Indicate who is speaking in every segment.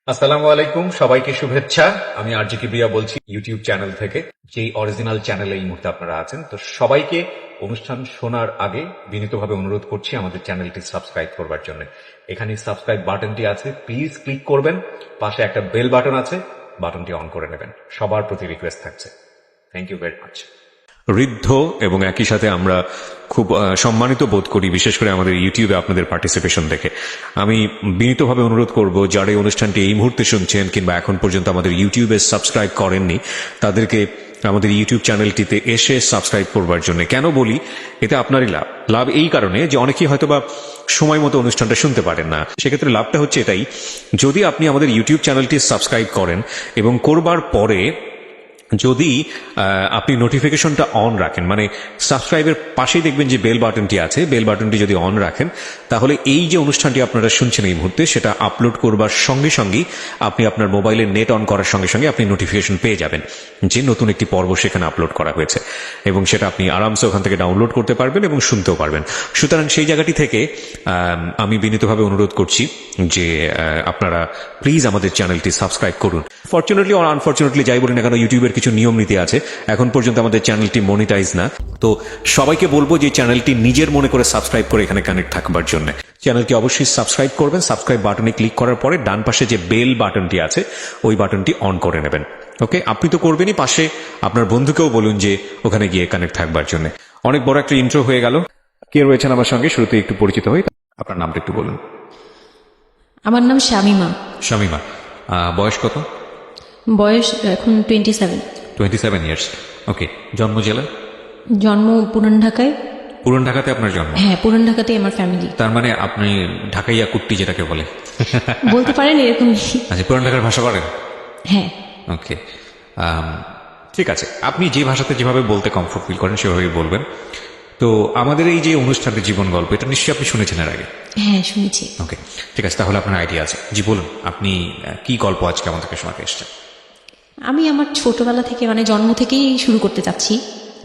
Speaker 1: আসসালামু আলাইকুম, সবাইকে শুভেচ্ছা। আমি আরজি কিবরিয়া বলছি ইউটিউব চ্যানেল থেকে, যেই অরিজিনাল চ্যানেলে এই মুহূর্তে আপনারা আছেন। তো সবাইকে অনুষ্ঠান শোনার আগে বিনীতভাবে অনুরোধ করছি আমাদের চ্যানেলটি সাবস্ক্রাইব করবার জন্য। এখানে সাবস্ক্রাইব বাটনটি আছে, প্লিজ ক্লিক করবেন। পাশে একটা বেল বাটন আছে, বাটনটি অন করে নেবেন। সবার প্রতি রিকোয়েস্ট থাকছে। Thank you very much. Riddho এবং একই সাথে আমরা খুব সম্মানিত বোধ করি, বিশেষ করে আমাদের ইউটিউবে আপনাদের পার্টিসিপেশন দেখে। আমি বিনীতভাবে অনুরোধ করব, যারা এই অনুষ্ঠানটি এই মুহূর্তে শুনছেন কিংবা এখন পর্যন্ত আমাদের ইউটিউবে সাবস্ক্রাইব করেননি, তাদেরকে আমাদের ইউটিউব চ্যানেলটিতে এসে সাবস্ক্রাইব করবার জন্য। কেন বলি, এতে আপনারই লাভ। লাভ এই কারণে যে অনেকেই হয়তোবা সময় মতো অনুষ্ঠানটা শুনতে পারেন না। সেক্ষেত্রে লাভটা হচ্ছে এটাই, যদি আপনি আমাদের ইউটিউব চ্যানেলটি সাবস্ক্রাইব করেন এবং করবার পরে যদি আপনি নোটিফিকেশনটা অন রাখেন, মানে সাবস্ক্রাইবের পাশেই দেখবেন যে বেল বাটনটি আছে, বেল বাটনটি যদি অন রাখেন, তাহলে এই যে অনুষ্ঠানটি আপনারা শুনছেন এই মুহূর্তে, সেটা আপলোড করবার সঙ্গে সঙ্গেই আপনি আপনার মোবাইলের নেট অন করার সঙ্গে সঙ্গে আপনি নোটিফিকেশন পেয়ে যাবেন যে নতুন একটি পর্ব সেখানে আপলোড করা হয়েছে, এবং সেটা আপনি আরামসে ওখান থেকে ডাউনলোড করতে পারবেন এবং শুনতেও পারবেন। সুতরাং সেই জায়গাটি থেকে আমি বিনীতভাবে অনুরোধ করছি যে আপনারা প্লিজ আমাদের চ্যানেলটি সাবস্ক্রাইব করুন। ফরচুনেটলি অর আনফরচুনেটলি যাই বলি না কেন, ইউটিউবের কিছু নিয়ম নীতি আছে। এখন পর্যন্ত আমাদের চ্যানেলটি মনিটাইজ না, তো সবাইকে বলবো যে চ্যানেলটি নিজের মনে করে সাবস্ক্রাইব করে এখানে কানেক্ট থাকবার জন্য চ্যানেলটি অবশ্যই সাবস্ক্রাইব করবেন। সাবস্ক্রাইব বাটনে ক্লিক করার পরে ডান পাশে যে বেল বাটনটি আছে, ওই বাটনটি অন করে নেবেন। ওকে, আপনি তো করবেনই, পাশে আপনার বন্ধুকেও বলুন যে ওখানে গিয়ে কানেক্ট থাকবার জন্য। অনেক বড় একটা ইন্ট্রো হয়ে গেল। কে রয়েছেন আমার সঙ্গে, শুরুতে একটু পরিচিত হই। আপনার নামটা একটু বলুন।
Speaker 2: আমার নাম শামিমা।
Speaker 1: শামিমা, বয়স কত?
Speaker 2: বয়স এখন 27।
Speaker 1: 27 ইয়ার্স। ওকে, জন্ম জেলা?
Speaker 2: জন্ম পুরান ঢাকায়।
Speaker 1: পুরান ঢাকাতে আপনার জন্ম?
Speaker 2: হ্যাঁ, পুরান ঢাকাতেই আমার ফ্যামিলি।
Speaker 1: তার মানে আপনি ঢাকাইয়া কুট্টি যেটাকে বলে
Speaker 2: বলতে পারেন এরকম।
Speaker 1: আচ্ছা, পুরান ঢাকার ভাষা পারেন?
Speaker 2: হ্যাঁ।
Speaker 1: ওকে, ঠিক আছে। আপনি যে ভাষাতে যেভাবে বলতে কমফোর্ট ফিল করেন সেভাবেই বলবেন। তো আমাদের এই যে অনুষ্ঠানের জীবন গল্প, এটা নিশ্চয়ই আপনি শুনেছেন এর আগে?
Speaker 2: হ্যাঁ, শুনেছি।
Speaker 1: ওকে, ঠিক আছে, তাহলে আপনার আইডিয়া আছে। জি বলুন, আপনি কি গল্প আজকে আমাদেরকে শোনাতে এসছেন?
Speaker 2: আমি আমার ছোটবেলা থেকে, মানে জন্ম থেকেই শুরু করতে চাচ্ছি।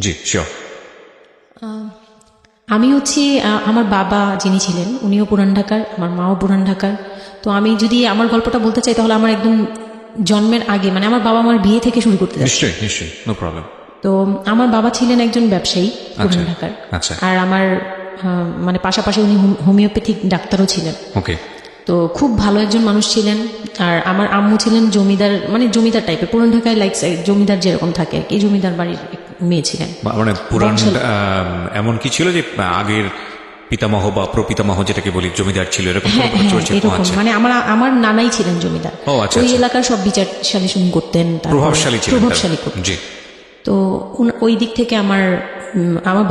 Speaker 1: জি শিওর।
Speaker 2: আমি হচ্ছে আমার বাবা যিনি ছিলেন উনিও পুরান ঢাকার, আমার মাও পুরান ঢাকার। তো আমি যদি আমার গল্পটা বলতে চাই তাহলে আমার একদম জন্মের আগে, মানে আমার বাবা আমার বিয়ে থেকে শুরু করতে চাচ্ছি।
Speaker 1: নিশ্চয়ই নিশ্চয়ই, নো প্রবলেম।
Speaker 2: তো আমার বাবা ছিলেন একজন ব্যবসায়ী পুরান ঢাকার।
Speaker 1: আচ্ছা।
Speaker 2: আর আমার মানে পাশাপাশি উনি হোমিওপ্যাথিক ডাক্তারও ছিলেন।
Speaker 1: ওকে।
Speaker 2: তো খুব ভালো একজন মানুষ ছিলেন। আর আমার আম্মু ছিলেন জমিদার, মানে জমিদার টাইপের, পুরান ঢাকায় লাইক জমিদার যেরকম থাকে, এই জমিদার বাড়ির মেয়ে ছিলেন।
Speaker 1: মানে পুরান এমন কি ছিল যে আগের পিতামহ বা প্রপিতামহ যেটাকে বলি জমিদার ছিল, এরকম?
Speaker 2: হ্যাঁ, এরকম, মানে আমার নানাই ছিলেন জমিদার। ওই এলাকার সব বিচার সালিশ করতেন,
Speaker 1: প্রভাবশালী ছিলেন।
Speaker 2: প্রভাবশালী করতেন। তো ওই দিক থেকে আমার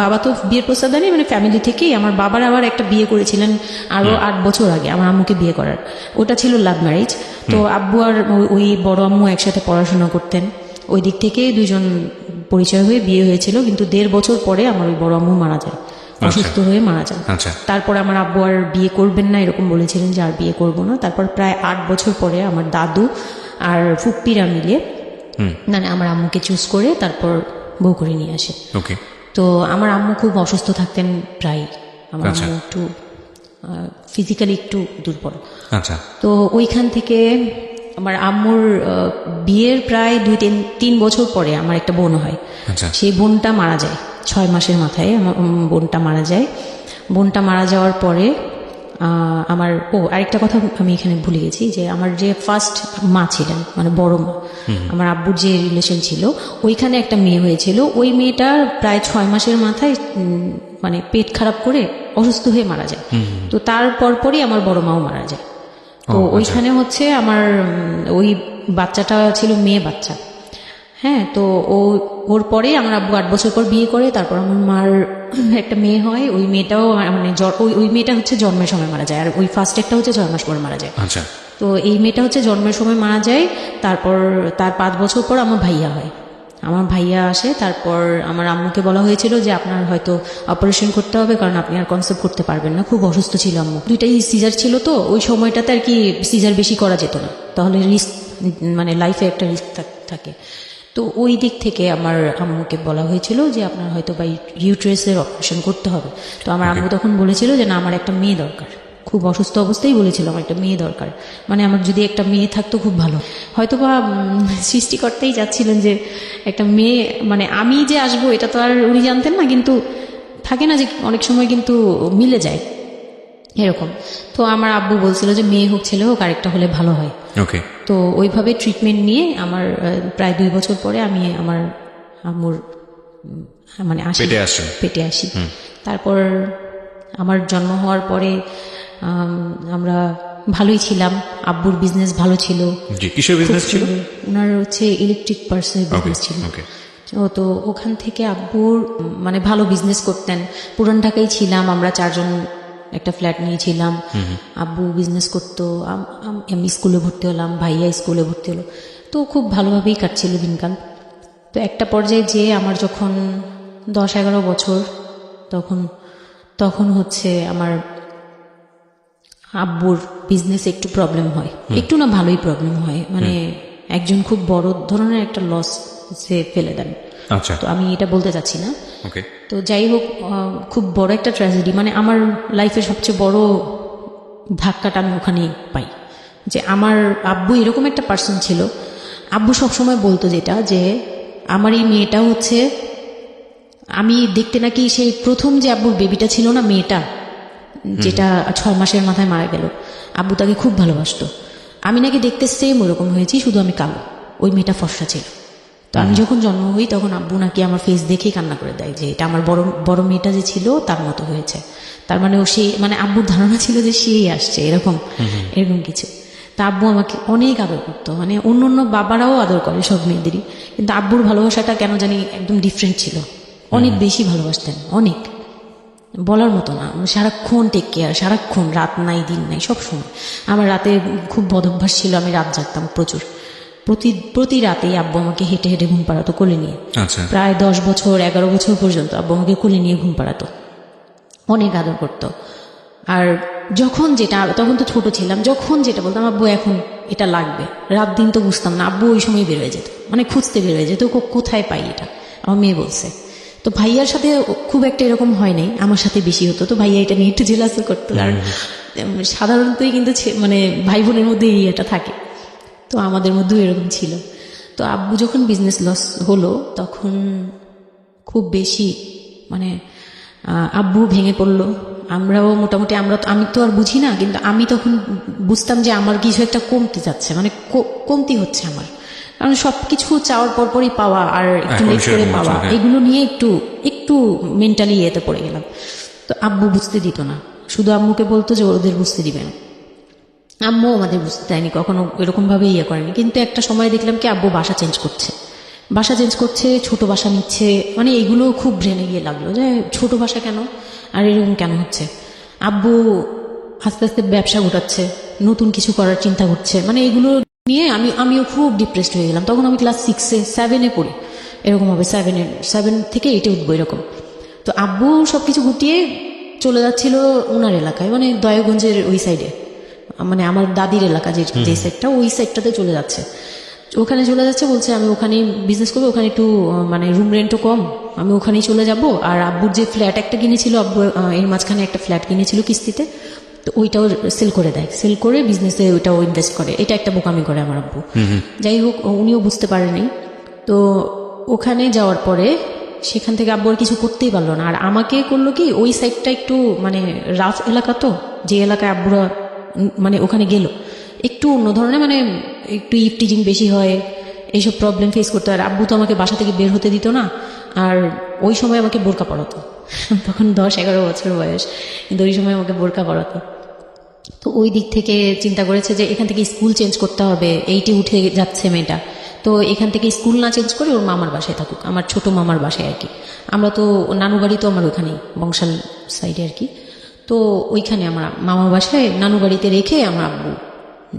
Speaker 2: বাবা তো বিয়ের প্রস্তাব দেয়নি, মানে ফ্যামিলি থেকেই। আমার বাবার আবার একটা বিয়ে করেছিলেন আরো 8 বছর আগে আমার আম্মুকে বিয়ে করার, ওটা ছিল লাভ ম্যারেজ। তো আব্বু আর ওই বড় আম্মু একসাথে পড়াশোনা করতেন, ওই দিক থেকে দুইজন পরিচয় হয়ে বিয়ে হয়েছিল। কিন্তু 1.5 বছর পরে আমার ওই বড় আম্মু মারা যায়, অসুস্থ হয়ে মারা যান। তারপরে আমার আব্বু আর বিয়ে করবেন না, এরকম বলেছিলেন যে আর বিয়ে করবো না। তারপর প্রায় 8 বছর পরে আমার দাদু আর ফুপ্পিরা মিলে, মানে আমার আম্মুকে চুজ করে তারপর বউ করে নিয়ে আসে। তো আমার আম্মু খুব অসুস্থ থাকতেন প্রায়। আমার আম্মু একটু ফিজিক্যালি একটু দুর্বল। তো ওইখান থেকে আমার আম্মুর বিয়ের প্রায় 2-3 বছর পরে আমার একটা বোন হয়। সেই বোনটা মারা যায় 6 মাসের মাথায়। আমার বোনটা মারা যায়। বোনটা মারা যাওয়ার পরে আমার আরেকটা কথা আমি এখানে ভুলে গেছি, যে আমার যে ফার্স্ট মা ছিলেন, মানে বড় মা, আমার আব্বুর যে রিলেশন ছিল, ওইখানে একটা মেয়ে হয়েছিল। ওই মেয়েটা প্রায় 6 মাসের মাথায় মানে পেট খারাপ করে অসুস্থ হয়ে মারা যায়। তো তার পরপরই আমার বড় মাও মারা যায়। তো ওইখানে হচ্ছে আমার ওই বাচ্চাটা ছিল মেয়ে বাচ্চা। হ্যাঁ, তো ওর পরে আমার আব্বু 8 বছর পর বিয়ে করে। তারপর আমার মার একটা মেয়ে হয়। ওই মেয়েটাও মানে ওই মেয়েটা হচ্ছে জন্মের সময় মারা যায়, আর ওই ফার্স্ট একটা হচ্ছে 6 মাস পর মারা যায়। তো এই মেয়েটা হচ্ছে জন্মের সময় মারা যায়। তারপর তার 5 বছর পর আমার ভাইয়া হয়। আমার ভাইয়া আসে। তারপর আমার আম্মুকে বলা হয়েছিল যে আপনার হয়তো অপারেশন করতে হবে, কারণ আপনি আর কনসেপ্ট করতে পারবেন না, খুব অসুস্থ ছিল আম্মু। 2টাই সিজার ছিল, তো ওই সময়টাতে আর কি সিজার বেশি করা যেত না, তাহলে রিস্ক, মানে লাইফে একটা রিস্ক থাকে। তো ওই দিক থেকে আমার আম্মুকে বলা হয়েছিল যে আপনার হয়তো বা ইউট্রাসের অপারেশন করতে হবে। তো আমার আম্মু তখন বলেছিল যে না, আমার একটা মেয়ে দরকার। খুব অসুস্থ অবস্থায় বলেছিল আমার একটা মেয়ে দরকার, মানে আমার যদি একটা মেয়ে থাকতো খুব ভালো। হয়তোবা সৃষ্টিকর্তাই চাচ্ছিলেন যে একটা মেয়ে, মানে আমি যে আসবো এটা তো আর উনি জানতেন না, কিন্তু থাকে না যে অনেক সময় কিন্তু মিলে যায় এরকম। তো আমার আব্বু বলছিল যে মেয়ে হোক ছেলে হোক আরেকটা হলে ভালো হয়।
Speaker 1: ওকে।
Speaker 2: তো ওইভাবে ট্রিটমেন্ট নিয়ে আমার প্রায় 2 বছর পরে আমি আমার আম্মুর মানে
Speaker 1: পেটে আসেন।
Speaker 2: পেটে আসি। তারপর আমার জন্ম হওয়ার পরে আমরা ভালোই ছিলাম, আব্বুর বিজনেস ভালো ছিল।
Speaker 1: জি, কিসের বিজনেস ছিল?
Speaker 2: ওনার হচ্ছে ইলেকট্রিক পার্সনের বিজনেস ছিল।
Speaker 1: ওকে।
Speaker 2: তো ওখান থেকে আব্বুর মানে ভালো বিজনেস করতেন। পুরান ঢাকায় ছিলাম আমরা, 4 জন একটা ফ্ল্যাট নিয়েছিলাম। আব্বু বিজনেস করতো, আমি স্কুলে ভর্তি হলাম, ভাইয়া স্কুলে ভর্তি হলো। তো খুব ভালোভাবেই কাটছিল দিনকাল। তো একটা পর্যায়ে যে আমার যখন 10-11 বছর, তখন হচ্ছে আমার আব্বুর বিজনেসে একটু প্রবলেম হয়, একটু না ভালোই প্রবলেম হয়, মানে একজন খুব বড় ধরনের একটা লস সে ফেলে দেন।
Speaker 1: আচ্ছা।
Speaker 2: তো আমি এটা বলতে চাচ্ছি না।
Speaker 1: ওকে।
Speaker 2: তো যাই হোক, খুব বড় একটা ট্র্যাজেডি, মানে আমার লাইফের সবচেয়ে বড় ধাক্কাটা আমি ওখানেই পাই, যে আমার আব্বু এরকম একটা পার্সন ছিল। আব্বু সবসময় বলতো যেটা, যে আমার এই মেয়েটা হচ্ছে, আমি দেখতে নাকি সেই প্রথম যে আব্বুর বেবিটা ছিল না, মেয়েটা যেটা 6 মাসের মাথায় মারা গেল, আব্বু তাকে খুব ভালোবাসতো। আমি নাকি দেখতে সেম ওরকম হয়েছি, শুধু আমি কালো, ওই মেয়েটা ফর্সা ছিল। তো আমি যখন জন্ম হই তখন আব্বু নাকি আমার ফেস দেখেই কান্না করে দেয় যে এটা আমার বড় মেয়েটা যে ছিল তার মতো হয়েছে। তার মানে ও সেই, মানে আব্বুর ধারণা ছিল যে সেই আসছে, এরকম কিছু। তা আব্বু আমাকে অনেক আদর করতো, মানে অন্য বাবারাও আদর করে সব মেয়েদেরই, কিন্তু আব্বুর ভালোবাসাটা কেন জানি একদম ডিফারেন্ট ছিল, অনেক বেশি ভালোবাসতেন, অনেক বলার মতো না। সারাক্ষণ টেক কেয়ার, সারাক্ষণ, রাত নাই দিন নাই, সব সময়। আমার রাতে খুব বদভ্যাস ছিল, আমি রাত জাগতাম প্রচুর। প্রতি রাতেই আব্বু আমাকে হেঁটে হেঁটে ঘুম পাড়াতো কোলে নিয়ে।
Speaker 1: আচ্ছা।
Speaker 2: প্রায় 10 বছর 11 বছর পর্যন্ত আব্বু আমাকে কোলে নিয়ে ঘুম পাড়াতো, অনেক আদর করতো। আর যখন যেটা, তখন তো ছোট ছিলাম, যখন যেটা বলতাম আব্বু এখন এটা লাগবে, রাত দিন তো বুঝতাম না, আব্বু ওই সময় বের হয়ে যেত, মানে খুঁজতে বের হয়ে যেত কোথায় পাই এটা, আমার মেয়ে বলছে। তো ভাইয়ার সাথে খুব একটা এরকম হয় নাই, আমার সাথে বেশি হতো। তো ভাইয়া এটা নিয়ে একটু জেলাসও করতো, কারণ সাধারণতই কিন্তু মানে ভাই বোনের মধ্যে এই এটা থাকে, তো আমাদের মধ্যেও এরকম ছিল। তো আব্বু যখন বিজনেস লস হলো তখন খুব বেশি, মানে আব্বু ভেঙে পড়লো, আমরাও মোটামুটি, আমি তো আর বুঝি না, কিন্তু আমি তখন বুঝতাম যে আমার কিছু একটা কমতে যাচ্ছে, মানে কমতি হচ্ছে আমার, কারণ সবকিছু চাওয়ার পরপরই পাওয়া আর একটু লেট করে পাওয়া, এগুলো নিয়ে একটু মেন্টালি ইয়েতে পড়ে গেলাম। তো আব্বু বুঝতে দিত না, শুধু আম্মুকে বলতো যে ওদের বুঝতে দিবে না। আম্মু আমাদের বুঝতে দেয়নি কখনো, এরকমভাবে ইয়ে করেনি। কিন্তু একটা সময় দেখলাম কি আব্বু বাসা চেঞ্জ করছে, ছোট বাসা নিচ্ছে, মানে এগুলো খুব ব্রেনে গিয়ে লাগলো যে ছোট বাসা কেন, আর এরকম কেন হচ্ছে। আব্বু আস্তে আস্তে ব্যবসা গোটাচ্ছে, নতুন কিছু করার চিন্তা করছে, মানে এগুলো নিয়ে আমিও খুব ডিপ্রেসড হয়ে গেলাম। তখন আমি ক্লাস 6-7 পড়ি, এরকম হবে 7 থেকে 8 উঠবো এরকম। তো আব্বু সবকিছু গুটিয়ে চলে যাচ্ছিল ওনার এলাকায়, মানে দয়াগঞ্জের ওই সাইডে, মানে আমার দাদির এলাকা যে সাইডটা, ওই সাইডটাতে চলে যাচ্ছে। ওখানে চলে যাচ্ছে, বলছে আমি ওখানেই বিজনেস করবো, ওখানে একটু মানে রুম রেন্টও কম, আমি ওখানেই চলে যাব। আর আব্বুর যে ফ্ল্যাট একটা কিনেছিল, আব্বু এর মাঝখানে একটা ফ্ল্যাট কিনেছিল কিস্তিতে, তো ওইটাও সেল করে দেয়, সেল করে বিজনেসে ওইটাও ইনভেস্ট করে। এটা একটা বোকামি করে আমার আব্বু। যাই হোক, উনিও বুঝতে পারেনি। তো ওখানে যাওয়ার পরে সেখান থেকে আব্বু আর কিছু করতেই পারলো না। আর আমাকে করলো কি, ওই সাইডটা একটু মানে রাফ এলাকা, তো যে এলাকায় আব্বুরা মানে ওখানে গেল একটু অন্য ধরনের, মানে একটু ইফটিজিং বেশি হয়, এইসব প্রবলেম ফেস করতে হয়। আর আব্বু তো আমাকে বাসা থেকে বের হতে দিত না, আর ওই সময় আমাকে বোরকা পরাতো, তখন 10-11 বছর বয়স, কিন্তু ওই সময় আমাকে বোরকা পরাতো। তো ওই দিক থেকে চিন্তা করেছে যে এখান থেকে স্কুল চেঞ্জ করতে হবে, 8-এ উঠে যাচ্ছে মেয়েটা, তো এখান থেকে স্কুল না চেঞ্জ করে ওর মামার বাসায় থাকুক, আমার ছোট মামার বাসায় আর কি। আমরা তো নানু বাড়ি তো আমার ওখানেই, বংশাল সাইডে আর কি। তো ওইখানে আমার মামার বাসায় নানু বাড়িতে রেখে আমার আব্বু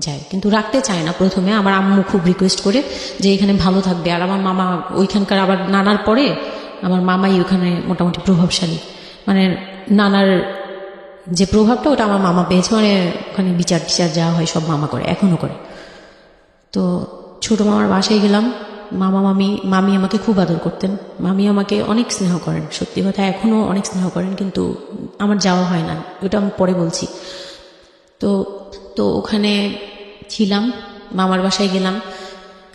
Speaker 2: যায়, কিন্তু রাখতে চায় না প্রথমে। আমার আম্মু খুব রিকোয়েস্ট করে যে এখানে ভালো থাকবে। আর আমার মামা ওইখানকার, আবার নানার পরে আমার মামাই ওখানে মোটামুটি প্রভাবশালী, মানে নানার যে প্রভাবটা ওটা আমার মামা পেয়েছে, মানে ওখানে বিচার টিচার যা হয় সব মামা করে, এখনও করে। তো ছোট মামার বাসায় গেলাম, মামি আমাকে খুব আদর করতেন, মামি আমাকে অনেক স্নেহ করেন, সত্যি কথা এখনও অনেক স্নেহ করেন, কিন্তু আমার যাওয়া হয় না, ওটা আমি পরে বলছি। তো তো ওখানে ছিলাম, মামার বাসায় গেলাম।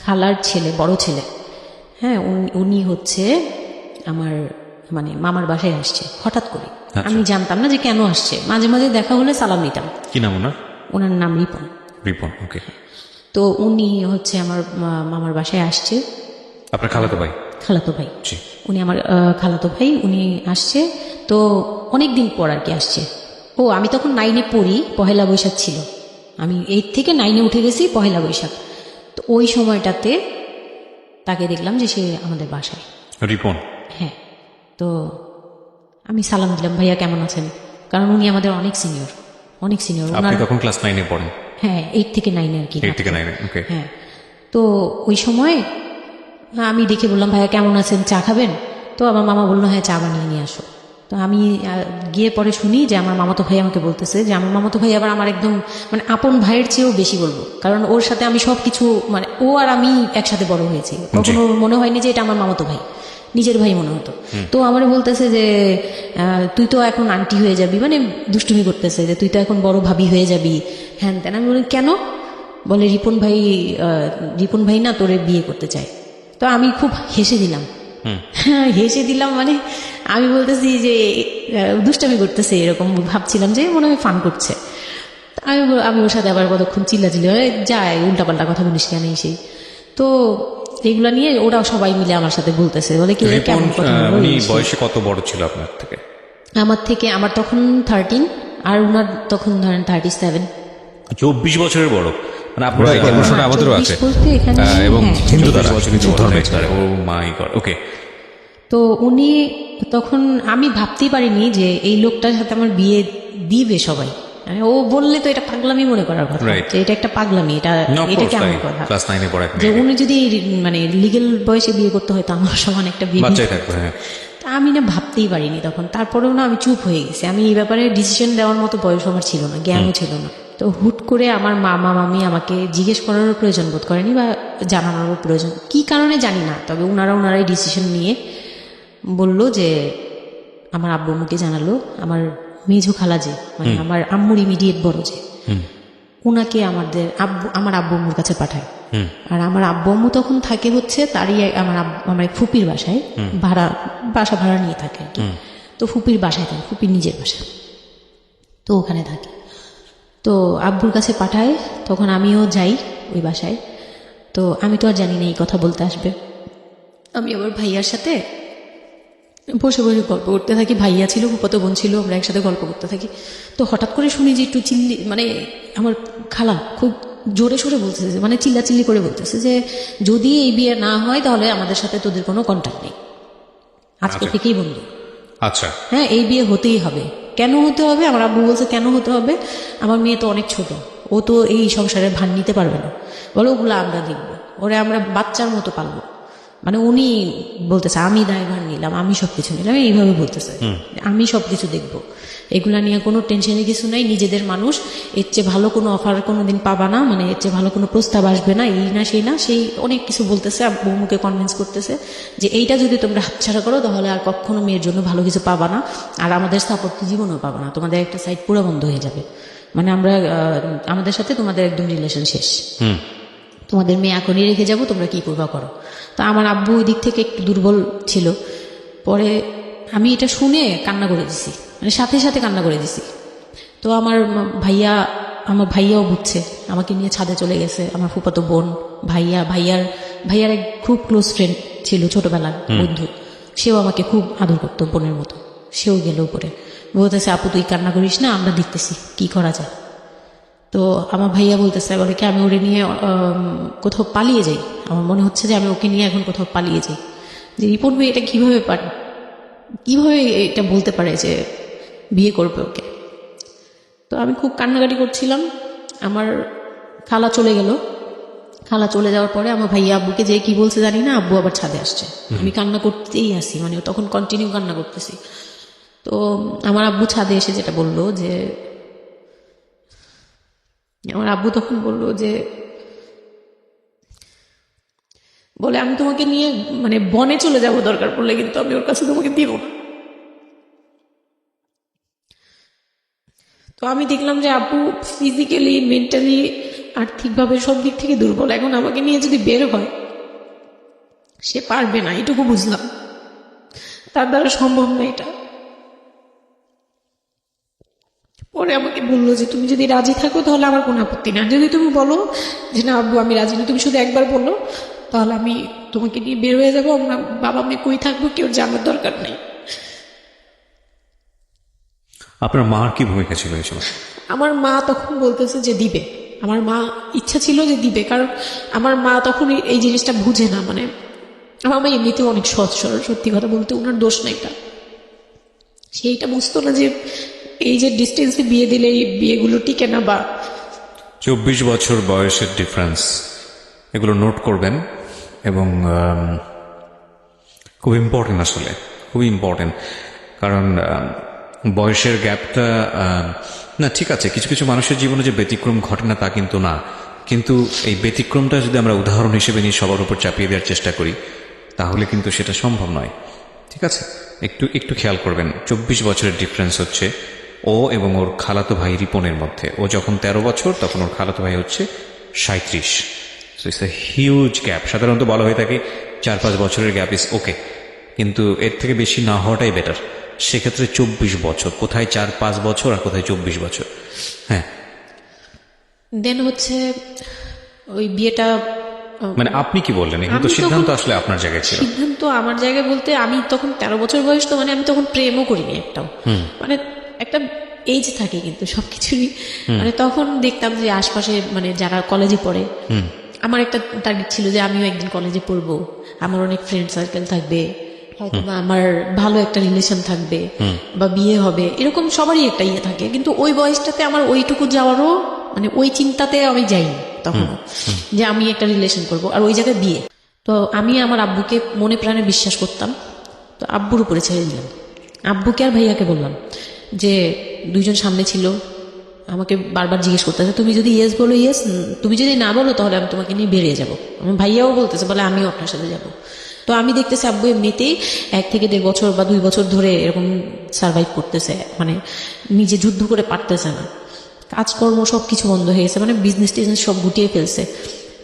Speaker 2: খালার ছেলে, বড় ছেলে, হ্যাঁ, উনি হচ্ছে আমার মানে মামার বাসায় আসছে হঠাৎ করে। আমি জানতাম না যে কেন আসছে, মাঝে মাঝে দেখা হলে সালাম নিতাম।
Speaker 1: কি নাম ওনার?
Speaker 2: ওনার নাম রিপন।
Speaker 1: রিপন, ওকে।
Speaker 2: তো উনি হচ্ছে আমার মামার বাসায় আসছে।
Speaker 1: আপনার খালাতো ভাই?
Speaker 2: খালাতো ভাই,
Speaker 1: জি।
Speaker 2: উনি আমার খালাতো ভাই, উনি আসছে। তো অনেক দিন পর আর কি আসছে। ও আমি তখন 9-এ পড়ি, পহেলা বৈশাখ ছিল, আমি 8 থেকে 9-এ উঠে গেছি পহেলা বৈশাখ। তো ওই সময়টাতে তাকে দেখলাম যে সে আমাদের বাসায়।
Speaker 1: রিপন?
Speaker 2: হ্যাঁ। তো আমি সালাম দিলাম, ভাইয়া কেমন আছেন, কারণ উনি আমাদের অনেক সিনিয়র, অনেক সিনিয়র।
Speaker 1: আপনি তখন ক্লাস 9-এ পড়েন?
Speaker 2: হ্যাঁ, 8 থেকে 9 আর কি।
Speaker 1: 8 থেকে 9-এ, ওকে।
Speaker 2: হ্যাঁ। তো ওই সময় আমি দেখে বললাম, ভাইয়া কেমন আছেন, চা খাবেন? তো আমার মামা বললো, হ্যাঁ চা বানিয়ে নিয়ে আসো। তো আমি গিয়ে পরে শুনি যে আমার মামাতো ভাই আমাকে বলতেছে যে আমার মামাতো ভাই আবার আমার একদম মানে আপন ভাইয়ের চেয়েও বেশি বলবো, কারণ ওর সাথে আমি সব কিছু মানে ও আর আমি একসাথে বড় হয়েছি, কখনো মনে হয়নি যে এটা আমার মামাতো ভাই, নিজের ভাই মনে হতো। তো আমার বলতেছে যে তুই তো এখন আন্টি হয়ে যাবি, মানে দুষ্টুমি করতেছে যে তুই তো এখন বড় ভাবি হয়ে যাবি, হ্যান তেন। আমি বলি কেন? বলে রিপন ভাই না তোরে বিয়ে করতে চায়। তো আমি খুব হেসে দিলাম, হেসে দিলাম, মানে আমি বলতেছি যে দুষ্টামি করতেছে, এরকম ভাবছিলাম যে মনে হয় ফান করছে। আমি ওর সাথে আবার কতক্ষণ চিল্লাচিল্লি যায়, উল্টাপাল্টা কথা বলিস কেন এসে। তো এগুলা নিয়ে ওরা সবাই মিলে আমার সাথে বলতেছে, বলে কি কেমন কথা বলবো।
Speaker 1: উনি বয়সে কত বড় ছিল আপনার থেকে?
Speaker 2: আমার তখন 13 আর উনার তখন ধরেন 37।
Speaker 1: 24 বছরের বড়, মানে আপনার এই প্রশ্নটা আমাদেরও আছে।
Speaker 2: 24 বলতে এখানে
Speaker 1: এবং
Speaker 2: হ্যাঁ,
Speaker 1: হিন্দু ধর্মের। ও মাই গড, ওকে।
Speaker 2: তো উনি তখন, আমি ভাবতেই পারিনি যে এই লোকটার সাথে আমার বিয়ে দিবে সবাই। মানে ও বললে তো এটা পাগলামি মনে করার কথা, যে এটা একটা পাগলামি, এটা কেমন কথা
Speaker 1: ক্লাস 9-এ পড়া
Speaker 2: যে উনি যদি মানে লিগেল বয়সে বিয়ে করতে হয় তো আমার সমান একটা বিয়ে
Speaker 1: বাচ্চাই থাকবে। হ্যাঁ,
Speaker 2: তা আমি না ভাবতেই পারিনি তখন। তারপরেও না আমি চুপ হয়ে গেছি, আমি এই ব্যাপারে ডিসিশন দেওয়ার মতো বয়স আমার ছিল না, জ্ঞানও ছিল না। তো হুট করে আমার মামা মামি আমাকে জিজ্ঞেস করারও প্রয়োজন বোধ করেনি বা জানানোরও প্রয়োজন, কি কারণে জানি না, তবে ওনারাই ডিসিশন নিয়ে বললো যে আমার আব্বু আম্মুকে জানালো, আমার মেঝো খালা যে মানে আমার আম্মুর ইমিডিয়েট বড় যে, উনাকে আমার আব্বু আম্মুর কাছে পাঠায়। আর আমার আব্বু আম্মু তখন থাকে হচ্ছে তারই আমার এক ফুপির বাসায়, বাসা ভাড়া নিয়ে থাকে আর কি। তো ফুপির বাসায় থাকে, ফুপির নিজের বাসা, তো ওখানে থাকে। তো আব্বুর কাছে পাঠায়, তখন আমিও যাই ওই বাসায়। তো আমি তো আর জানি না এই কথা বলতে আসবে। আমি আবার ভাইয়ার সাথে বসে বসে গল্প করতে থাকি, ভাইয়া ছিল, ফুফাতো বোন ছিল, আমরা একসাথে গল্প করতে থাকি। তো হঠাৎ করে শুনি যে একটু মানে আমার খালা খুব জোরে সোরে বলতেছে, মানে চিল্লাচিল্লি করে বলতেছে যে যদি এই বিয়ে না হয় তাহলে আমাদের সাথে তোদের কোনো কন্ট্যাক্ট নেই, আজকে থেকেই বন্ধু।
Speaker 1: আচ্ছা,
Speaker 2: হ্যাঁ, এই বিয়ে হতেই হবে। কেন হতে হবে? আমার আব্বু বলছে কেন হতে হবে, আমার মেয়ে তো অনেক ছোট, ও তো এই সংসারে ভান নিতে পারবে না, বলো ওগুলো আমরা দেখবো, ওরে আমরা বাচ্চার মতো পালবো। মানে উনি বলতেছে আমি দায়ভার নিলাম, আমি সবকিছু নিলাম, এইভাবে বলতেছে আমি সবকিছু দেখবো, এগুলা নিয়ে কোনো টেনশনের কিছু নাই, নিজেদের মানুষ, এর চেয়ে ভালো কোনো অফার কোনোদিন পাবা না, মানে এর চেয়ে ভালো কোনো প্রস্তাব আসবে না, এই না সেই না, সেই অনেক কিছু বলতেছে। বৌমুকে কনভিন্স করতেছে যে এইটা যদি তোমরা হাতছাড়া করো তাহলে আর কখনো মেয়ের জন্য ভালো কিছু পাবা না, আর আমাদের সাপোর্ট তো জীবনেও পাবা না, তোমাদের একটা সাইড পুরো বন্ধ হয়ে যাবে, মানে আমরা আমাদের সাথে তোমাদের একদম রিলেশন শেষ, তোমাদের মেয়ে এখনই রেখে যাবো, তোমরা কি করবা করো। তো আমার আব্বু ওই দিক থেকে একটু দুর্বল ছিল। পরে আমি এটা শুনে কান্না করে দিছি, মানে সাথে সাথে কান্না করে দিছি। তো আমার ভাইয়াও বুঝছে, আমাকে নিয়ে ছাদে চলে গেছে। আমার ফুফাতো বোন, ভাইয়ার এক খুব ক্লোজ ফ্রেন্ড ছিল, ছোটবেলার বন্ধু, সেও আমাকে খুব আদর করতো বোনের মতো, সেও গেল উপরে, বলতেছে আপু তুই কান্না করিস না, আমরা দেখতেছি কি করা যায়। তো আমার ভাইয়া বলতেছে, বলে কি আমি ওরে নিয়ে কোথাও পালিয়ে যাই, আমার মনে হচ্ছে যে আমি ওকে নিয়ে এখন কোথাও পালিয়ে যাই। যে রিপোর্ট ভাই এটা কিভাবে এটা বলতে পারে যে বিয়ে করবে ওকে। তো আমি খুব কান্নাকাটি করছিলাম। আমার খালা চলে গেল, খালা চলে যাওয়ার পরে আমার ভাইয়া আব্বুকে যে কি বলছে জানি না, আব্বু আবার ছাদে আসছে, আমি কান্না করতেই আসি, মানে তখন কন্টিনিউ কান্না করতেছি। তো আমার আব্বু ছাদে এসে যেটা বললো যে, আমার আব্বু তখন বললো যে, বলে আমি তোমাকে নিয়ে মানে বনে চলে যাব দরকার পড়লে, কিন্তু আমি ওর কাছে তোমাকে দিব না। তো আমি দেখলাম যে আব্বু ফিজিক্যালি, মেন্টালি, আর্থিকভাবে সব দিক থেকে দুর্বল। এখন আমাকে নিয়ে যদি বের হয়, সে পারবে না, এটুকু বুঝলাম। তার দ্বারা সম্ভব না এটা। পরে আমাকে বললো যে তুমি যদি রাজি থাকো তাহলে আমার কোনো আপত্তি না, যদি তুমি বলো যে না আব্বু আমি রাজি না, তুমি শুধু একবার বলো, তাহলে আমি তোমাকে নিয়ে বের হয়ে যাবো। আমরা বাবা মেয়ে কই থাকবো কেউ জানার দরকার নেই।
Speaker 3: আপনার মার কি ভূমিকা ছিল এই সময়?
Speaker 2: আমার মা তখন বলতেছে যে দিবে। আমার মা ইচ্ছা ছিল যে দিবে, কারণ আমার মা তখন এই জিনিসটা বুঝে না। মানে আমার মা এমনিতেও অনেক সৎ সরল, সত্যি কথা বলতে ওনার দোষ নাই এটা। সেইটা বুঝতো না যে এই যে ডিস্টেন্সে বিয়ে দিলে এই বিয়েগুলো টিকে না। বা
Speaker 3: 24 বছর বয়সের ডিফারেন্স, এগুলো নোট করবেন এবং খুব ইম্পর্টেন্ট, আসলে খুবই ইম্পর্টেন্ট। কারণ বয়সের গ্যাপটা, না ঠিক আছে, কিছু কিছু মানুষের জীবনে যে ব্যতিক্রম ঘটে না তা কিন্তু না, কিন্তু এই ব্যতিক্রমটা যদি আমরা উদাহরণ হিসেবে নিয়ে সবার উপর চাপিয়ে দেওয়ার চেষ্টা করি তাহলে কিন্তু সেটা সম্ভব নয়। ঠিক আছে, একটু একটু খেয়াল করবেন। 24 বছরের ডিফারেন্স হচ্ছে ও এবং ওর খালাতো ভাই রিপনের মধ্যে। ও যখন 13 বছর তখন ওর খালাতো ভাই হচ্ছে 37। So it's a huge gap. সাধারণত বলা হয়ে থাকে 4-5 বছরের গ্যাপ ইজ ওকে, কিন্তু এর থেকে বেশি না হওয়াটাই বেটার। সেক্ষেত্রে 24 বছর, কোথায় 4-5 বছর আর কোথায় 24 বছর। হ্যাঁ,
Speaker 2: দেন হচ্ছে ওই বিয়েটা,
Speaker 3: মানে আপনি কি বললেন? এখন তো
Speaker 2: আমি
Speaker 3: সিদ্ধান্ত
Speaker 2: তখন-
Speaker 3: আসলে আপনার জায়গায় ছিল।
Speaker 2: সিদ্ধান্ত আমার জায়গায় বলতে আমি তখন 13 বছর বয়স, তো মানে আমি তখন প্রেমও করিনি একটাও। মানে একটা এজ থাকে কিন্তু সবকিছুরই। মানে তখন দেখতাম যে আশপাশে মানে যারা কলেজে পড়ে, আমার একটা টার্গেট ছিল যে আমিও একদিন কলেজে পড়বো, আমার অনেক ফ্রেন্ড সার্কেল থাকবে, হয়তো বা আমার ভালো একটা রিলেশন থাকবে, বা বিয়ে হবে, এরকম সবারই একটা ইয়ে থাকে। কিন্তু ওই বয়সটাতে আমার ওইটুকু যাওয়ারও মানে ওই চিন্তাতে আমি যাইনি তখনও, যে আমি একটা রিলেশন করব আর ওই জায়গায় বিয়ে। তো আমি আমার আব্বুকে মনে প্রাণে বিশ্বাস করতাম, তো আব্বুর উপরে ছেড়ে দিলাম। আব্বুকে আর ভাইয়াকে বললাম যে দুইজন সামনে ছিল, আমাকে বারবার জিজ্ঞেস করতেছে তুমি যদি ইয়েস বলো ইয়েস, তুমি যদি না বলো তাহলে আমি তোমাকে নিয়ে বেরিয়ে যাবো। আমার ভাইয়াও বলতেছে, বলে আমিও আপনার সাথে যাব। তো আমি দেখতেছি আব্বু এমনিতেই 1 থেকে 1.5 বছর বা 2 বছর ধরে এরকম সার্ভাইভ করতেছে, মানে নিজে যুদ্ধ করে পারতেছে না, কাজকর্ম সব কিছু বন্ধ হয়ে গেছে, মানে বিজনেস টিজনেস সব গুটিয়ে ফেলছে।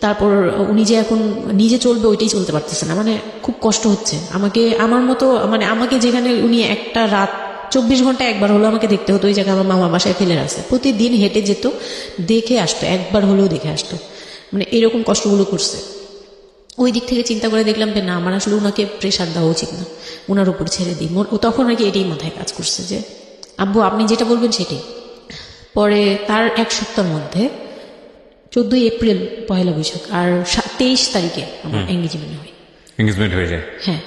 Speaker 2: তারপর উনি যে এখন নিজে চলবে ওইটাই চলতে পারতেছে না, মানে খুব কষ্ট হচ্ছে। আমাকে আমার মতো মানে আমাকে যেখানে উনি একটা রাত 24 ঘন্টা একবার হলো আমাকে দেখতে হতো, ওই জায়গায় আমার মামা বাসায় ফেলে রাখছে, প্রতিদিন হেঁটে যেত, দেখে আসতো, একবার হলেও দেখে আসতো, মানে এরকম কষ্টগুলো করছে। ওই দিক থেকে চিন্তা করে দেখলাম যে না, আমার আসলে ওনাকে প্রেশার দেওয়া উচিত না, ওনার উপর ছেড়ে দিই। তখন আর কি এটাই মাথায় কাজ করছে যে আব্বু আপনি যেটা বলবেন সেটাই। পরে তার 1 সপ্তাহের মধ্যে 14 এপ্রিল পয়লা বৈশাখ আর 23 তারিখে আমার এঙ্গেজমেন্ট হয়।
Speaker 3: এঙ্গেজমেন্ট হয়ে যায়।
Speaker 2: হ্যাঁ,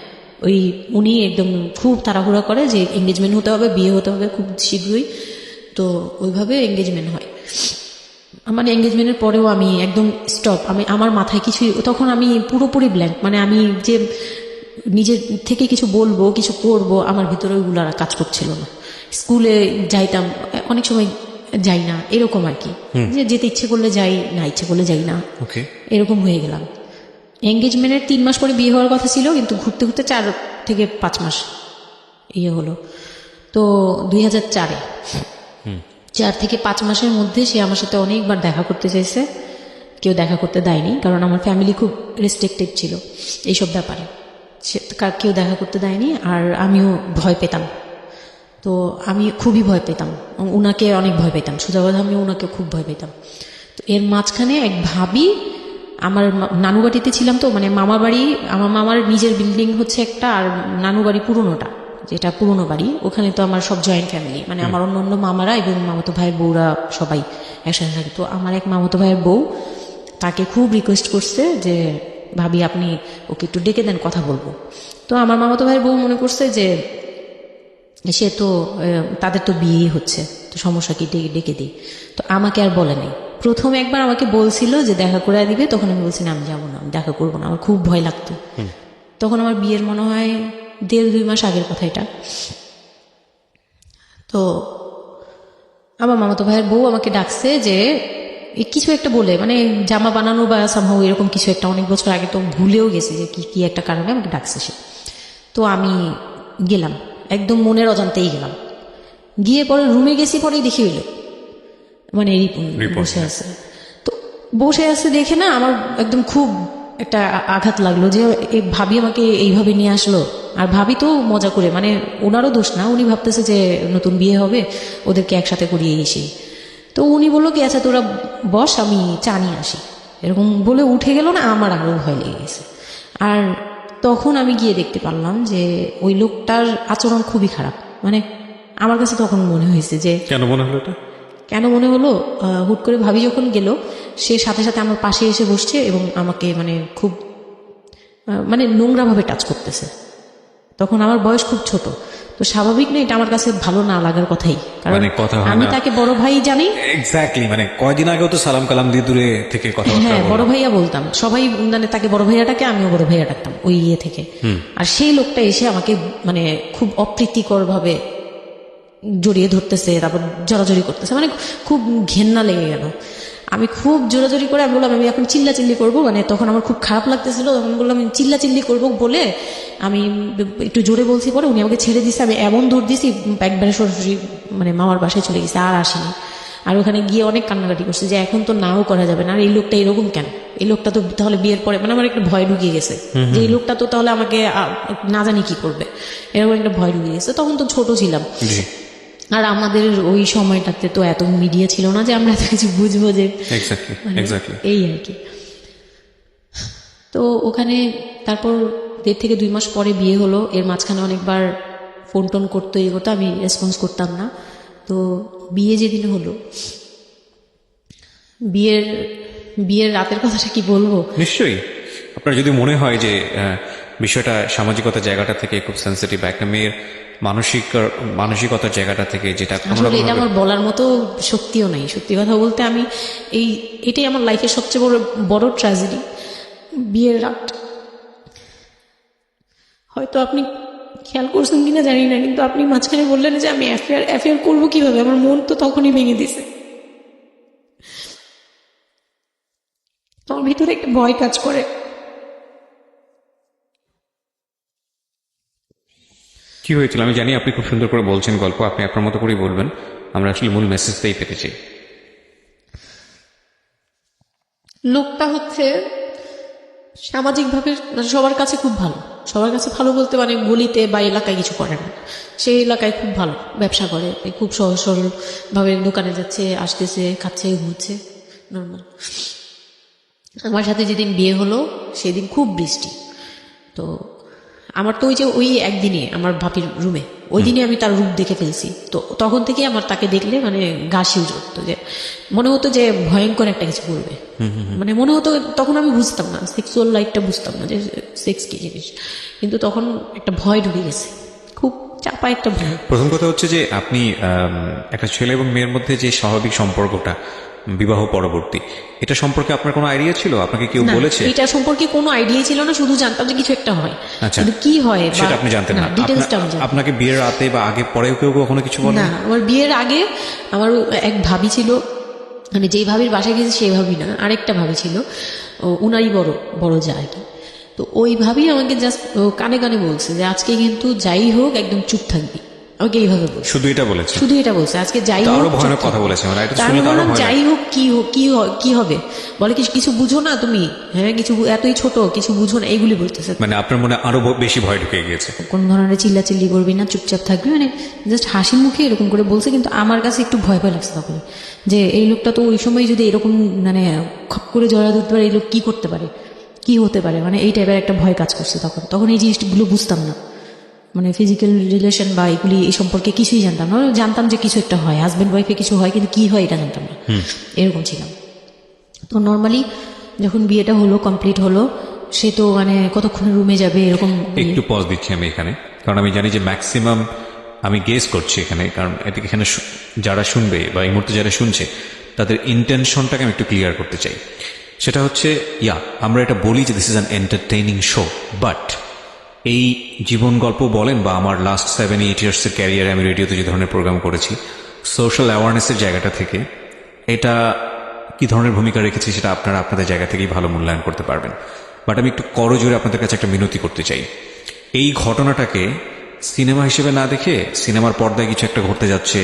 Speaker 2: ওই উনি একদম খুব তাড়াহুড়া করে যে এঙ্গেজমেন্ট হতে হবে, বিয়ে হতে হবে খুব শীঘ্রই, তো ওইভাবে এঙ্গেজমেন্ট হয়। আমার এঙ্গেজমেন্টের পরেও আমি একদম স্টপ, আমার মাথায় কিছুই, তখন আমি পুরোপুরি ব্ল্যাঙ্ক, মানে আমি যে নিজের থেকে কিছু বলবো কিছু করব আমার ভিতরে ওইগুলো আর কাজ করছিল না। স্কুলে যাইতাম, অনেক সময় যাই না, এরকম আর কি, যে যেতে ইচ্ছে করলে যাই, না ইচ্ছে করলে যাই না,
Speaker 3: ওকে,
Speaker 2: এরকম হয়ে গেলাম। এঙ্গেজমেন্টের 3 মাস পরে বিয়ে হওয়ার কথা ছিল, কিন্তু ঘুরতে ঘুরতে 4 থেকে 5 মাস ইয়ে হলো। তো 2004-এ 4 থেকে 5 মাসের মধ্যে সে আমার সাথে অনেকবার দেখা করতে চাইছে, কেউ দেখা করতে দেয়নি, কারণ আমার ফ্যামিলি খুব রেস্ট্রিক্টেড ছিল এইসব ব্যাপারে, কেউ দেখা করতে দেয়নি। আর আমিও ভয় পেতাম, তো আমি খুবই ভয় পেতাম, উনাকে অনেক ভয় পেতাম, সোজা কথা আমি উনাকে খুব ভয় পেতাম। তো এর মাঝখানে এক ভাবি, আমার নানু বাড়িতে ছিলাম, তো মানে মামা বাড়ি, আমার মামার নিজের বিল্ডিং হচ্ছে একটা, আর নানু বাড়ি পুরোনোটা, যেটা পুরোনো বাড়ি, ওখানে তো আমার সব জয়েন্ট ফ্যামিলি, মানে আমার অন্য অন্য মামারা এবং মামাতো ভাইয়ের বউরা সবাই একসাথে থাকে। তো আমার এক মামাতো ভাইয়ের বউ তাকে খুব রিকোয়েস্ট করছে যে ভাবি আপনি ওকে একটু ডেকে দেন, কথা বলবো। তো আমার মামাতো ভাইয়ের বউ মনে করছে যে সে তো তাদের তো বিয়েই হচ্ছে, তো সমস্যা কি, ডেকে দিই। তো আমাকে আর বলে নাই। প্রথম একবার আমাকে বলছিল যে দেখা করে দিবে, তখন আমি বলছি না আমি যাবো না, আমি দেখা করবো না, আমার খুব ভয় লাগতো। তখন আমার বিয়ের মনে হয় 1.5-2 মাস আগের কথা এটা। তো আমার মামাতো ভাইয়ের বউ আমাকে ডাকছে যে কিছু একটা বলে, মানে জামা বানানো বা সামহাও এরকম কিছু একটা, অনেক বছর আগে তো ভুলেও গেছে যে কি একটা কারণে আমাকে ডাকছে সে। তো আমি গেলাম, একদম মনের অজান্তেই গেলাম। গিয়ে পরে রুমে গেছি, পরেই দেখি হইল মানে রিপন বসে আছে। তো বসে আছে দেখে না আমার একদম খুব একটা আঘাত লাগলো যে এই ভাবি আমাকে এইভাবে নিয়ে আসলো। আর ভাবি তো মজা করে, মানে ওনারও দোষ না, উনি ভাবতেছে যে নতুন বিয়ে হবে ওদেরকে একসাথে করিয়ে এসি। তো উনি বললো কি আচ্ছা তোরা বস, আমি চা নিয়ে আসি, এরকম বলে উঠে গেল না, আমার আরো ভয় লেগে গেছে। আর তখন আমি গিয়ে দেখতে পারলাম যে ওই লোকটার আচরণ খুবই খারাপ। মানে আমার কাছে তখন মনে হয়েছে যে
Speaker 3: কেন মনে হলো এটা?
Speaker 2: কেন মনে হলো, হুট করে ভাবি যখন গেল সে সাথে সাথে আমার পাশে এসে বসছে এবং আমাকে মানে খুব মানে নোংরাভাবে টাচ করতেছে। তখন আমার বয়স খুব ছোট, তো স্বাভাবিক না এটা আমার কাছে ভালো না লাগার কথাই, কারণ
Speaker 3: মানে কথা হয়
Speaker 2: আমি
Speaker 3: না।
Speaker 2: তাকে বড় ভাই জানি।
Speaker 3: এক্স্যাক্টলি, মানে কয়দিন আগেও তো সালাম কালাম দিয়ে দূরে থেকে কথা
Speaker 2: হ্যাঁ বড় ভাইয়া বলতাম, সবাই মানে তাকে বড় ভাইয়াটাকে আমিও বড় ভাইয়া ডাকতাম ওই ইয়ে থেকে। আর সেই লোকটা এসে আমাকে মানে খুব অপ্রীতিকর ভাবে জড়িয়ে ধরতেছে, তারপর জড়াজড়ি করতেছে, মানে খুব ঘেন্না লেগে গেল। আমি খুব জোরাজোরি করে আমি বললাম আমি এখন চিল্লাচিল্লি করবো, মানে তখন আমার খুব খারাপ লাগতেছিল, তখন বললাম আমি চিল্লাচিল্লি করবো বলে আমি একটু জোরে বলছি। পরে উনি আমাকে ছেড়ে দিছে, আমি এমন দৌড় দিছি একবারে সরাসরি মানে মামার বাসায় চলে গেছে, আর আসিনি। আর ওখানে গিয়ে অনেক কান্নাকাটি করছে যে এখন তো নাও করা যাবে না, আর এই লোকটা এরকম কেন, এই লোকটা তো তাহলে বিয়ের পরে, মানে আমার একটা ভয় ঢুকিয়ে গেছে যে এই লোকটা তো তাহলে আমাকে না জানি কি করবে, এরকম একটা ভয় ঢুকিয়ে গেছে। তখন তো ছোট ছিলাম, আর আমাদের ওই সময়টাতে তো এত মিডিয়া ছিল না যে আমরা এত কিছু বুঝবো যে এই আর কি। তো ওখানে তারপর 1.5 থেকে 2 মাস পরে বিয়ে হলো। এর মাঝখানে অনেকবার ফোন টোন করতো, এই করতো, আমি রেসপন্স করতাম না। তো বিয়ে যেদিন হলো, বিয়ের রাতের কথাটা কি বলবো।
Speaker 3: নিশ্চয়ই আপনার যদি মনে হয় যে বিষয়টা সামাজিকতার জায়গাটা থেকে খুব সেন্সিটিভ, একটা মেয়ের মানসিকতার জায়গাটা থেকে, যেটা
Speaker 2: আসলে এটা আমার বলার মতো শক্তিও নাই। সত্যি কথা বলতে আমি এটাই আমার লাইফের সবচেয়ে বড় ট্র্যাজেডি, বিয়ের রাত। হয়তো আপনি খেয়াল করছেন কিনা জানি না, কিন্তু আপনি মাঝখানে বললেন যে আমি অ্যাফেয়ার করবো কিভাবে, আমার মন তো তখনই ভেঙে দিছে। আমার ভিতরে একটা ভয় কাজ করে।
Speaker 3: কি হয়েছিল আমি জানি, আপনি খুব সুন্দর করে বলছেন গল্প, আপনি আপনার মতো করেই বলবেন, আমরা আসলে মূল মেসেজটাই পেতে চাই।
Speaker 2: লোকটা হচ্ছে সামাজিকভাবে সবার কাছে খুব ভালো, সবার কাছে ভালো বলতে মানে গলিতে বা এলাকায় কিছু করে না, সেই এলাকায় খুব ভালো ব্যবসা করে, খুব সহজ সরল ভাবে দোকানে যাচ্ছে, আসতেছে, খাচ্ছে, ঘুরছে, নর্মাল। আমার সাথে যেদিন বিয়ে হলো সেদিন খুব বৃষ্টি। তো আমার তো ওই একদিনে আমার ভাবির রুমে, ওই দিনে আমি তার রূপ দেখে ফেলছি। তো তখন থেকে আমার তাকে দেখলে মানে গা শিউরে উঠতো, যে মনে হতো যে ভয়ঙ্কর একটা কিছু করবে। মানে মনে হতো, তখন আমি বুঝতাম না সেক্সুয়াল লাইফটা, বুঝতাম না যে সেক্স কি জিনিস, কিন্তু তখন একটা ভয় ঢুকে গেছে, খুব চাপা একটা ভয়।
Speaker 3: প্রথম কথা হচ্ছে যে আপনি একটা ছেলে এবং মেয়ের মধ্যে যে স্বাভাবিক সম্পর্কটা বিবাহ পরবর্তী, এটা সম্পর্কে আপনার কোনো আইডিয়া ছিল? আপনাকে কেউ বলেছে?
Speaker 2: এটা সম্পর্কে কোনো আইডিয়া ছিল না, শুধু জানতাম যে কিছু একটা হয়।
Speaker 3: আচ্ছা,
Speaker 2: কিন্তু কি হয়
Speaker 3: সেটা আপনি জানতেন না?
Speaker 2: ডিটেইলসটা আমি জানি।
Speaker 3: আপনাকে বিয়ের রাতে বা আগে পরেও কেউ কখনো কিছু বলে
Speaker 2: না? আমার বিয়ের আগে আমার এক ভাবি ছিল, মানে যেই ভাবির বাসায় গেছে সেই ভাবি না, আরেকটা ভাবি ছিল, উনারই বড় যা আর কি। তো ওই ভাবি আমাকে জাস্ট কানে কানে বলছে যে আজকে কিন্তু যাই হোক একদম চুপ থাকবি, আমাকে এইভাবে বলছে।
Speaker 3: শুধু এটা বলেছে?
Speaker 2: শুধু এটা বলছে, আজকে যাই হোক।
Speaker 3: আরো ভয়ানক কথা বলেছে, মানে এটা শুনে তো আরো ভয়।
Speaker 2: যাই হোক কি হবে, বলে কিছু বুঝো না তুমি, হ্যাঁ কিছু এতই ছোট, কিছু বুঝো না, এইগুলি বলতেছে।
Speaker 3: মানে আপনার মনে আরো বেশি ভয় ঢুকে গিয়েছে?
Speaker 2: কোন ধরনের চিল্লাচিল্লি করবি না, চুপচাপ থাকবি, মানে জাস্ট হাসি মুখে এরকম করে বলছে। কিন্তু আমার কাছে একটু ভয় লাগছে তখন, যে এই লোকটা তো ওই সময় যদি এরকম মানে খপ করে জড়া ধরতে পারে, এই লোক কি করতে পারে, কি হতে পারে, মানে এই টাইপের একটা ভয় কাজ করছে তখন এই জিনিসগুলো বুঝতাম না, মানে ফিজিক্যাল রিলেশন বা এগুলি এই সম্পর্কে কিছুই জানতাম না। জানতাম যে কিছু একটা হয়, হাজব্যান্ড ওয়াইফে কিছু হয়, কিন্তু কি হয় এটা জানতাম না, এরকম ছিলাম। তো নর্মালি যখন বিয়েটা হলো, কমপ্লিট হলো, সে তো মানে কতক্ষণে রুমে যাবে এরকম।
Speaker 3: একটু পজ দিচ্ছি আমি এখানে, কারণ আমি জানি যে ম্যাক্সিমাম আমি গেস করছি এখানে, কারণ এখানে যারা শুনবে বা এই মুহূর্তে যারা শুনছে তাদের ইন্টেনশনটাকে আমি একটু ক্লিয়ার করতে চাই। সেটা হচ্ছে আমরা এটা বলি যে this is an entertaining show, but এই জীবন গল্প বলেন বা আমার লাস্ট 7-8 ইয়ার্সের ক্যারিয়ারে আমি রেডিওতে যে ধরনের প্রোগ্রাম করেছি, সোশ্যাল অ্যাওয়ারনেসের জায়গাটা থেকে এটা কি ধরনের ভূমিকা রেখেছি সেটা আপনারা আপনাদের জায়গা থেকেই ভালো মূল্যায়ন করতে পারবেন। বাট আমি একটু করজোরে আপনাদের কাছে একটা মিনতি করতে চাই, এই ঘটনাটাকে সিনেমা হিসেবে না দেখে, সিনেমার পর্দায় কিছু একটা ঘটতে যাচ্ছে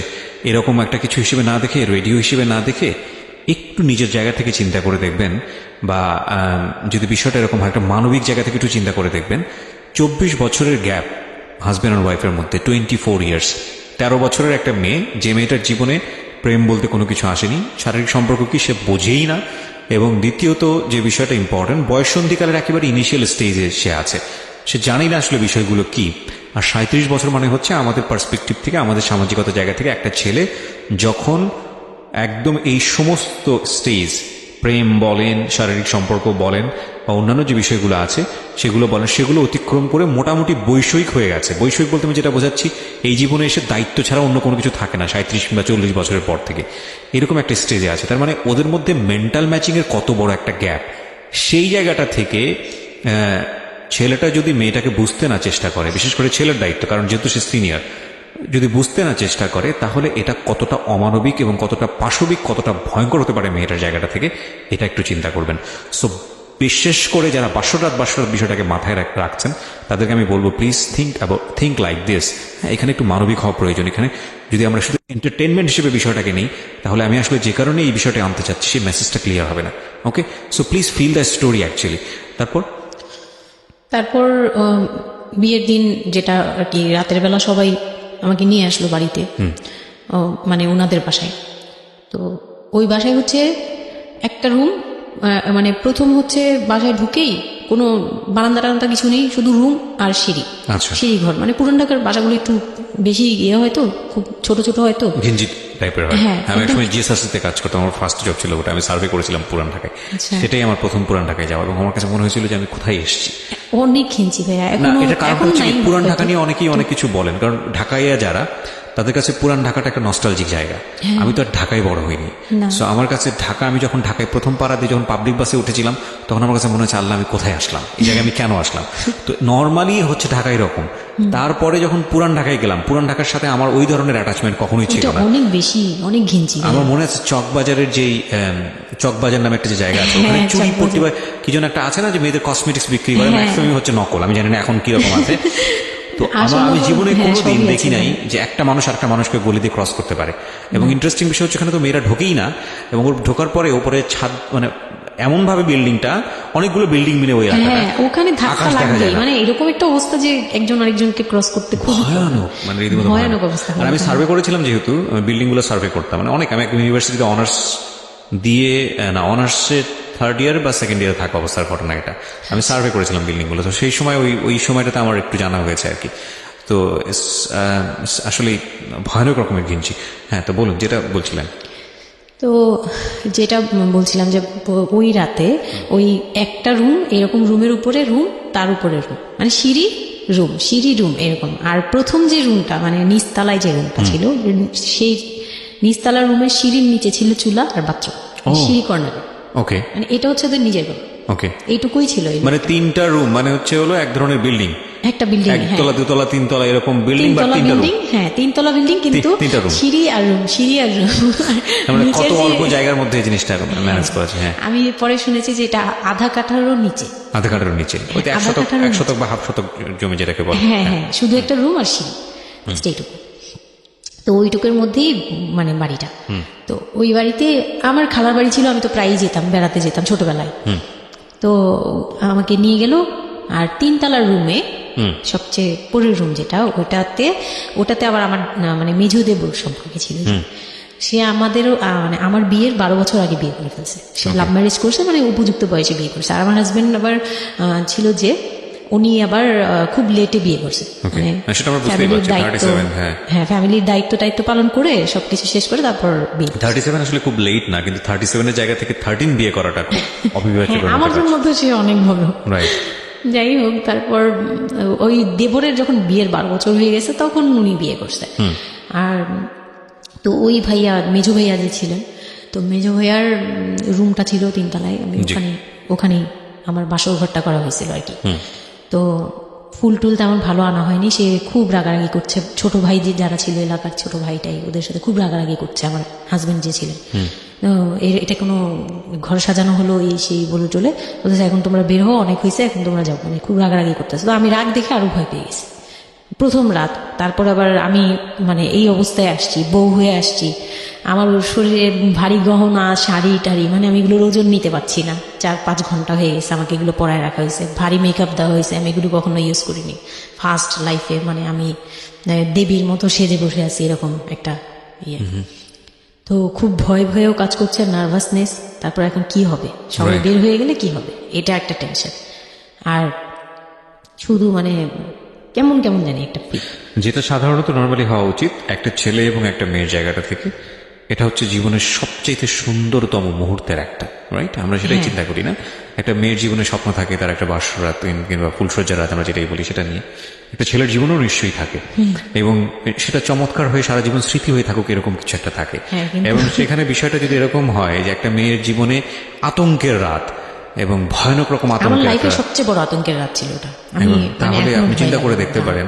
Speaker 3: এরকম একটা কিছু হিসেবে না দেখে, রেডিও হিসেবে না দেখে একটু নিজের জায়গা থেকে চিন্তা করে দেখবেন, বা যদি বিষয়টা এরকম হয় একটা মানবিক জায়গা থেকে একটু চিন্তা করে দেখবেন। 24 বছরের গ্যাপ হাজব্যান্ড আর ওয়াইফের মধ্যে, 24 ইয়ার্স, 13 বছরের একটা মেয়ে, যে মেয়েটার জীবনে প্রেম বলতে কোনো কিছু আসেনি, শারীরিক সম্পর্ক কি সে বোঝেই না, এবং দ্বিতীয়ত যে বিষয়টা ইম্পর্টেন্ট, বয়ঃসন্ধিকালের একেবারে ইনিশিয়াল স্টেজে সে আছে, সে জানি না আসলে বিষয়গুলো কি। আর 37 বছর মানে হচ্ছে আমাদের পার্সপেক্টিভ থেকে, আমাদের সামাজিকতা জায়গা থেকে একটা ছেলে যখন একদম এই সমস্ত স্টেজ, প্রেম বলেন, শারীরিক সম্পর্ক বলেন, বা অন্যান্য যে বিষয়গুলো আছে সেগুলো বলেন, সেগুলো অতিক্রম করে মোটামুটি বৈষয়িক হয়ে গেছে। বৈষয়িক বলতে আমি যেটা বোঝাচ্ছি, এই জীবনে এসে দায়িত্ব ছাড়া অন্য কোনো কিছু থাকে না 37 কিংবা 40 বছরের পর থেকে, এরকম একটা স্টেজে আছে। তার মানে ওদের মধ্যে মেন্টাল ম্যাচিং এর কত বড় একটা গ্যাপ। সেই জায়গাটা থেকে ছেলেটা যদি মেয়েটাকে বুঝতে না চেষ্টা করে, বিশেষ করে ছেলের দায়িত্ব, কারণ যেহেতু সে সিনিয়র, যদি বুঝতে না চেষ্টা করে, তাহলে এটা কতটা অমানবিক এবং কতটা পাশবিক, কতটা ভয়ঙ্কর হতে পারে মেয়েটার জায়গাটা থেকে, এটা একটু চিন্তা করবেন। সো বিশেষ করে যারা বাসরাত বিষয়টাকে মাথায় রাখছেন, তাদেরকে আমি বলবো প্লিজ থিঙ্ক লাইক দিস। এখানে একটু মানবিক হওয়া প্রয়োজন। এখানে যদি আমরা শুধু এন্টারটেনমেন্ট হিসেবে বিষয়টাকে নিই, তাহলে আমি আসলে যে কারণে এই বিষয়টা আনতে চাচ্ছি সেই মেসেজটা ক্লিয়ার হবে না। Okay, so please feel the story actually. তারপর
Speaker 2: বিয়ের দিন যেটা আর কি, রাতের বেলা সবাই আমাকে নিয়ে আসলো বাড়িতে, মানে ওনাদের বাসায়। তো ওই বাসায় হচ্ছে একটা রুম, মানে প্রথম হচ্ছে বাসায় ঢুকেই কোনো বারান্দা টারান্দা কিছু নেই, শুধু রুম আর সিঁড়ি।
Speaker 3: আচ্ছা।
Speaker 2: সিঁড়ি ঘর, মানে পুরান ঢাকার বাসাগুলো একটু বেশি ইয়ে হয়তো, খুব ছোট ছোট হয়তো,
Speaker 3: ঘিঞ্জি টাইপের হয়।
Speaker 2: হ্যাঁ,
Speaker 3: আমি একসময় জিএসআরসিতে কাজ করতাম, আমার ফার্স্ট জব ছিল ওটা, আমি সার্ভে করেছিলাম পুরান ঢাকায়।
Speaker 2: আচ্ছা।
Speaker 3: সেটাই আমার প্রথম পুরান ঢাকায় যাওয়া, এবং আমার কাছে মনে হয়েছিল যে আমি কোথায় এসেছি।
Speaker 2: অনেক ঘিঞ্জি ভাইয়া,
Speaker 3: না,
Speaker 2: এখন
Speaker 3: এটা কারণ
Speaker 2: এখন
Speaker 3: হচ্ছে
Speaker 2: নাই
Speaker 3: কি, পুরান
Speaker 2: হয়তো।
Speaker 3: ঢাকা নিয়ে অনেকেই অনেক কিছু বলেন, কারণ ঢাকাইয়া যারা, তাদের কাছে পুরান ঢাকাটা একটা নস্টালজিক জায়গা। আমি তো আর ঢাকায় বড় হইনি,
Speaker 2: না।
Speaker 3: সো আমার কাছে ঢাকা, আমি যখন ঢাকায় প্রথম পাড়া দিয়ে যখন পাবলিক বাসে উঠেছিলাম, তখন আমার কাছে মনে হচ্ছে আল্লাহ আমি কোথায় আসলাম, এই জায়গায় আমি কেন আসলাম। তো নর্মালি হচ্ছে ঢাকা এরকম। তারপরে যখন পুরান ঢাকায় গেলাম, পুরান ঢাকার সাথে আমার ওই ধরনের অ্যাটাচমেন্ট কখনোই ছিল
Speaker 2: ওটা
Speaker 3: না।
Speaker 2: অনেক বেশি, অনেক ঘিঞ্জি।
Speaker 3: আমার মনে আছে চকবাজারের যেই চকবাজার নামে একটা যে জায়গা আছে, ওখানে
Speaker 2: হ্যাঁ,
Speaker 3: চুরি
Speaker 2: চকবাজার।
Speaker 3: পট্টি বা কি যেন একটা আছে না, যে মেয়েদের কসমেটিক্স বিক্রি করে,
Speaker 2: হ্যাঁ।
Speaker 3: ম্যাক্সিমাম হচ্ছে নকল, আমি জানি না এখন কিরকম আছে। তো
Speaker 2: আসল
Speaker 3: আমি
Speaker 2: নকল,
Speaker 3: জীবনে
Speaker 2: হ্যাঁ,
Speaker 3: কোনোদিন
Speaker 2: সবই
Speaker 3: দেখি
Speaker 2: আছে,
Speaker 3: নাই
Speaker 2: হ্যাঁ।
Speaker 3: যে একটা মানুষ আরেকটা মানুষকে গলি দিয়ে ক্রস করতে পারে। এবং ইন্টারেস্টিং বিষয় হচ্ছে, এখানে তো মেয়েরা ঢোকেই না, এবং ওর ঢোকার পরে ওপরে ছাদ, মানে এমন ভাবে বিল্ডিংটা, অনেকগুলো বিল্ডিং মিলে ওই এলাকাটা,
Speaker 2: হ্যাঁ, ওখানে ধাক্কা
Speaker 3: আকাশ দেখা
Speaker 2: লাগবে,
Speaker 3: যায় না।
Speaker 2: মানে এরকম একটা অবস্থা যে একজন আরেকজনকে ক্রস করতে খুব
Speaker 3: ভয়ানক, মানে রীতিমতো
Speaker 2: ভয়ানক অবস্থা।
Speaker 3: আর আমি সার্ভে করেছিলাম, যেহেতু বিল্ডিং গুলো সার্ভে করতাম, মানে অনেক, আমি একটা ইউনিভার্সিটিতে অনার্স দিয়ে, না অনার্সে থার্ড ইয়ার বা সেকেন্ড ইয়ারে থাকা অবস্থার ঘটনা এটা, আমি সার্ভে করেছিলাম বিল্ডিং গুলো। তো সেই সময় ওই সময়টাতে আমার একটু জানা হয়েছে আর কি। তো আসলে ভয়ানক রকমের ঘিঞ্জি। হ্যাঁ, তো বলুন যেটা বলছিলেন।
Speaker 2: তো যেটা বলছিলাম যে ওই রাতে ওই একটা রুম, এরকম রুমের উপরে রুম, তার উপরে রুম, মানে সিঁড়ি রুম, সিঁড়ি রুম এরকম। আর প্রথম যে রুমটা, মানে নিচতলায় যে রুমটা ছিল, সেই নিচতলার রুমের সিঁড়ির নিচে ছিল চুলা আর বাথরুম, সিঁড়ি কর্নারে।
Speaker 3: ওকে,
Speaker 2: মানে এটা হচ্ছে ওদের নিজের ঘর।
Speaker 3: ওকে,
Speaker 2: এইটুকুই ছিল।
Speaker 3: মানে 3টা রুম, মানে হচ্ছে হলো এক ধরনের বিল্ডিং,
Speaker 2: একটা বিল্ডিং,
Speaker 3: একতলা, দুতলা, 3তলা এরকম বিল্ডিং, বা 3টা রুম।
Speaker 2: বিল্ডিং, হ্যাঁ 3তলা বিল্ডিং, কিন্তু
Speaker 3: তিনটা room।
Speaker 2: সিঁড়ি আর রুম, সিঁড়ি আর রুম।
Speaker 3: মানে কত
Speaker 2: নিচের যে-
Speaker 3: অল্প জায়গার মধ্যে এই জিনিসটা ম্যানেজ করেছে। হ্যাঁ,
Speaker 2: আমি পরে শুনেছি যে এটা আধা কাঠারও নিচে,
Speaker 3: আধা কাঠার নিচে, ওই তো 1
Speaker 2: আধা
Speaker 3: শতক,
Speaker 2: কাঠারও
Speaker 3: 1
Speaker 2: নিচে।
Speaker 3: শতক বা হাফ শতক জমি যেটাকে বলে।
Speaker 2: হ্যাঁ হ্যাঁ, শুধু একটা রুম আর সিঁড়ি, এইটুকু। তো ওইটুকুর মধ্যেই মানে বাড়িটা। তো ওই বাড়িতে আমার খালার বাড়ি ছিল, আমি তো প্রায়ই যেতাম, বেড়াতে যেতাম ছোটবেলায়। তো আমাকে নিয়ে গেল, আর 3তলার রুমে সবচেয়ে পরের রুম যেটা, ওটাতে আবার আমার মানে মেজো দেবর সম্পর্কে ছিল। সে আমাদেরও মানে আমার বিয়ের 12 বছর আগে বিয়ে করে ফেলছে। সে লাভ ম্যারেজ করছে, মানে উপযুক্ত বয়সে বিয়ে করছে। আর আমার হাজবেন্ড আবার ছিল যে, উনি আবার খুব লেটে বিয়ে করছে, মানে
Speaker 3: সেটা আমরা বুঝতেই
Speaker 2: ফ্যামিলির
Speaker 3: পারছি,
Speaker 2: দায়িত্ব,
Speaker 3: 37, হ্যাঁ,
Speaker 2: ফ্যামিলির দায়িত্ব পালন করে সবকিছু শেষ করে তারপর বিয়ে।
Speaker 3: 37 আসলে খুব লেট না, কিন্তু 37 এর জায়গা থেকে 13 বিয়ে করাটা খুব অবিবাহিত।
Speaker 2: হ্যাঁ, আমার জন্য তো সে অনেক ভালো।
Speaker 3: রাইট।
Speaker 2: যাই হোক, তারপর ওই দেবরের যখন বিয়ের 12 বছর হয়ে গেছে, তখন উনি বিয়ে করছে। আর তো ওই ভাইয়া, মেজো ভাইয়া যে ছিলেন, তো মেজো ভাইয়ার রুমটা ছিল 3তলায়, আমি ওখানেই আমার বাসর ঘরটা করা হয়েছিল আর কি। তো ফুল টুল তেমন ভালো আনা হয়নি, সে খুব রাগারাগি করছে। ছোট ভাই যে যারা ছিল এলাকার ছোট ভাইটাই, ওদের সাথে খুব রাগারাগি করছে আমার হাজবেন্ড যে ছিলেন। এটা কোনো ঘর সাজানো হলো এই সেই বলে চলে বলতেছে, এখন তোমরা বের হও, অনেক হয়েছে, এখন তোমরা যাও, মানে খুব রাগারাগি করতেছে। তো আমি রাগ দেখে আরো ভয় পেয়ে গেছি। প্রথম রাত, তারপর আবার আমি মানে এই অবস্থায় আসছি, বউ হয়ে আসছি, আমার শরীরে ভারী গহনা শাড়ি টাড়ি, মানে আমি এগুলোর ওজন নিতে পারছি না। 4-5 ঘন্টা হয়ে গেছে আমাকে এগুলো পরায় রাখা হয়েছে, ভারী মেকআপ দেওয়া হয়েছে, আমি এগুলো কখনো ইউজ করিনি ফার্স্ট লাইফে। মানে আমি দেবীর মতো সেজে বসে আছি, এরকম একটা ইয়ে। তো খুব ভয় ভয়েও কাজ করছে, নার্ভাসনেস। তারপর এখন কি হবে, সবাই বের হয়ে গেলে কি হবে, এটা একটা টেনশন। আর শুধু মানে কেমন কেমন জানি একটা ফিল।
Speaker 3: যেটা সাধারণত নর্মালি হওয়া উচিত একটা ছেলে এবং একটা মেয়ের জায়গাটা থেকে, এটা হচ্ছে জীবনের সবচেয়ে সুন্দরতম মুহূর্তের একটা, রাইট? আমরা সেটাই চিন্তা করি না? একটা মেয়ের জীবনে স্বপ্ন থাকে তার একটা বাসরাত কিংবা ফুলসজ্জার রাত, আমরা যেটাই বলি সেটা নিয়ে। একটা ছেলের জীবনেও নিশ্চয়ই থাকে, এবং সেটা চমৎকার হয়ে সারা জীবন স্মৃতি হয়ে থাকুক, এরকম কিছু একটা থাকে। এবং সেখানে বিষয়টা যদি এরকম হয় যে একটা মেয়ের জীবনে আতঙ্কের রাত এবং ভয়ানক রকম
Speaker 2: আমার
Speaker 3: আতঙ্কের
Speaker 2: লাইফে
Speaker 3: রাত,
Speaker 2: সবচেয়ে বড় আতঙ্কের রাত ছিল ওটা।
Speaker 3: এবং
Speaker 2: মানে
Speaker 3: তাহলে
Speaker 2: এখনো
Speaker 3: আপনি
Speaker 2: ভয়
Speaker 3: চিন্তা
Speaker 2: লাগে।
Speaker 3: করে দেখতে পারেন,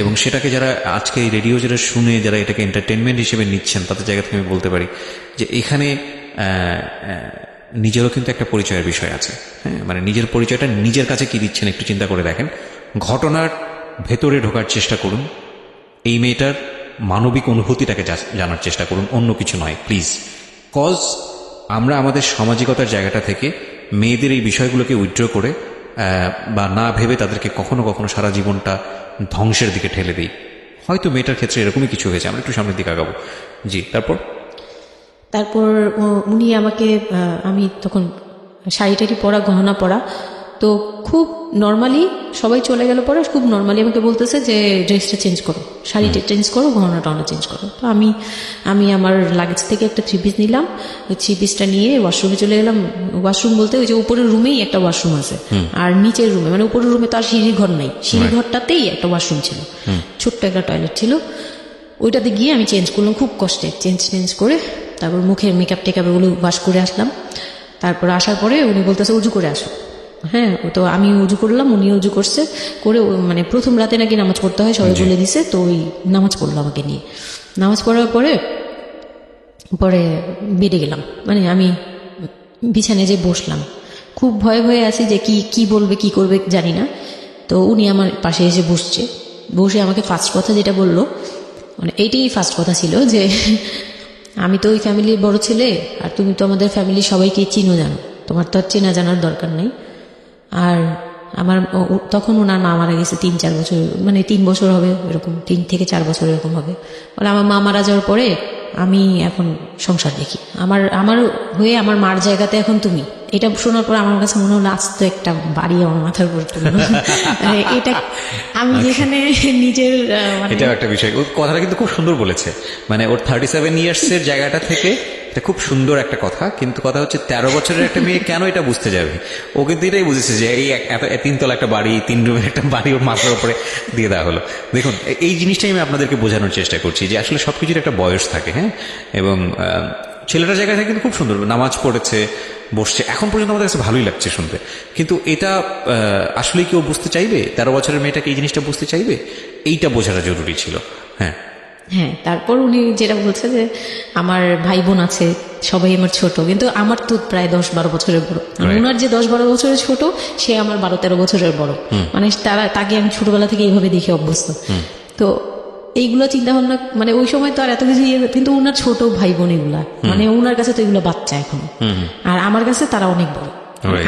Speaker 3: এবং সেটাকে যারা আজকে এই রেডিও যারা শুনে যারা এটাকে এন্টারটেনমেন্ট হিসেবে নিচ্ছেন, তাদের জায়গা থেকে আমি বলতে পারি যে এখানে নিজেরও কিন্তু একটা পরিচয়ের বিষয় আছে। হ্যাঁ, মানে নিজের পরিচয়টা নিজের কাছে কি দিচ্ছেন একটু চিন্তা করে দেখেন। ঘটনার ভেতরে ঢোকার চেষ্টা করুন, এই মেয়েটার মানবিক অনুভূতিটাকে জানার চেষ্টা করুন, অন্য কিছু নয় প্লিজ। কজ আমরা আমাদের সামাজিকতার জায়গাটা থেকে মেয়েদের এই বিষয়গুলোকে উইথড্র করে বা না ভেবে তাদেরকে কখনো কখনো সারা জীবনটা ধ্বংসের দিকে ঠেলে দিই। হয়তো মেয়েটার ক্ষেত্রে এরকমই কিছু হয়েছে, আমরা একটু সামনের দিকে আগাবো। জি, তারপর
Speaker 2: উনি আমাকে আমি তখন শাড়ি টাড়ি পরা, গহনা পরা, তো খুব নর্মালি সবাই চলে গেল পরে খুব নর্মালি আমাকে বলতেছে যে ড্রেসটা চেঞ্জ করো, শাড়িটা চেঞ্জ করো, গহনা টহনা চেঞ্জ করো। তো আমি আমার লাগেজ থেকে একটা 3 পিস নিলাম, ওই 3 পিসটা নিয়ে ওয়াশরুমে চলে গেলাম। ওয়াশরুম বলতে ওই যে উপরের রুমেই একটা ওয়াশরুম আছে, আর নিচের রুমে মানে উপরের রুমে তো আর সিঁড়ি ঘর নাই, সিঁড়ি ঘরটাতেই একটা ওয়াশরুম ছিল, ছোট্ট একটা টয়লেট ছিল। ওইটাতে গিয়ে আমি চেঞ্জ করলাম খুব কষ্টে, চেঞ্জ করে তারপর মুখের মেকআপ টেকআপ ওগুলো ওয়াশ করে আসলাম। তারপর আসার পরে উনি বলতেছে উজু করে আসো। হ্যাঁ, তো আমি উজু করলাম, উনি উজু করছে করে, মানে প্রথম রাতে নাকি নামাজ পড়তে হয় সবাই বলে দিছে, তো ওই নামাজ পড়লো আমাকে নিয়ে। নামাজ পড়ার পরে বেডে গেলাম, মানে আমি বিছানায় যে বসলাম, খুব ভয়ে ভয়ে আছি যে কি বলবে কি করবে জানি না। তো উনি আমার পাশে এসে বসে আমাকে ফার্স্ট কথা যেটা বললো, মানে এইটাই ফার্স্ট কথা ছিল যে আমি তো ওই ফ্যামিলির বড় ছেলে, আর তুমি তো আমাদের ফ্যামিলির সবাইকে চিনো জানো, তোমার তো আর চেনা জানার দরকার নেই। আর আমার তখন ওনার মা মারা গেছে 3-4 বছর, মানে 3 বছর হবে এরকম, 3 থেকে 4 বছর এরকম হবে। বলে আমার মা মারা যাওয়ার পরে আমি এখন সংসার দেখি, আমার হয়ে আমার মার জায়গাতে এখন তুমি। এটা শোনার পর আমার কাছে মনে হলো আস্ত একটা বাড়ি আমার মাথার উপর পড়লো। এটা আমি যেখানে নিজের মানে
Speaker 3: এটাও একটা বিষয়। ওর কথাটা কিন্তু খুব সুন্দর বলেছে, মানে ওর 37 ইয়ার্সের জায়গাটা থেকে এটা খুব সুন্দর একটা কথা। কিন্তু কথা হচ্ছে 13 বছরের একটা মেয়ে কেন এটা বুঝতে যাবে? ও কিন্তু এটাই বুঝেছে যে এই 3 তলা একটা বাড়ি, 3 রুমের একটা বাড়ি ওর মাথার উপরে দিয়ে দেওয়া হলো। দেখুন, এই জিনিসটাই আমি আপনাদেরকে বোঝানোর চেষ্টা করছি যে আসলে সবকিছুর একটা বয়স থাকে। হ্যাঁ, এবং ছেলেটার জায়গা থেকে কিন্তু খুব সুন্দর নামাজ পড়েছে, বসছে, এখন পর্যন্ত আমাদের কাছে ভালোই লাগছে শুনতে। কিন্তু এটা আসলে কেউ বুঝতে চাইবে? 13 বছরের মেয়েটাকে এই জিনিসটা বুঝতে চাইবে? এইটা বোঝাটা জরুরি ছিল। হ্যাঁ,
Speaker 2: তারপর উনি যেটা বলছে যে আমার ভাই বোন আছে, সবাই আমার ছোট, কিন্তু আমার তো প্রায় 10-12 বছরের বড়। ওনার যে 10-12 বছরের ছোট, সে আমার 12-13 বছরের বড়। মানে তাকে আমি ছোটবেলা থেকে এইভাবে দেখে অভ্যস্ত। তো এইগুলো চিন্তা ভাবনা, মানে ওই সময় তো আর এত কিছু কিন্তু ওনার ছোট ভাই বোন এগুলা, মানে ওনার কাছে তো এগুলো বাচ্চা এখন, আর আমার কাছে তারা অনেক বড়।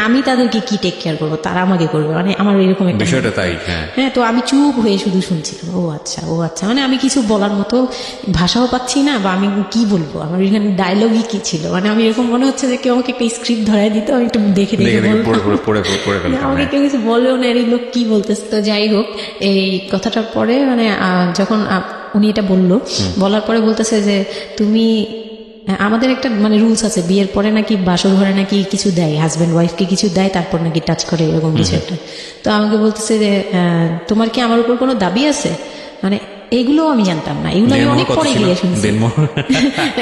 Speaker 2: আমি তাদেরকে কি টেক কেয়ার করবো, তারা আমাকে করবে, মানে আমার এরকম একটা
Speaker 3: বিষয়টা তাই।
Speaker 2: হ্যাঁ, তো আমি চুপ হয়ে শুধু শুনছিলাম, ও আচ্ছা, মানে আমি কিছু বলার মতো ভাষাও পাচ্ছি না, বা আমি কি বলবো, আমার এখানে ডায়লগই কি ছিল, মানে আমি এরকম মনে হচ্ছে যে কেউ আমাকে একটা স্ক্রিপ্ট ধরাই দিত, আমি একটু দেখে আমাকে কেউ কিছু বলেও না, এগুলো কি বলতেছে। তো যাই হোক, এই কথাটার পরে মানে যখন উনি এটা বলার পরে বলতেছে যে তুমি, আমাদের একটা মানে রুলস আছে, বিয়ের পরে নাকি বাসর ঘরে নাকি কিছু দেয়, হাজব্যান্ড ওয়াইফকে কিছু দেয়, তারপর নাকি টাচ করে, এরকম কিছু একটা। তো আমাকে বলতেছে যে তোমার কি আমার উপর কোনো দাবি আছে, মানে এগুলো আমি জানতাম না, এগুলো আমি অনেক পরে গিয়ে শুনছি।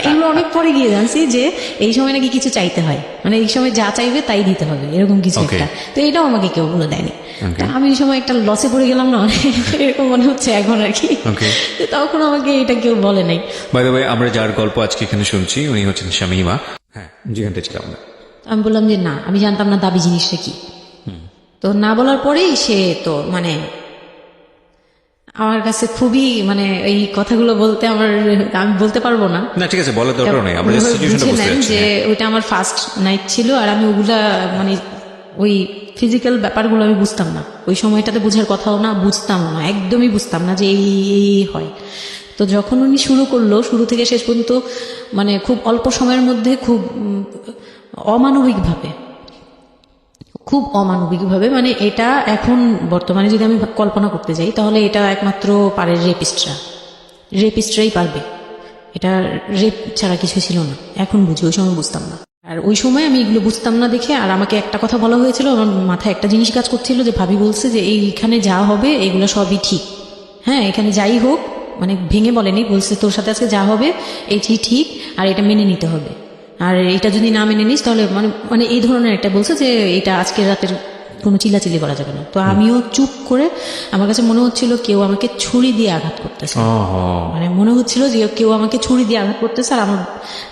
Speaker 2: এগুলো অনেক পরে গিয়ে জানছি যে এই সময় নাকি কিছু চাইতে হয়, মানে এই সময় যা চাইবে তাই দিতে হবে, এরকম কিছু একটা। তো এটাও আমাকে কেউ বলে দেয়নি। আমি এই সময় একটা লসে পড়ে গেলাম না, এরকম মনে হচ্ছে এখন আর কি। তখন আমাকে এটা কেউ বলে নাই।
Speaker 3: বাই দ্য ওয়ে, আমরা যার গল্প আজকে এখানে শুনছি উনি হচ্ছেন শামীমা। হ্যাঁ, যেখানটা ছিলাম না,
Speaker 2: আমি বললাম যে না, আমি জানতাম না দাবি জিনিসটা কি। তো না বলার পরেই সে তো মানে আমার কাছে খুবই মানে এই কথাগুলো বলতে আমি বলতে পারবো না।
Speaker 3: না ঠিক আছে, বলার দরকার নেই, আমরা
Speaker 2: ওইভাবে
Speaker 3: সিচুয়েশনটা
Speaker 2: বুঝে
Speaker 3: বুঝতে
Speaker 2: নেন
Speaker 3: পারছি।
Speaker 2: যে ওইটা আমার ফার্স্ট নাইট ছিল, আর আমি ওগুলা মানে ওই ফিজিক্যাল ব্যাপারগুলো আমি বুঝতাম না ওই সময়টাতে, বুঝার কথাও না, বুঝতাম না, একদমই বুঝতাম না যে এই হয়। তো যখন উনি শুরু করলো, শুরু থেকে শেষ পর্যন্ত মানে খুব অল্প সময়ের মধ্যে খুব অমানবিকভাবে মানে এটা এখন বর্তমানে যদি আমি কল্পনা করতে যাই তাহলে এটা একমাত্র পারে রেপিস্টরাই পারবে, এটা রেপ ছাড়া কিছু ছিল না। এখন বুঝি, ওই সময় বুঝতাম না। আর ওই সময় আমি এগুলো বুঝতাম না দেখে, আর আমাকে একটা কথা বলা হয়েছিল, আমার মাথায় একটা জিনিস কাজ করছিল যে ভাবি বলছে যে এইখানে যা হবে এগুলো সবই ঠিক, হ্যাঁ এখানে যাই হোক, মানে ভেঙে বলেনি, বলছে তোর সাথে আজকে যা হবে এইটি ঠিক, আর এটা মেনে নিতে হবে, আর এটা যদি না মেনে নিস তাহলে মানে মানে এই ধরনের একটা বলছে যে এটা আজকের রাতের কোনো চিল্লাচিল্লি করা যাবে না। তো আমিও চুপ করে, আমার কাছে মনে হচ্ছিল কেউ আমাকে ছুরি দিয়ে আঘাত করতেছে, মানে মনে হচ্ছিল যে কেউ আমাকে ছুরি দিয়ে আঘাত করতেছে, আর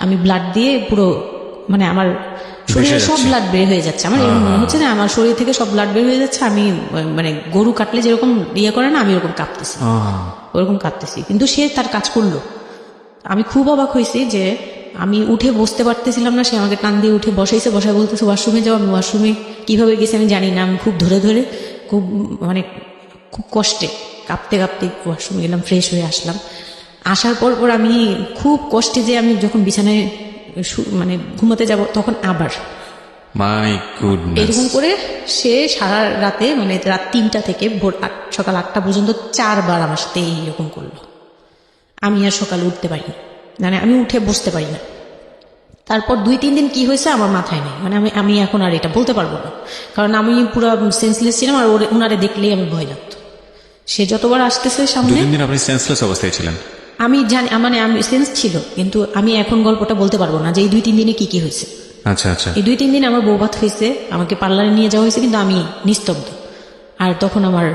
Speaker 2: আমি ব্লাড দিয়ে পুরো মানে আমার শরীরে সব ব্লাড বের হয়ে যাচ্ছে। আমার এরকম মনে হচ্ছে যে আমার শরীর থেকে সব ব্লাড বের হয়ে যাচ্ছে, আমি মানে গরু কাটলে যেরকম ইয়ে করে না, আমি ওরকম কাঁপতেছি, ওরকম কাঁপতেছি। কিন্তু সে তার কাজ করলো। আমি খুব অবাক হয়েছি যে আমি উঠে বসতে পারতেছিলাম না, সে আমাকে টান দিয়ে উঠে বসাইছে, বসায় বলতেছে ওয়াশরুমে যাও। আমি ওয়াশরুমে কিভাবে গেছি আমি জানি না, আমি খুব ধরে খুব মানে খুব কষ্টে কাঁপতে ওয়াশরুমে গেলাম, ফ্রেশ হয়ে আসলাম। আসার পর আমি খুব কষ্টে যে আমি যখন বিছানায় মানে ঘুমাতে যাব তখন আবার
Speaker 3: মাই গুডনেস,
Speaker 2: এরকম করে সে সারা রাতে মানে রাত 3টা থেকে ভোর সকাল 8টা পর্যন্ত 4বার আমার সাথে এইরকম করলো। আমি আর সকালে উঠতে পারি না, মানে আমি উঠে বসতে পারি না। তারপর 2-3 দিন কি হয়েছে আমার মাথায় নেই, মানে আমি এখন আর এটা বলতে পারবো না, কারণ আমি পুরো সেন্সলেস ছিলাম, আর ওনারে দেখলেই আমি ভয় লাগতো। সে যতবার আসতেছে সামনে,
Speaker 3: 2-3 দিন আপনি সেন্সলেস অবস্থায় ছিলেন?
Speaker 2: আমি জানি মানে আমি সেন্স ছিল, কিন্তু আমি এখন গল্পটা বলতে পারবো না যে এই 2-3 দিনে কি হয়েছে।
Speaker 3: আচ্ছা আচ্ছা।
Speaker 2: এই 2-3 দিন আমার বৌভাত হয়েছে, আমাকে পার্লারে নিয়ে যাওয়া হয়েছে, কিন্তু আমি নিস্তব্ধ। আর তখন আমার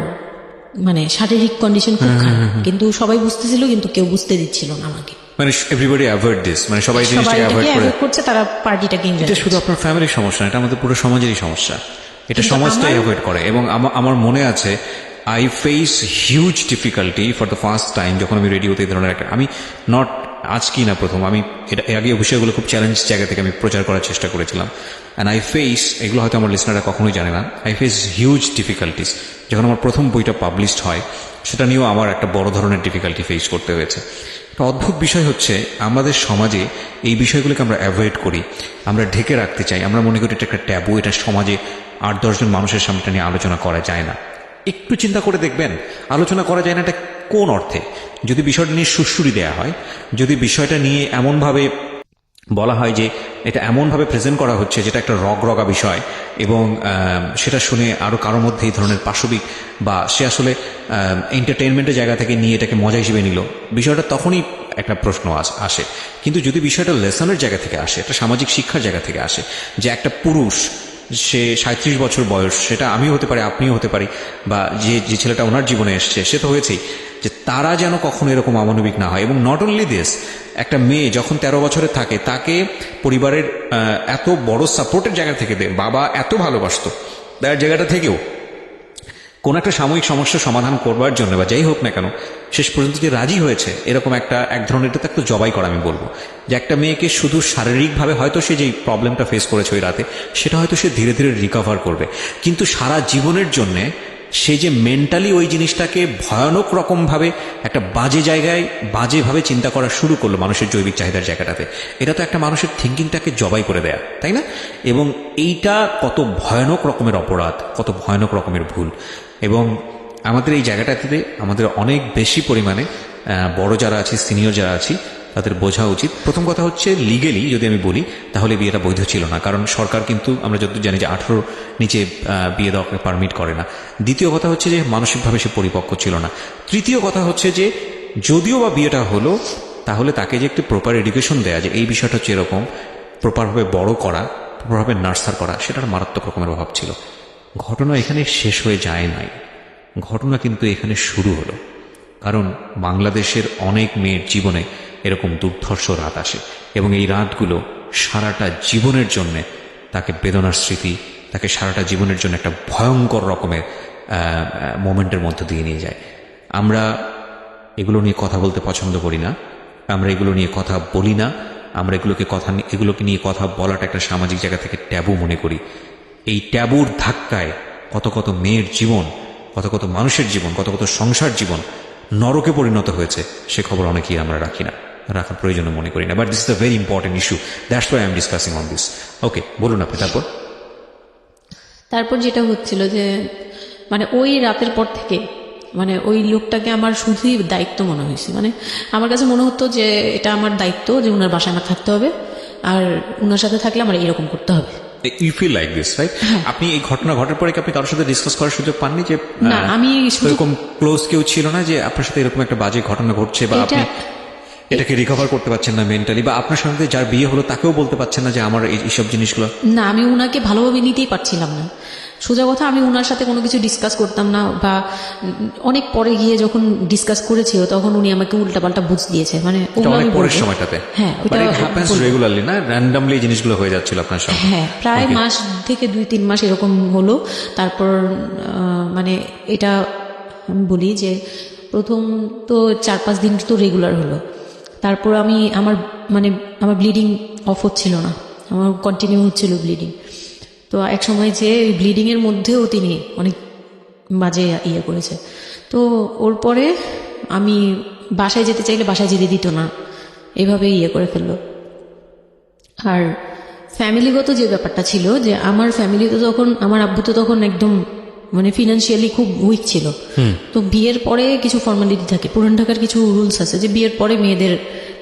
Speaker 2: মানে শারীরিক কন্ডিশন খুব খারাপ, কিন্তু সবাই বুঝতেছিল, কিন্তু কেউ বুঝতে দিচ্ছিল না আমাকে।
Speaker 3: মানে এভরিবডি অ্যাভয়েড দিস, মানে সবাই জিনিসটাকে অ্যাভয়েড করে
Speaker 2: করছে, তারা পার্টিটাকে এনজয়
Speaker 3: এটা
Speaker 2: করছে।
Speaker 3: শুধু আপনার ফ্যামিলির সমস্যা না, এটা আমাদের পুরো সমাজেরই সমস্যা। এটা
Speaker 2: কিন্তু
Speaker 3: সমাজটাই অ্যাভয়েড করে। এবং আমার মনে আছে I face huge difficulty for the first time যখন আমি রেডিওতে এই ধরনের একটা, আমি নট আজকেই না প্রথম, আমি এটা এর আগে বিষয়গুলো খুব চ্যালেঞ্জ জায়গা থেকে আমি প্রচার করার চেষ্টা করেছিলাম। অ্যান্ড আই ফেস, এগুলো হয়তো আমার লিসনাররা কখনোই জানে না, আই ফেস হিউজ ডিফিকাল্টিস। যখন আমার প্রথম বইটা পাবলিশড হয় সেটা নিয়েও আমার একটা বড় ধরনের ডিফিকাল্টি ফেস করতে হয়েছে। একটা অদ্ভুত বিষয় হচ্ছে আমাদের সমাজে এই বিষয়গুলোকে আমরা অ্যাভয়েড করি, আমরা ঢেকে রাখতে চাই, আমরা মনে করি এটা একটা ট্যাবু, এটা সমাজে 8-10 জন মানুষের সামনে নিয়ে আলোচনা করা যায় না। একটু চিন্তা করে দেখবেন আলোচনা করা যায় না এটা কোন অর্থে? যদি বিষয়টা নিয়ে সুড়সুড়ি দেয়া হয়, যদি বিষয়টা নিয়ে এমনভাবে বলা হয় যে এটা এমনভাবে প্রেজেন্ট করা হচ্ছে যেটা একটা রগরগা বিষয়, এবং সেটা শুনে আরও কারো মধ্যে এই ধরনের পাশবিক বা সে আসলে এন্টারটেইনমেন্টের জায়গা থেকে নিয়ে এটাকে মজা হিসেবে নিল, বিষয়টা তখনই একটা প্রশ্ন আসে। কিন্তু যদি বিষয়টা লেসনের জায়গা থেকে আসে, একটা সামাজিক শিক্ষার জায়গা থেকে আসে, যে একটা পুরুষ সে 37 বছর বয়স, সেটা আমিও হতে পারি, আপনিও হতে পারি, বা যে ছেলেটা ওনার জীবনে এসছে সে তো হয়েছেই, যে তারা যেন কখনো এরকম অমানবিক না হয়। এবং নট অনলি দিস, একটা মেয়ে যখন 13 বছরে থাকে তাকে পরিবারের এত বড় সাপোর্টের জায়গা থেকে দেয়, বাবা এত ভালোবাসতো, তার জায়গাটা থেকেও কোন একটা সাময়িক সমস্যার সমাধান করবার জন্য বা যাই হোক না কেন শেষ পর্যন্ত যে রাজি হয়েছে, এরকম এক ধরনের এটা একটা জবাই করা আমি বলবো, যে একটা মেয়েকে শুধু শারীরিকভাবে হয়তো সে যেই প্রবলেমটা ফেস করেছে ওই রাতে সেটা হয়তো সে ধীরে ধীরে রিকভার করবে, কিন্তু সারা জীবনের জন্যে সে যে মেন্টালি ওই জিনিসটাকে ভয়ানক রকমভাবে একটা বাজে জায়গায় বাজেভাবে চিন্তা করা শুরু করলো মানুষের জৈবিক চাহিদার জায়গাটাতে, এটা তো একটা মানুষের থিঙ্কিংটাকে জবাই করে দেয়া, তাই না? এবং এইটা কত ভয়ানক রকমের অপরাধ, কত ভয়ানক রকমের ভুল। এবং আমাদের এই জায়গাটাতে আমাদের অনেক বেশি পরিমাণে বড় যারা আছি, সিনিয়র যারা আছি, তাদের বোঝা উচিত। প্রথম কথা হচ্ছে লিগেলি যদি আমি বলি তাহলে বিয়েটা বৈধ ছিল না, কারণ সরকার কিন্তু আমরা যতদূর জানি যে 18 নিচে বিয়ে দেওয়াকে পারমিট করে না। দ্বিতীয় কথা হচ্ছে যে মানসিকভাবে সে পরিপক্ক ছিল না। তৃতীয় কথা হচ্ছে যে যদিও বা বিয়েটা হলো তাহলে তাকে যে একটি প্রপার এডুকেশন দেয়া, যে এই বিষয়টা হচ্ছে এরকম, প্রপারভাবে বড় করা, প্রপারভাবে নার্সার করা, সেটার মারাত্মক রকমের অভাব ছিল। ঘটনা এখানে শেষ হয়ে যায় নাই, ঘটনা কিন্তু এখানে শুরু হলো। কারণ বাংলাদেশের অনেক মেয়ের জীবনে এরকম দুর্ধর্ষ রাত আসে এবং এই রাতগুলো সারাটা জীবনের জন্যে তাকে বেদনার স্মৃতি, তাকে সারাটা জীবনের জন্য একটা ভয়ঙ্কর রকমের মোমেন্টের মধ্যে দিয়ে নিয়ে যায়। আমরা এগুলো নিয়ে কথা বলতে পছন্দ করি না, আমরা এগুলো নিয়ে কথা বলি না, আমরা এগুলোকে নিয়ে কথা বলাটা একটা সামাজিক জায়গা থেকে ট্যাবু মনে করি। এই ট্যাবুর ধাক্কায় কত কত মেয়ের জীবন, কত কত মানুষের জীবন, কত কত সংসার জীবন নরকে পরিণত হয়েছে, সে খবর অনেকেই আমরা রাখি না, রাখার প্রয়োজন মনে করি না। But this is a very important issue, that's why I am discussing on this. Okay, বলুন আপনি।
Speaker 2: তারপর যেটা হচ্ছিল যে মানে ওই রাতের পর থেকে মানে ওই লোকটাকে আমার শুধুই দায়িত্ব মনে হয়েছে। মানে আমার কাছে মনে হতো যে এটা আমার দায়িত্ব, যে ওনার বাসায় আমার থাকতে হবে, আর ওনার সাথে থাকলে আমার এরকম করতে হবে।
Speaker 3: You feel like this, right? আপনি এই ঘটনা ঘটার পরে কি আপনি কারোর সাথে ডিসকাস করার সুযোগ পাননি যে
Speaker 2: না, আমি
Speaker 3: এরকম ক্লোজ কেউ ছিল না যে আপনার সাথে এরকম একটা বাজে ঘটনা ঘটছে, বা আপনি এটাকে রিকভার করতে পারছেন না মেন্টালি, বা আপনার সঙ্গে যার বিয়ে হলো তাকেও বলতে পারছেন না যে আমার এইসব জিনিসগুলো?
Speaker 2: না, আমি উনাকে ভালোভাবে নিতেই পারছিলাম না। সোজা কথা, আমি উনার সাথে কোনো কিছু ডিসকাস করতাম না, বা অনেক পরে গিয়ে যখন ডিসকাস করেছি তখন উনি আমাকে উল্টাপাল্টা বুঝ দিয়েছে। মানে
Speaker 3: অনেক পরের সময়টাতে,
Speaker 2: হ্যাঁ,
Speaker 3: রেগুলারলি না, র্যান্ডামলি জিনিসগুলো হয়ে যাচ্ছিল আপনার সঙ্গে?
Speaker 2: হ্যাঁ, প্রায় মাস থেকে 2-3 মাস এরকম হলো। তারপর মানে এটা আমি বলি যে প্রথম তো 4-5 দিন তো রেগুলার হলো। তারপর আমার ব্লিডিং অফ হচ্ছিল না, আমার কন্টিনিউ হচ্ছিল ব্লিডিং। তো এক সময় যে ব্লিডিং এর মধ্যেও তিনি অনেক বাজে ইয়ে করেছে। তো ওর পরে আমি বাসায় যেতে চাইলে বাসায় যেতে দিত না, এভাবে ইয়ে করে ফেললো। আর ফ্যামিলিগত যে ব্যাপারটা ছিল, যে আমার ফ্যামিলিতে তখন আমার আব্বু তো তখন একদম মানে ফিনান্সিয়ালি খুব উইক ছিল। তো বিয়ের পরে কিছু ফর্মালিটি থাকে, পুরান ঢাকার কিছু রুলস আছে যে বিয়ের পরে মেয়েদের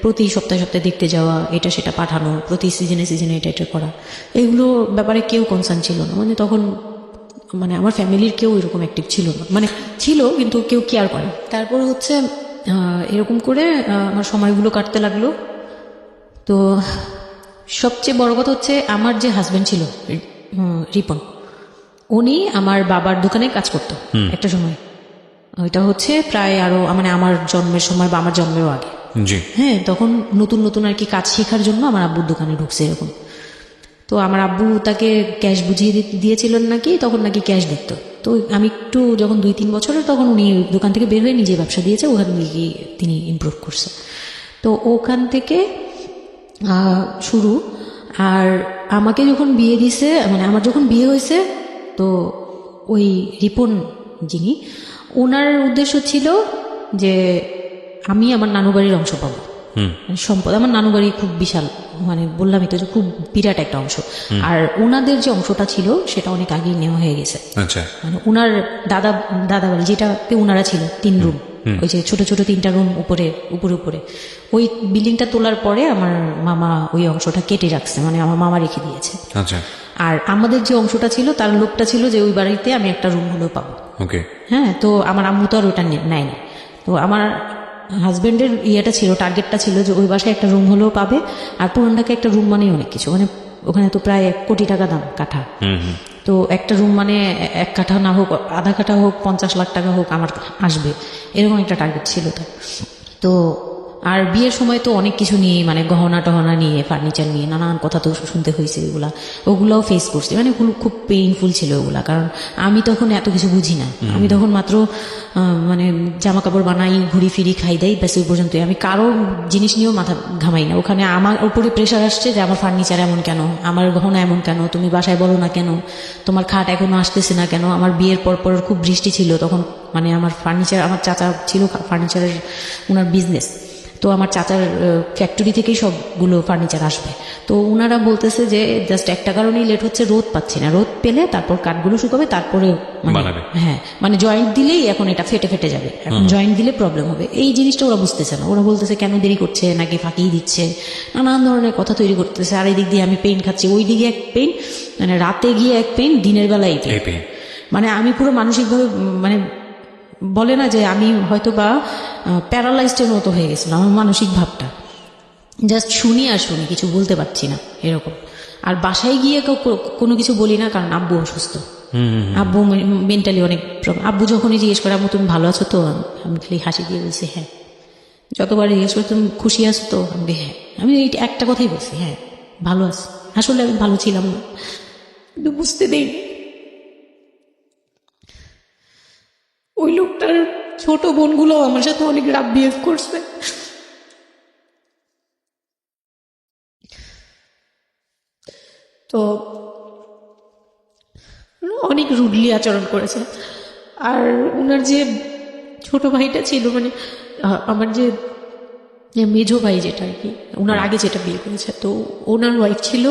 Speaker 2: প্রতি সপ্তাহে সপ্তাহে দেখতে যাওয়া, এটা সেটা পাঠানো, প্রতি সিজনে সিজনে এটা এটা করা, এগুলো ব্যাপারে কেউ কনসার্ন ছিল না। মানে তখন মানে আমার ফ্যামিলির কেউ এরকম অ্যাক্টিভ ছিল না, মানে ছিল কিন্তু কেউ কেয়ার করে। তারপর হচ্ছে এরকম করে আমার সময়গুলো কাটতে লাগলো। তো সবচেয়ে বড় কথা হচ্ছে আমার যে হাজবেন্ড ছিল রিপন, উনি আমার বাবার দোকানে কাজ করতো একটা সময়। ওইটা হচ্ছে প্রায় আরো মানে আমার জন্মের সময় বা আমার জন্মেরও আগে। হ্যাঁ, তখন নতুন নতুন আর কি কাজ শেখার জন্য আমার আব্বুর দোকানে ঢুকছে এরকম। তো আমার আব্বু তাকে ক্যাশ বুঝিয়ে দিয়েছিলেন নাকি, তখন নাকি ক্যাশ দিত। তো আমি একটু যখন 2-3 বছরের, তখন উনি দোকান থেকে বের হয়ে নিজে ব্যবসা দিয়েছে, ওখানে গিয়ে তিনি ইমপ্রুভ করছে। তো ওখান থেকে শুরু। আর আমাকে যখন বিয়ে দিছে, মানে আমার যখন বিয়ে হয়েছে, তো ওই রিপন যিনি, ওনার উদ্দেশ্য ছিল যে আমি আমার নানু বাড়ির অংশ পাবো, সম্পদ। আমার নানু বাড়ি খুব বিশাল, মানে বললামই তো যে খুব বিরাট একটা অংশ। আর ওনাদের যে অংশটা ছিল সেটা অনেক আগেই নেওয়া হয়ে গেছে। মানে ওনার দাদা বাড়ি যেটাতে ওনারা ছিল 3 রুম, ওই যে ছোট ছোট 3টা রুম উপরে ওই বিল্ডিংটা তোলার পরে আমার মামা ওই অংশটা কেটে রাখছে, মানে আমার মামা রেখে দিয়েছে। আর আমাদের যে অংশটা ছিল তার লোকটা ছিল যে ওই বাড়িতে আমি একটা রুম হলেও পাবো। হ্যাঁ, তো আমার আম্মু তো আর ওটা নেয়নি। তো আমার হাজবেন্ডের ইয়েটা ছিল, টার্গেটটা ছিল যে ওই বাসায় একটা রুম হলেও পাবে। আর পুরান ঢাকায় একটা রুম মানেই অনেক কিছু, মানে ওখানে তো প্রায় 1 কোটি টাকা দাম কাঠা। তো একটা রুম মানে 1 কাঠা না হোক, আধা কাঠা হোক, 50 লাখ টাকা হোক আমার আসবে, এরকম একটা টার্গেট ছিল তার। তো আর বিয়ের সময় তো অনেক কিছু নিয়ে, মানে গহনা টহনা নিয়ে, ফার্নিচার নিয়ে নানান কথা তো শুনতে হয়েছে, ওগুলাও ফেস করছি। মানে খুব পেইনফুল ছিল ওগুলা, কারণ আমি তখন এত কিছু বুঝি না। আমি তখন মাত্র মানে জামা কাপড় বানাই, ঘুরি ফিরি, খাই দেয়, ব্যাস ওই পর্যন্তই। আমি কারো জিনিস নিয়েও মাথা ঘামাই না। ওখানে আমার উপরে প্রেশার আসছে যে আমার ফার্নিচার এমন কেন, আমার গহনা এমন কেন, তুমি বাসায় বলো না কেন, তোমার খাট এখনো আসতেছে না কেন। আমার বিয়ের পর খুব বৃষ্টি ছিল তখন, মানে আমার ফার্নিচার, আমার চাচা ছিল ফার্নিচারের, ওনার বিজনেস। তো আমার চাচার ফ্যাক্টরি থেকেই সবগুলো ফার্নিচার আসবে। তো ওনারা বলতেছে যে জাস্ট একটা কারণেই লেট হচ্ছে, রোদ পাচ্ছি না, রোদ পেলে তারপর কাঠগুলো শুকাবে, তারপরে হ্যাঁ, মানে জয়েন্ট দিলেই এখন এটা ফেটে যাবে, এখন জয়েন্ট দিলে প্রবলেম হবে। এই জিনিসটা ওরা বুঝতেছে না। ওরা বলতেছে কেন দেরি করছে, নাকি ফাঁকি দিচ্ছে, নানান ধরনের কথা তৈরি করতেছে। আর এই দিক দিয়ে আমি পেইন খাচ্ছি, ওই দিকে এক পেইন, মানে রাতে গিয়ে এক পেইন, দিনের বেলায় এই পেইন। মানে আমি পুরো মানসিকভাবে, মানে বলে না যে আমি হয়তো বা প্যারালাইজডের মতো হয়ে গেছিলাম, আমার মানসিক ভাবটা জাস্ট শুনি আর শুনি, কিছু বলতে পারছি না এরকম। আর বাসায় গিয়ে কোনো কিছু বলি না, কারণ আব্বু অসুস্থ। আব্বু মেন্টালি অনেক প্রবলেম। আব্বু যখনই জিজ্ঞেস করে আম্মু তুমি ভালো আছো তো, আমি খালি হাসি দিয়ে বলছি হ্যাঁ। যতবার জিজ্ঞেস করে তুমি খুশি আছো তো, আমি হ্যাঁ। আমি এই একটা কথাই বলছি, হ্যাঁ ভালো আছি। আসলে আমি ভালো ছিলাম না, কিন্তু বুঝতে দেইনি। ওই লোকটার ছোট বোনগুলো আমার সাথে অনেক রাফ বিহেভ করছে। তো অনেক রুডলি আচরণ করেছে। আর ওনার যে ছোট ভাইটা ছিল, মানে আমার যে মেজো ভাই যেটা আর কি, ওনার আগে যেটা বিয়ে করেছে, তো ওনার ওয়াইফ ছিল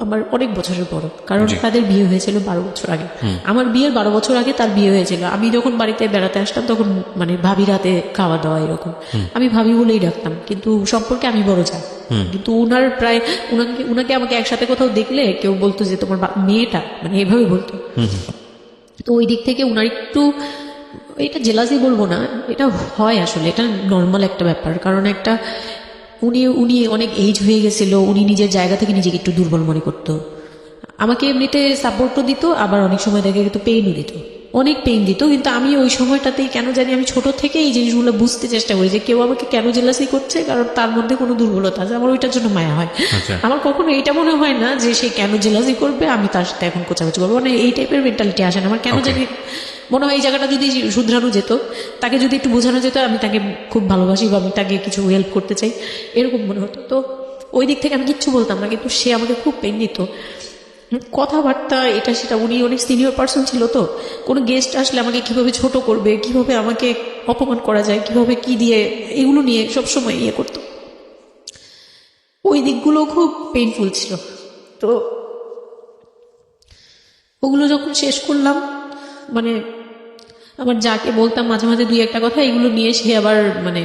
Speaker 2: আমার অনেক বছরের বড়, কারণ তাদের বিয়ে হয়েছিল 12 বছর আগে। আমার বিয়ের 12 বছর আগে তার বিয়ে হয়েছিল। আমি যখন বাড়িতে বেড়াতে আসতাম তখন মানে ভাবি রাতে খাওয়া দাওয়া এরকম, আমি ভাবি বলেই ডাকতাম, কিন্তু সম্পর্কে আমি বড় যা। কিন্তু ওনার প্রায় উনাকে আমাকে একসাথে কোথাও দেখলে কেউ বলতো যে তোমার মেয়েটা, মানে এভাবে বলতো। তো ওই দিক থেকে উনার একটু, এটা জেলাসি বলবো না, এটা হয় আসলে, এটা নর্মাল একটা ব্যাপার। কারণ একটা উনি অনেক এজ হয়ে গেছিল, উনি নিজের জায়গা থেকে নিজেকে একটু দুর্বল মনে করতো। আমাকে এমনিতে সাপোর্টও দিত, আবার অনেক সময় দেখে কিন্তু পেইনও দিত, অনেক পেইন দিত। কিন্তু আমি ওই সময়টাতেই কেন জানি আমি ছোট থেকে এই জিনিসগুলো বুঝতে চেষ্টা করি যে কেউ আমাকে কেন জেলাসি করছে, কারণ তার মধ্যে কোনো দুর্বলতা আছে, আমার ওইটার জন্য মায়া হয়। আমার কখনো এইটা মনে হয় না যে সে কেন জেলাসি করবে, আমি তার সাথে এখন কোচাকুচি করবো, মানে এই টাইপের মেন্টালিটি আসে না আমার। কেন জানি মনে হয় এই জায়গাটা যদি শুধরানো যেত, তাকে যদি একটু বোঝানো যেত আমি তাকে খুব ভালোবাসি বা আমি তাকে কিছু হেল্প করতে চাই, এরকম মনে হতো। তো ওই দিক থেকে আমি কিচ্ছু বলতাম না, কিন্তু সে আমাকে খুব পেইন দিত, কথাবার্তা এটা সেটা। উনি অনেক সিনিয়র পার্সন ছিল, তো কোনো গেস্ট আসলে আমাকে কিভাবে ছোট করবে, কিভাবে আমাকে অপমান করা যায়, কিভাবে কি দিয়ে, এগুলো নিয়ে সবসময় ইয়ে করতো। ওই দিকগুলো খুব পেইনফুল ছিল। তো ওগুলো যখন শেষ করলাম, মানে আমার যাকে বলতাম মাঝে মাঝে দুই একটা কথা, এগুলো নিয়ে সে আবার মানে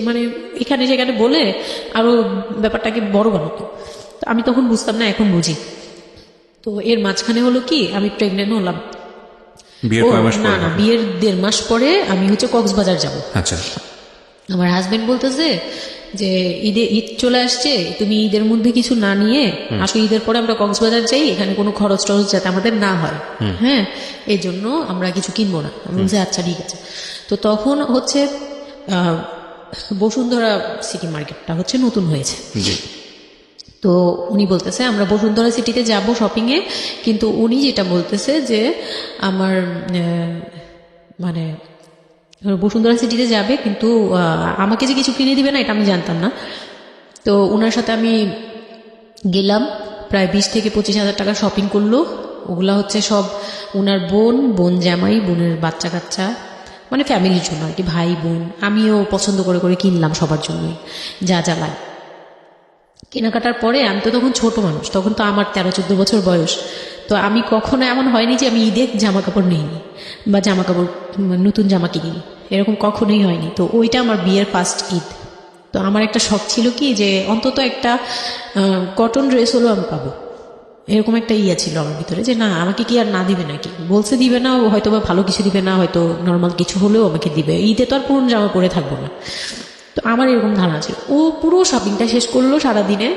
Speaker 2: মানে এখানে সেখানে বলে আরো ব্যাপারটাকে বড় বানাতো। তো আমি তখন বুঝতাম না, এখন বুঝি। তো এর মাঝখানে হলো কি, আমি প্রেগনেন্ট হলাম। না না, বিয়ের 1.5 মাস পরে আমি হচ্ছে কক্সবাজার যাব।
Speaker 3: আচ্ছা।
Speaker 2: আমার হাজবেন্ড বলতেছে যে ঈদ চলে আসছে, তুমি ঈদের মধ্যে কিছু না নিয়ে আসো, ঈদের পরে আমরা কক্সবাজার যাই, এখানে কোনো খরচ টরচ যাতে আমাদের না হয়, হ্যাঁ, এই জন্য আমরা কিছু কিনবো না। আমি বলছি আচ্ছা ঠিক আছে। তো তখন হচ্ছে বসুন্ধরা সিটি মার্কেটটা হচ্ছে নতুন হয়েছে। তো উনি বলতেছে আমরা বসুন্ধরা সিটিতে যাব শপিং এ, কিন্তু উনি যেটা বলতেছে যে আমার মানে বসুন্ধরা সিটিতে যাবে, কিন্তু আমাকে যে কিছু কিনে দিবে না এটা আমি জানতাম না। তো ওনার সাথে আমি গেলাম, প্রায় 20 থেকে 25 হাজার টাকা শপিং করলো। ওগুলা হচ্ছে সব ওনার বোন জামাই, বোনের বাচ্চা কাচ্চা, মানে ফ্যামিলির জন্য আর কি, ভাই বোন। আমিও পছন্দ করে করে কিনলাম সবার জন্যই যা যা লাগে। কেনাকাটার পরে আমি তো তখন ছোট মানুষ, তখন তো আমার 13-14 বছর বয়স। তো আমি কখনো এমন হয়নি যে আমি ঈদে জামা কাপড় নিইনি বা জামা কাপড় নতুন জামা কিনিনি, এরকম কখনোই হয়নি। তো ওইটা আমার বিয়ের ফার্স্ট ঈদ। তো আমার একটা শখ ছিল কি যে অন্তত একটা কটন ড্রেস হলেও আমি পাবো, এরকম একটা ইয়ে ছিল আমার ভিতরে, যে না আমাকে কি আর না দিবে নাকি, বলছে দিবে না, হয়তো বা ভালো কিছু দিবে না, হয়তো নর্মাল কিছু হলেও আমাকে দিবে, ঈদে তো আর পুরনো জামা পরে থাকবো না। তো আমার এরকম ধারণা ছিল। ও পুরো শপিংটা শেষ করলো সারাদিনে,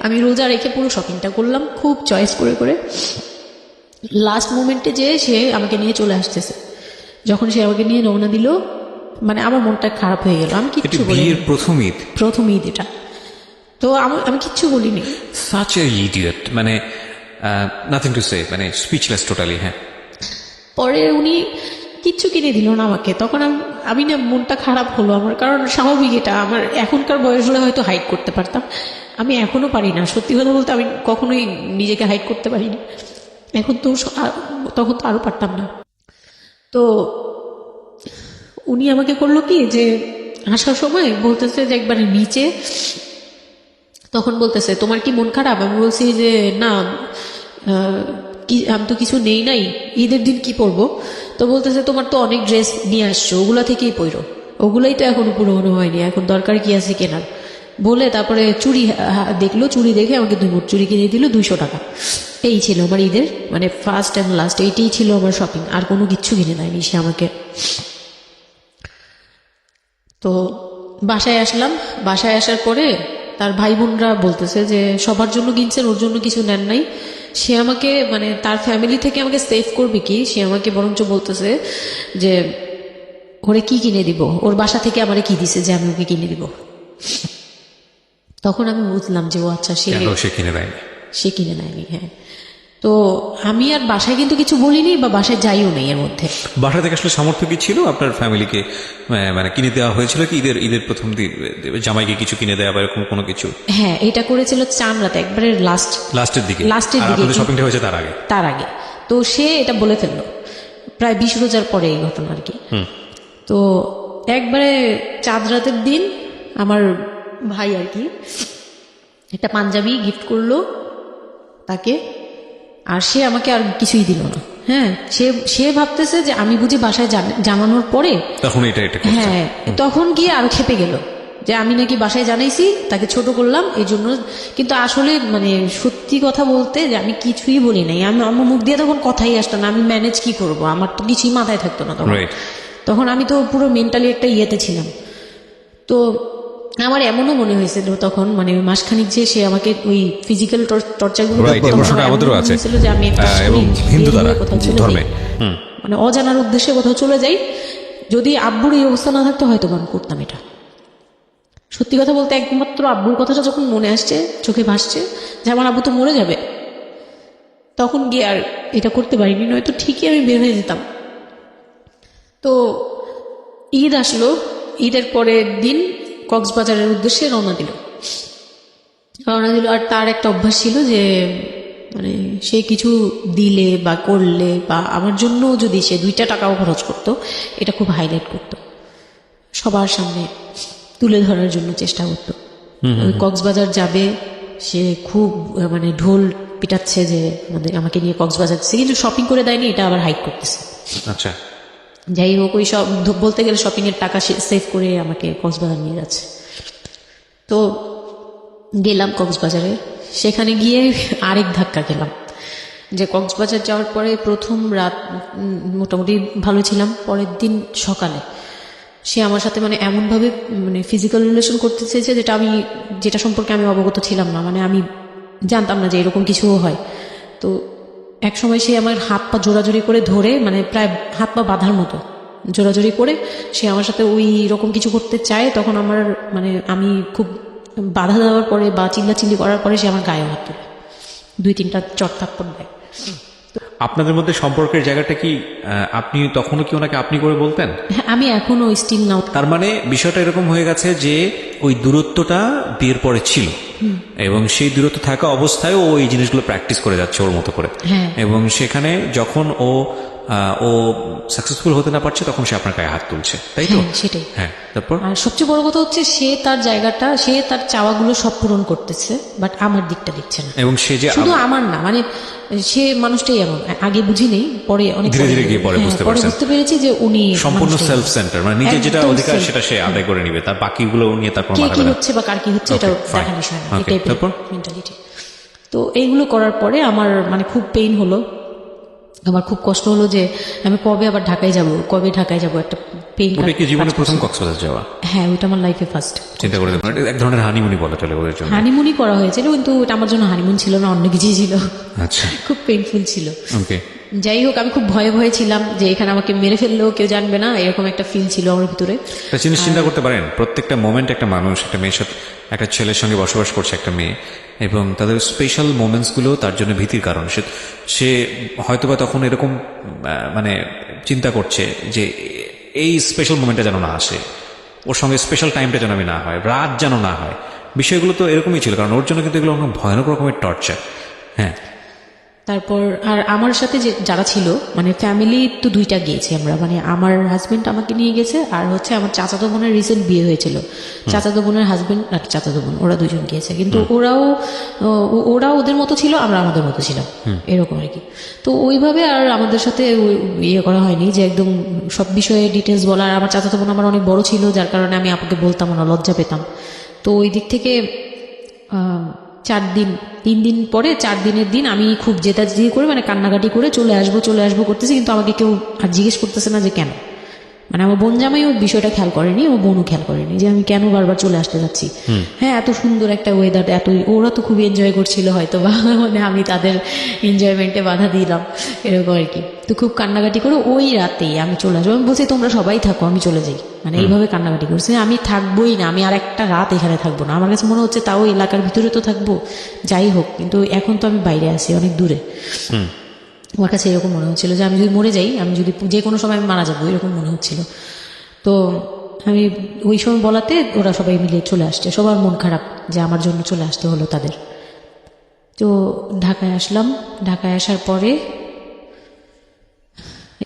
Speaker 2: আমি রোজা রেখে পুরো শপিংটা করলাম খুব চয়েস করে করে। লাস্ট মোমেন্টে যে সে আমাকে নিয়ে চলে আসতেছে, যখন সে আমাকে নিয়ে রওনা দিল, মানে আমার মনটা খারাপ হয়ে গেল। আমি কিচ্ছু বলিনি, প্রথম ঈদ এটা। তো আমি কিচ্ছু বলিনি।
Speaker 3: such a idiot, মানে নাথিং টু সে, মানে স্পিচলেস টোটালি। হ্যাঁ,
Speaker 2: পরে উনি কিচ্ছু কিনে দিল না আমাকে, তখন আমি না মনটা খারাপ হলো আমার, কারণ স্বাভাবিক এটা। আমার এখনকার বয়স হলে হয়তো হাইড করতে পারতাম, আমি এখনো পারি না। সত্যি কথা বলতে আমি কখনোই নিজেকে হাইড করতে পারি না এখন, তো তখন তো আরো পারতাম না। তো উনি আমাকে করলো কি, যে আসার সময় বলতেছে যে একবারে নিচে, তখন বলতেছে তোমার কি মন খারাপ? আমি বলছি যে না, আমি তো কিছু নেই নাই, ঈদের দিন কি পরবো? তো বলতেছে তোমার তো অনেক ড্রেস নিয়ে আসছো, ওগুলা থেকেই পরো, ওগুলাই তো এখনো পুরোনো হয়নি, এখন দরকার কি আছে কেনার? বলে তারপরে চুড়ি দেখলো, চুড়ি দেখে আমাকে 2 মুঠ চুড়ি কিনে দিল 200 টাকা। এই ছিল আমার ঈদের মানে ফার্স্ট অ্যান্ড লাস্ট, এইটাই ছিল আমার শপিং, আর কোনো কিচ্ছু কিনে দেয়নি সে আমাকে। তো বাসায় আসলাম, বাসায় আসার পরে তার ভাই বোনরা বলতেছে যে সবার জন্য কিনছেন, ওর জন্য কিছু নেন নাই। সে আমাকে মানে তার ফ্যামিলি থেকে আমাকে সেভ করবে কি, সে আমাকে বরঞ্চ বলতেছে যে ওরে কি কিনে দিব, ওর বাসা থেকে আমারে কি দিছে যে আমি ওকে কিনে দিব। তখন আমি বুঝলাম যে ও আচ্ছা সে কিনে নেয়নি। হ্যাঁ, তো আমি আর বাসায় কিন্তু কিছু বলিনি বা বাসায় যাইও নেই এর মধ্যে।
Speaker 3: বাসা থেকে আসলে সামর্থ্য কি ছিল আপনার ফ্যামিলিকে, মানে কিনে দেওয়া হয়েছিল কি ঈদের প্রথম দিন জামাইকে কিছু কিনে দেওয়া বা এরকম কোনো কিছু?
Speaker 2: হ্যাঁ, এটা করেছিল চান রাতে, একবারে
Speaker 3: লাস্টের দিকে শপিংটা হয়েছে তার আগে।
Speaker 2: তো সে এটা বলে ফেললো প্রায় 20 রোজার পরে এই ঘটনা আর কি। তো একবারে চাঁদ রাতের দিন আমার ভাই আর কি একটা পাঞ্জাবি গিফট করলো তাকে, আর সে আমাকে আর কিছুই দিল না। হ্যাঁ, সে ভাবতেছে যে আমি বুঝি বাসায় জানানোর পরে
Speaker 3: তখন এটা
Speaker 2: হ্যাঁ, তখন গিয়ে আরো খেপে গেল যে আমি নাকি বাসায় জানাইছি, তাকে ছোট করলাম এই জন্য। কিন্তু আসলে মানে সত্যি কথা বলতে যে আমি কিছুই বলি নাই, আমার মুখ দিয়ে তখন কথাই আসতো না, আমি ম্যানেজ কি করব, আমার তো কিছুই মাথায় থাকতো না তখন আমি তো পুরো মেন্টালি একটা ইয়েতে ছিলাম। তো আমার এমনও মনে হয়েছিল তখন, মানে মাসখানিক যে সে আমাকে ওই ফিজিক্যাল টর্চার গুলো হয়েছিল যে আমি মানে অজানার উদ্দেশ্যে কোথাও চলে যাই, যদি আব্বুর এই অবস্থা না থাকতো হয়তো আমি করতাম এটা। সত্যি কথা বলতে একমাত্র আব্বুর কথাটা যখন মনে আসছে, চোখে ভাসছে যে আমার আব্বু তো মরে যাবে, তখন গিয়ে আর এটা করতে পারিনি, নয়তো ঠিকই আমি বের হয়ে যেতাম। তো ঈদ আসলো, ঈদের পরের দিন কক্সবাজারের উদ্দেশ্যে রওনা দিল। আর তার একটা অভ্যাস ছিল যে মানে সে কিছু দিলে বা করলে বা আমার জন্য যদি সে 2 টাকাও খরচ করতো, এটা খুব হাইলাইট করতো, সবার সামনে তুলে ধরার জন্য চেষ্টা করতো। ওই কক্সবাজার যাবে, সে খুব মানে ঢোল পিটাচ্ছে যে আমাকে নিয়ে কক্সবাজার যাচ্ছে, কিন্তু শপিং করে দেয়নি, এটা আবার হাইড করতেছে।
Speaker 3: আচ্ছা,
Speaker 2: যাই হোক, ওই সব বলতে গেলে শপিং এর টাকা সেভ করে আমাকে কক্সবাজার নিয়ে যাচ্ছে। তো গেলাম কক্সবাজারে, সেখানে গিয়ে আরেক ধাক্কা খেলাম যে কক্সবাজার যাওয়ার পরে প্রথম রাত মোটামুটি ভালো ছিলাম, পরের দিন সকালে সে আমার সাথে মানে এমনভাবে মানে ফিজিক্যাল রিলেশন করতে চেয়েছে যেটা সম্পর্কে আমি অবগত ছিলাম না, মানে আমি জানতাম না যে এরকম কিছুও হয়। তো এক সময় সে আমার হাত পা জোড়াজোড়ি করে ধরে, মানে প্রায় হাত পা বাঁধার মতো জোড়াজোড়ি করে সে আমার সাথে ওই রকম কিছু করতে চায়। তখন আমার মানে আমি খুব বাধা দেওয়ার পরে বা চিল্লাচিল্লি করার পরে সে আমার গায়ে হাত তোলে, 2-3টা চট থাপ্পড় দেয়।
Speaker 3: আপনাদের মধ্যে সম্পর্কের জায়গাটা কি আপনি তখনও কি ওনাকে আপনি করে বলতেন?
Speaker 2: হ্যাঁ, আমি এখনো স্টিল নাও।
Speaker 3: তার মানে বিষয়টা এরকম হয়ে গেছে যে ওই দূরত্বটা বিয়ের পরে ছিল এবং সেই দূরত্ব থাকা অবস্থায় ও এই জিনিসগুলো প্র্যাকটিস করে যাচ্ছে ওর মতো করে, এবং সেখানে যখন ও সাকসেসফুল হতে না পারছে তখন সে আপনার গায়ে হাত তুলছে, তাই তো?
Speaker 2: সেটাই।
Speaker 3: হ্যাঁ, তারপর
Speaker 2: আর সবচেয়ে বড় কথা হচ্ছে সে তার জায়গাটা, সে তার চাওয়াগুলো সব পূরণ করতেছে, বাট আমার দিকটা দিচ্ছে না।
Speaker 3: এবং সে যে
Speaker 2: শুধু আমার না, মানে সে মানুষটাই এমন, আগে বুঝি নেই, পরে অনেক
Speaker 3: ধীরে ধীরে গিয়ে পরে
Speaker 2: বুঝতে পেরেছি যে উনি
Speaker 3: সম্পূর্ণ সেলফ সেন্টার, মানে নিজের যেটা অধিকার সেটা সে আদায় করে নিবে, তার বাকিগুলো নিয়ে তারপর
Speaker 2: কে কি হচ্ছে বা কার কি হচ্ছে এটা দেখার বিষয় না, এটাই মেন্টালিটি। তো এইগুলো করার পরে আমার মানে খুব পেইন হলো, আমার খুব কষ্ট হলো যে আমি কবে আবার ঢাকায় যাব, একটা পেইন।
Speaker 3: ওটা কি জীবনে প্রথম কক্সবাজার যাওয়া?
Speaker 2: হ্যাঁ, ওইটা আমার লাইফে ফার্স্ট।
Speaker 3: চিন্তা করে দেখুন, এক ধরনের হানিমুনি বলা চলে ওদের জন্য।
Speaker 2: হানিমুনি করা হয়েছিল, কিন্তু ওটা আমার জন্য হানিমুন ছিল না, অন্য কিছুই ছিল।
Speaker 3: আচ্ছা,
Speaker 2: খুব পেইনফুল ছিল।
Speaker 3: ওকে,
Speaker 2: যাই হোক, আমি খুব ভয়ে ছিলাম যে এখানে আমাকে মেরে ফেললেও কেউ জানবে না, এরকম একটা ফিল ছিল আমার ভিতরে।
Speaker 3: একটা জিনিস চিন্তা করতে পারেন, প্রত্যেকটা মোমেন্ট একটা মানুষ একটা মেয়ের সাথে, একটা ছেলের সঙ্গে বসবাস করছে একটা মেয়ে, এবং তাদের স্পেশাল মোমেন্টসগুলো তার জন্য ভীতির কারণ। সে হয়তোবা তখন এরকম মানে চিন্তা করছে যে এই স্পেশাল মোমেন্টটা যেন না আসে, ওর সঙ্গে স্পেশাল টাইমটা যেন আমি না হয়, রাত যেন না হয়। বিষয়গুলো তো এরকমই ছিল, কারণ ওর জন্য কিন্তু এগুলো ভয়ানক রকমের টর্চার। হ্যাঁ,
Speaker 2: তারপর আর আমার সাথে যারা ছিল, মানে ফ্যামিলি তো 2টা গিয়েছি আমরা, মানে আমার হাজবেন্ড আমাকে নিয়ে গেছে, আর হচ্ছে আমার চাচাতো বোনের রিসেন্ট বিয়ে হয়েছিল, চাচাতো বোনের হাজবেন্ড আর চাচাতো বোন, ওরা 2জন গিয়েছে। কিন্তু ওরা ওদের মতো ছিল, আমরা আমাদের মতো ছিলাম, এরকম আর কি। তো ওইভাবে আর আমাদের সাথে ইয়ে করা হয়নি যে একদম সব বিষয়ে ডিটেলস বলা। আর আমার চাচাতো বোন আমার অনেক বড় ছিল, যার কারণে আমি আপুকে বলতাম না, লজ্জা পেতাম। তো ওই দিক থেকে 3 দিন পরে 4 দিনের দিন আমি খুব জেতাজেতি করে, মানে কান্নাকাটি করে চলে আসবো করতেছি, কিন্তু আমাকে কেউ আর জিজ্ঞেস করতেছে না যে কেন। মানে আমার বোন জামাইও বিষয়টা খেয়াল করেনি, আমার বোনও খেয়াল করেনি যে আমি কেন বারবার চলে আসতে যাচ্ছি। হ্যাঁ, এত সুন্দর একটা ওয়েদার, এত ওরা তো খুবই এনজয় করছিল হয়তো বা, মানে আমি তাদের এনজয়মেন্টে বাধা দিলাম এরকম আর কি। তো খুব কান্নাকাটি করে ওই রাতেই আমি চলে আসবো। আমি বলছি তোমরা সবাই থাকো, আমি চলে যাই, মানে এইভাবে কান্নাকাটি করছে। আমি থাকবোই না, আমি আর একটা রাত এখানে থাকবো না। আমার কাছে মনে হচ্ছে তাও এলাকার ভিতরে তো থাকবো, যাই হোক, কিন্তু এখন তো আমি বাইরে আছি, অনেক দূরে। আমার কাছে এরকম মনে হচ্ছিল যে আমি যদি মরে যাই, আমি যদি যে কোনো সময় আমি মারা যাবো, এরকম মনে হচ্ছিল। তো আমি ওই সময় বলাতে ওরা সবাই মিলে চলে আসছে, সবার মন খারাপ যে আমার জন্য চলে আসতে হলো তাদের। তো ঢাকায় আসলাম। ঢাকায় আসার পরে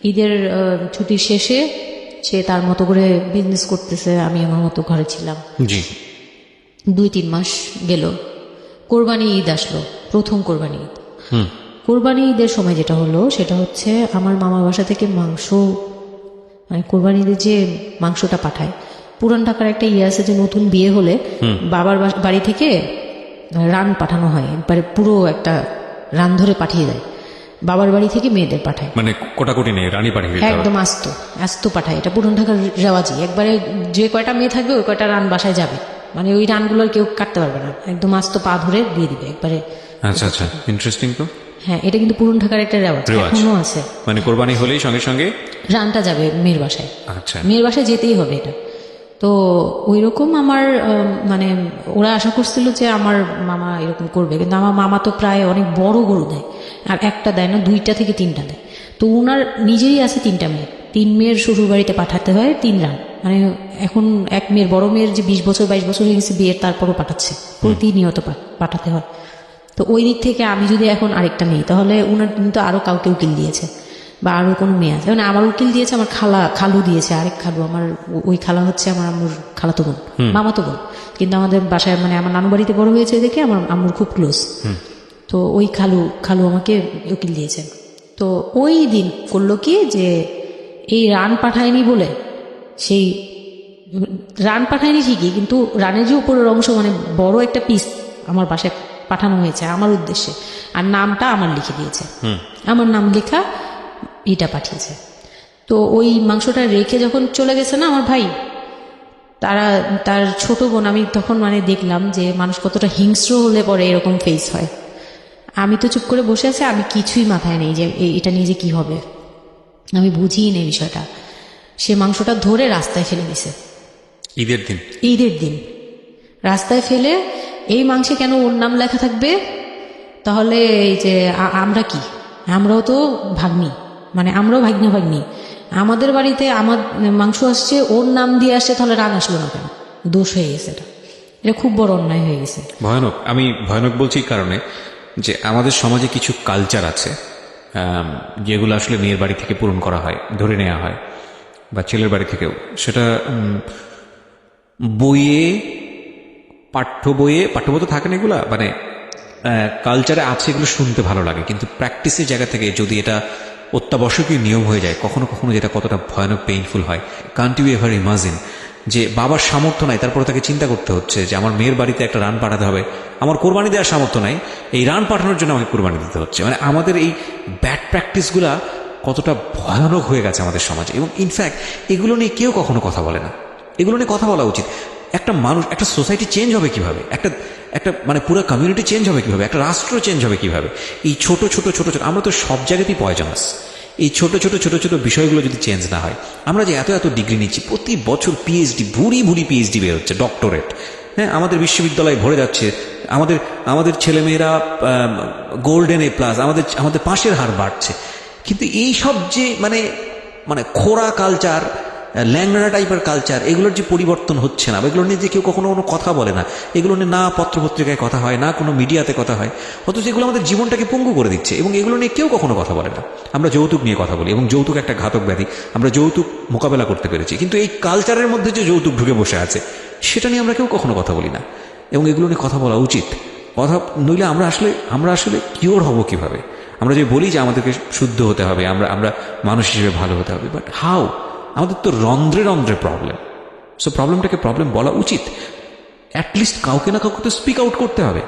Speaker 2: ঈদের ছুটির শেষে সে তার মতো করে বিজনেস করতেছে, আমি আমার মতো ঘরে ছিলাম।
Speaker 3: জি।
Speaker 2: 2-3 মাস গেল, কোরবানি ঈদ আসলো, প্রথম কোরবানি ঈদ। কোরবানি ঈদের সময় যেটা হলো সেটা হচ্ছে আমার মামার বাসা থেকে মাংস, মানে কোরবানি ঈদের যে মাংসটা পাঠায়, পুরান ঢাকার একটা ইয়ে আছে যে নতুন বিয়ে হলে বাবার বাড়ি থেকে রান পাঠানো হয়, একবারে পুরো একটা রান ধরে পাঠিয়ে দেয়, বাবার বাড়ি থেকে মেয়েদের পাঠায়,
Speaker 3: মানে কোটাকুটি নেই, রানী পাঠিয়ে দিতে হবে।
Speaker 2: একদম আস্ত আস্ত পাঠায়। এটা পুরান ঢাকার রেওয়াজি, একবারে যে কয়টা মেয়ে থাকবে ওই কয়টা রান বাসায় যাবে, মানে ওই রানগুলোর কেউ কাটতে পারবে না, একদম আস্ত পা ধরে দিয়ে দিবে একবারে।
Speaker 3: আচ্ছা আচ্ছা, ইন্টারেস্টিং তো।
Speaker 2: হ্যাঁ, এটা কিন্তু পুরান ঢাকার একটা রেওয়াজ, এখনো আছে।
Speaker 3: মানে কোরবানি হলেই সঙ্গে সঙ্গে
Speaker 2: রানটা যাবে মেয়ের বাসায়।
Speaker 3: আচ্ছা,
Speaker 2: মেয়ের বাসায় যেতেই হবে এটা। তো ওই রকম আমার মানে ওরা আশা করছিল যে আমার মামা এরকম করবে, কিন্তু আমার মামা তো প্রায় অনেক বড় গরু দেয়, আর একটা দেয় না, 2টা থেকে 3টা দেয়। তো ওনার নিজেরই আছে 3টা মেয়ে, 3 মেয়ের শ্বশুর বাড়িতে পাঠাতে হয় 3 রান। মানে এখন এক মেয়ের, বড় মেয়ের যে 20 বছর 22 বছর হয়ে গেছে বিয়ের, তারপরও পাঠাচ্ছে, প্রতিনিয়ত পাঠাতে হয়। তো ওই দিক থেকে আমি যদি এখন আরেকটা নেই, তাহলে ওনার কিন্তু আরো কাউকে উকিল দিয়েছে বা আরো কোনো মেয়ে আছে, মানে আমার উকিল দিয়েছে, আমার খালু দিয়েছে, আরেক খালু, আমার ওই খালা হচ্ছে আমার আম্মুর খালাতো বোন, মামাতো বোন, কিন্তু আমাদের বাসায় মানে আমার নানু বাড়িতে বড় হয়েছে দেখে আমার আম্মুর খুব ক্লোজ। তো ওই খালু আমাকে উকিল দিয়েছে। তো ওই দিন করলো কি যে এই রান পাঠায়নি বলে, সেই রান পাঠায়নি ঠিকই, কিন্তু রানের যে উপরের অংশ, মানে বড় একটা পিস আমার বাসায় পাঠানো হয়েছে আমার উদ্দেশ্যে, আর নামটা আমার লিখে দিয়েছে, আমার নাম লেখা এটা পাঠিয়েছে। তো ওই মাংসটা রেখে যখন চলে গেছে না আমার ভাই, তার ছোট বোন, আমি তখন মানে দেখলাম যে মানুষ কতটা হিংস্র হলে পরে এরকম ফেস হয়। আমি তো চুপ করে বসে আছি, আমি কিছুই মাথায় নেই যে এটা নিয়ে যে কি হবে, আমি বুঝিই নেই বিষয়টা। সে মাংসটা ধরে রাস্তায় ফেলে দিছে ঈদের দিন রাস্তায় ফেলে, এই মাংসে কেন ওর নাম লেখা থাকবে? তাহলে এই যে আমরা কি, আমরাও তো ভাগ্নি, মানে আমরাও ভাগ্নি, আমাদের বাড়িতে আমার মাংস আসছে, ওর নাম দিয়ে আসছে, তাহলে রান আসলো না কেন? দোষ হয়ে গেছে, এটা খুব বড় অন্যায় হয়ে গেছে।
Speaker 3: ভয়ানক। আমি ভয়ানক বলছি এই কারণে যে আমাদের সমাজে কিছু কালচার আছে যেগুলো আসলে মেয়ের বাড়ি থেকে পূরণ করা হয়, ধরে নেওয়া হয়, বা ছেলের বাড়ি থেকেও। সেটা পাঠ্য বই তো থাকে না এগুলা, মানে কালচারে আছে, এগুলো শুনতে ভালো লাগে, কিন্তু প্র্যাকটিসের জায়গা থেকে যদি এটা অত্যাবশ্যকীয় নিয়ম হয়ে যায়, কখনো কখনো যেটা কতটা ভয়ানক পেইনফুল হয়। কান্ট ইউ এভার ইমাজিন যে বাবার সামর্থ্য নাই, তারপরে তাকে চিন্তা করতে হচ্ছে যে আমার মেয়ের বাড়িতে একটা রান পাঠাতে হবে, আমার কোরবানি দেওয়ার সামর্থ্য নাই, এই রান পাঠানোর জন্য আমাকে কোরবানি দিতে হচ্ছে। মানে আমাদের এই ব্যাড প্র্যাকটিসগুলা কতটা ভয়ানক হয়ে গেছে আমাদের সমাজে, এবং ইনফ্যাক্ট এগুলো নিয়ে কেউ কখনো কথা বলে না। এগুলো নিয়ে কথা বলা উচিত। একটা মানুষ, একটা সোসাইটি চেঞ্জ হবে কিভাবে, একটা মানে পুরো কমিউনিটি চেঞ্জ হবে কিভাবে, একটা রাষ্ট্র চেঞ্জ হবে কিভাবে, এই ছোট ছোট আমরা তো সব জায়গাতেই পয়জনাস। এই ছোট ছোট বিষয়গুলো যদি চেঞ্জ না হয়, আমরা যে এত ডিগ্রি নিচ্ছি, প্রতি বছর পিএইচডি, ভুরি পিএইচডি বের হচ্ছে, ডক্টরেট, হ্যাঁ, আমাদের বিশ্ববিদ্যালয়ে ভরে যাচ্ছে, আমাদের ছেলেমেয়েরা গোল্ডেন A+, আমাদের পাশের হার বাড়ছে, কিন্তু এই সব যে মানে খোড়া কালচার, ল্যাংড়া টাইপের কালচার, এগুলোর যে পরিবর্তন হচ্ছে না, এগুলো নিয়ে যে কেউ কখনো কোনো কথা বলে না, এগুলো নিয়ে না পত্রপত্রিকায় কথা হয়, না কোনো মিডিয়াতে কথা হয়, অথচ এগুলো আমাদের জীবনটাকে পঙ্গু করে দিচ্ছে, এবং এগুলো নিয়ে কেউ কখনো কথা বলে না। আমরা যৌতুক নিয়ে কথা বলি, এবং যৌতুক একটা ঘাতক ব্যাধি, আমরা যৌতুক মোকাবেলা করতে পেরেছি, কিন্তু এই কালচারের মধ্যে যে যৌতুক ঢুকে বসে আছে, সেটা নিয়ে আমরা কেউ কখনো কথা বলি না, এবং এগুলো নিয়ে কথা বলা উচিত। কথা নইলে আমরা আসলে কিওর হব কিভাবে? আমরা যে বলি যে আমাদেরকে শুদ্ধ হতে হবে, আমরা মানুষ হিসেবে ভালো হতে হবে, বাট হাউ? আমাদের তো রন্ধ্রে প্রবলেম। সো প্রবলেম বলা উচিত, অ্যাটলিস্ট কাউকে না কাউকে তো স্পিক আউট করতে হবে।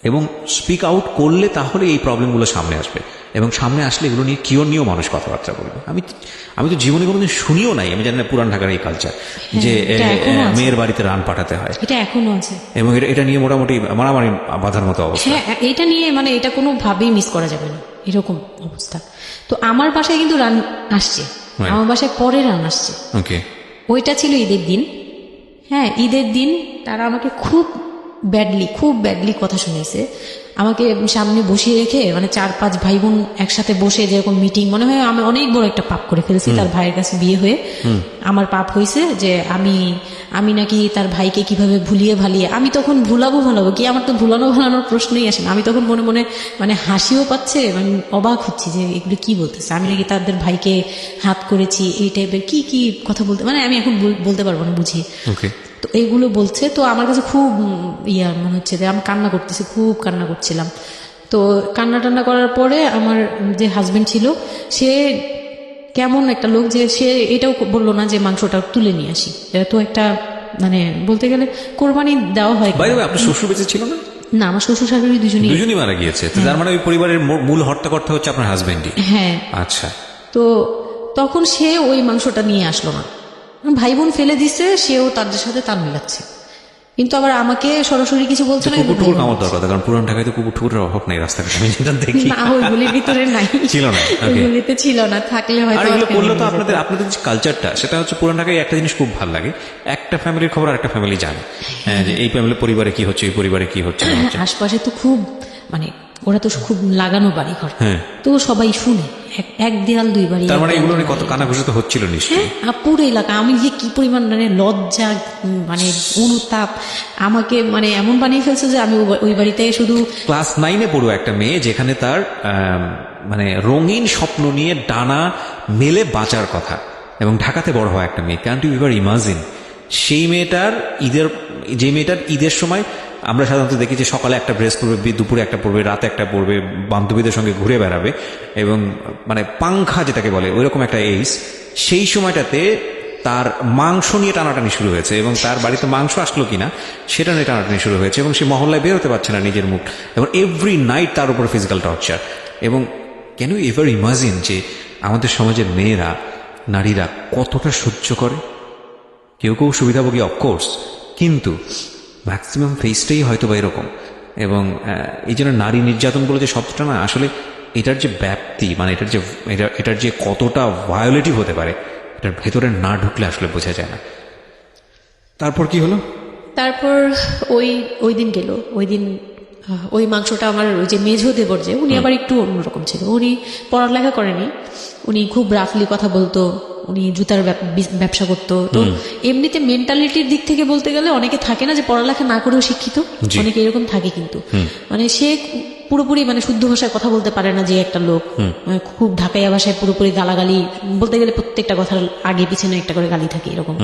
Speaker 3: এবং স্পিক আউট করলে তাহলে এই প্রবলেমগুলো সামনে আসবে, এবং সামনে আসলে এগুলো নিয়ে কিওর নিয়েও মানুষ কথাবার্তা বলবে। আমি তো জীবনে কোনোদিন শুনিও নাই, আমি জানি না পুরান ঢাকার এই কালচার যে
Speaker 2: এটা এখনো আছে।
Speaker 3: মেয়ের বাড়িতে রান পাঠাতে হয়,
Speaker 2: এটা এখনো আছে।
Speaker 3: এবং এটা নিয়ে মোটামুটি মারামারি বাঁধার মতো অবস্থা।
Speaker 2: হ্যাঁ, এটা নিয়ে মানে এটা কোনোভাবেই মিস করা যাবে না, এরকম অবস্থা। তো আমার বাসায় কিন্তু রান আসছে,
Speaker 3: হ্যাঁ।
Speaker 2: আমার বাসায় পরে রান আসছে।
Speaker 3: ওকে,
Speaker 2: ওইটা ছিল ঈদের দিন। হ্যাঁ, ঈদের দিন তারা আমাকে খুব ব্যাডলি কথা শুনিয়েছে। আমাকে সামনে বসিয়ে রেখে, মানে 4-5 ভাই বোন একসাথে বসে যেরকম মিটিং, মনে হয় আমি অনেক বড় একটা পাপ করে ফেলছি তার ভাইয়ের কাছে বিয়ে হয়ে। আমার পাপ হয়েছে যে আমি নাকি তার ভাইকে কিভাবে ভুলিয়ে ভালিয়ে, আমি তখন ভুলাবো কি, আমার তো ভুলানোর প্রশ্নই আসে না। আমি তখন মনে মনে মানে হাসিও পাচ্ছে, মানে অবাক হচ্ছি যে এগুলো কি বলতেছে, আমি নাকি তাদের ভাইকে হাত করেছি, এই টাইপের কি কি কথা বলতে, মানে আমি এখন বলতে পারবো না বুঝিয়ে।
Speaker 3: ওকে,
Speaker 2: তো এইগুলো বলছে, তো আমার কাছে খুব মনে হচ্ছে যে আমি কান্না করতেছি, খুব কান্না করছিলাম। তো কান্না করার পরে আমার যে হাজবেন্ড ছিল, সে কেমন একটা লোক যে সে এটাও বললো না যে মাংসটা তুলে নিয়ে আসি। এটা তো একটা মানে বলতে গেলে কোরবানি দেওয়া হয়।
Speaker 3: বাই দ্য ওয়ে, আপনার শ্বশুর বেঁচে ছিল না?
Speaker 2: না, আমার শ্বশুর শাশুড়ি দুজনই
Speaker 3: মারা গিয়েছে। তো তার মানে ওই পরিবারের মূল হর্তাকর্তা হচ্ছে আপনার হাজবেন্ডই?
Speaker 2: হ্যাঁ।
Speaker 3: আচ্ছা।
Speaker 2: তো তখন সে ওই মাংসটা নিয়ে আসলো না, ভাই বোন ফেলে দিছে, সেও তাদের সাথে তাল মিলাচ্ছে, কিন্তু আবার আমাকে সরাসরি কিছু বলছে না।
Speaker 3: কুকুর টুকুর খাওয়ার দরকার, কারণ পুরান ঢাকায় তো কুকুর টুকুরের অভাব নেই রাস্তাঘাটে, আমি যেটা দেখি।
Speaker 2: না, ওইগুলির ভিতরে নাই,
Speaker 3: ছিল না।
Speaker 2: ওইগুলিতে ছিল না, থাকলে হয়তো।
Speaker 3: আর এগুলো করলে তো আপনাদের যে কালচারটা, সেটা হচ্ছে পুরান ঢাকায় একটা জিনিস খুব ভালো লাগে, একটা ফ্যামিলির খবর আরেকটা ফ্যামিলি জানে, যে এই ফ্যামিলির পরিবারে কি হচ্ছে, এই পরিবারে কি হচ্ছে না হচ্ছে।
Speaker 2: আশপাশে তো খুব মানে ওরা তো খুব লাগানো বাড়ি ঘর, তো সবাই শুনে, এক দেয়াল দুই বাড়ি।
Speaker 3: তার মানে এগুলো নিয়ে কত কানাঘুষো তো হচ্ছিল নিশ্চয়ই।
Speaker 2: হ্যাঁ, পুরো এলাকা। আমি যে কি পরিমাণ মানে লজ্জা, মানে অনুতাপ, আমাকে মানে এমন বানিয়ে ফেলছে যে আমি ওই বাড়িতে শুধু
Speaker 3: ক্লাস 9-এ পড়ুয়া একটা মেয়ে, যেখানে তার মানে রঙিন স্বপ্ন নিয়ে ডানা মেলে বাঁচার কথা, এবং ঢাকাতে বড় হওয়া একটা মেয়ে। ক্যান ইউ এভার ইমাজিন সেই মেয়েটার ঈদের সময় আমরা সাধারণত দেখি যে সকালে একটা ড্রেস পরবে, দুপুরে একটা পরবে, রাতে একটা পরবে, বান্ধবীদের সঙ্গে ঘুরে বেড়াবে, এবং মানে পাংখা যেটাকে বলে ওইরকম একটা এইজ। সেই সময়টাতে তার মাংস নিয়ে টানাটানি শুরু হয়েছে, এবং তার বাড়িতে মাংস আসলো কিনা সেটা নিয়ে টানাটানি শুরু হয়েছে, এবং সে মহল্লায় বের হতে পারছে না নিজের মুখ, এবং এভরি নাইট তার উপর ফিজিক্যাল টর্চার। এবং ক্যান ইউ এভার ইমাজিন যে আমাদের সমাজের মেয়েরা, নারীরা কতটা সহ্য করে? কেউ সুবিধাভোগী অফকোর্স, কিন্তু ম্যাক্সিমাম ফেসটাই হয়তো বা এরকম। এবং এই জন্য নারী নির্যাতন বলে যে শব্দটা না, আসলে এটার যে ব্যাপ্তি, মানে এটার যে কতটা ভায়োলেটিভ হতে পারে, এটার ভেতরে না ঢুকলে আসলে বোঝা যায় না। তারপর কি হলো?
Speaker 2: তারপর ওই দিন গেল। ওই দিন ওই মাংসটা আমার ওই যে মেঝো দেবর, যে উনি আবার একটু অন্যরকম ছিল। উনি পড়ালেখা করেনি, উনি খুব রাফলি কথা বলতো, উনি জুতার ব্যবসা করতো। তো এমনিতে মেন্টালিটির দিক থেকে বলতে গেলে অনেকে থাকে না যে পড়ালেখা না করেও শিক্ষিত, অনেকে এরকম থাকে, কিন্তু মানে সে পুরোপুরি মানে শুদ্ধ ভাষায় কথা বলতে পারে না যে একটা লোক, মানে খুব ঢাকাইয়া ভাষায় পুরোপুরি গালাগালি, বলতে গেলে প্রত্যেকটা কথার আগে পিছনে একটা করে গালি থাকে এরকম।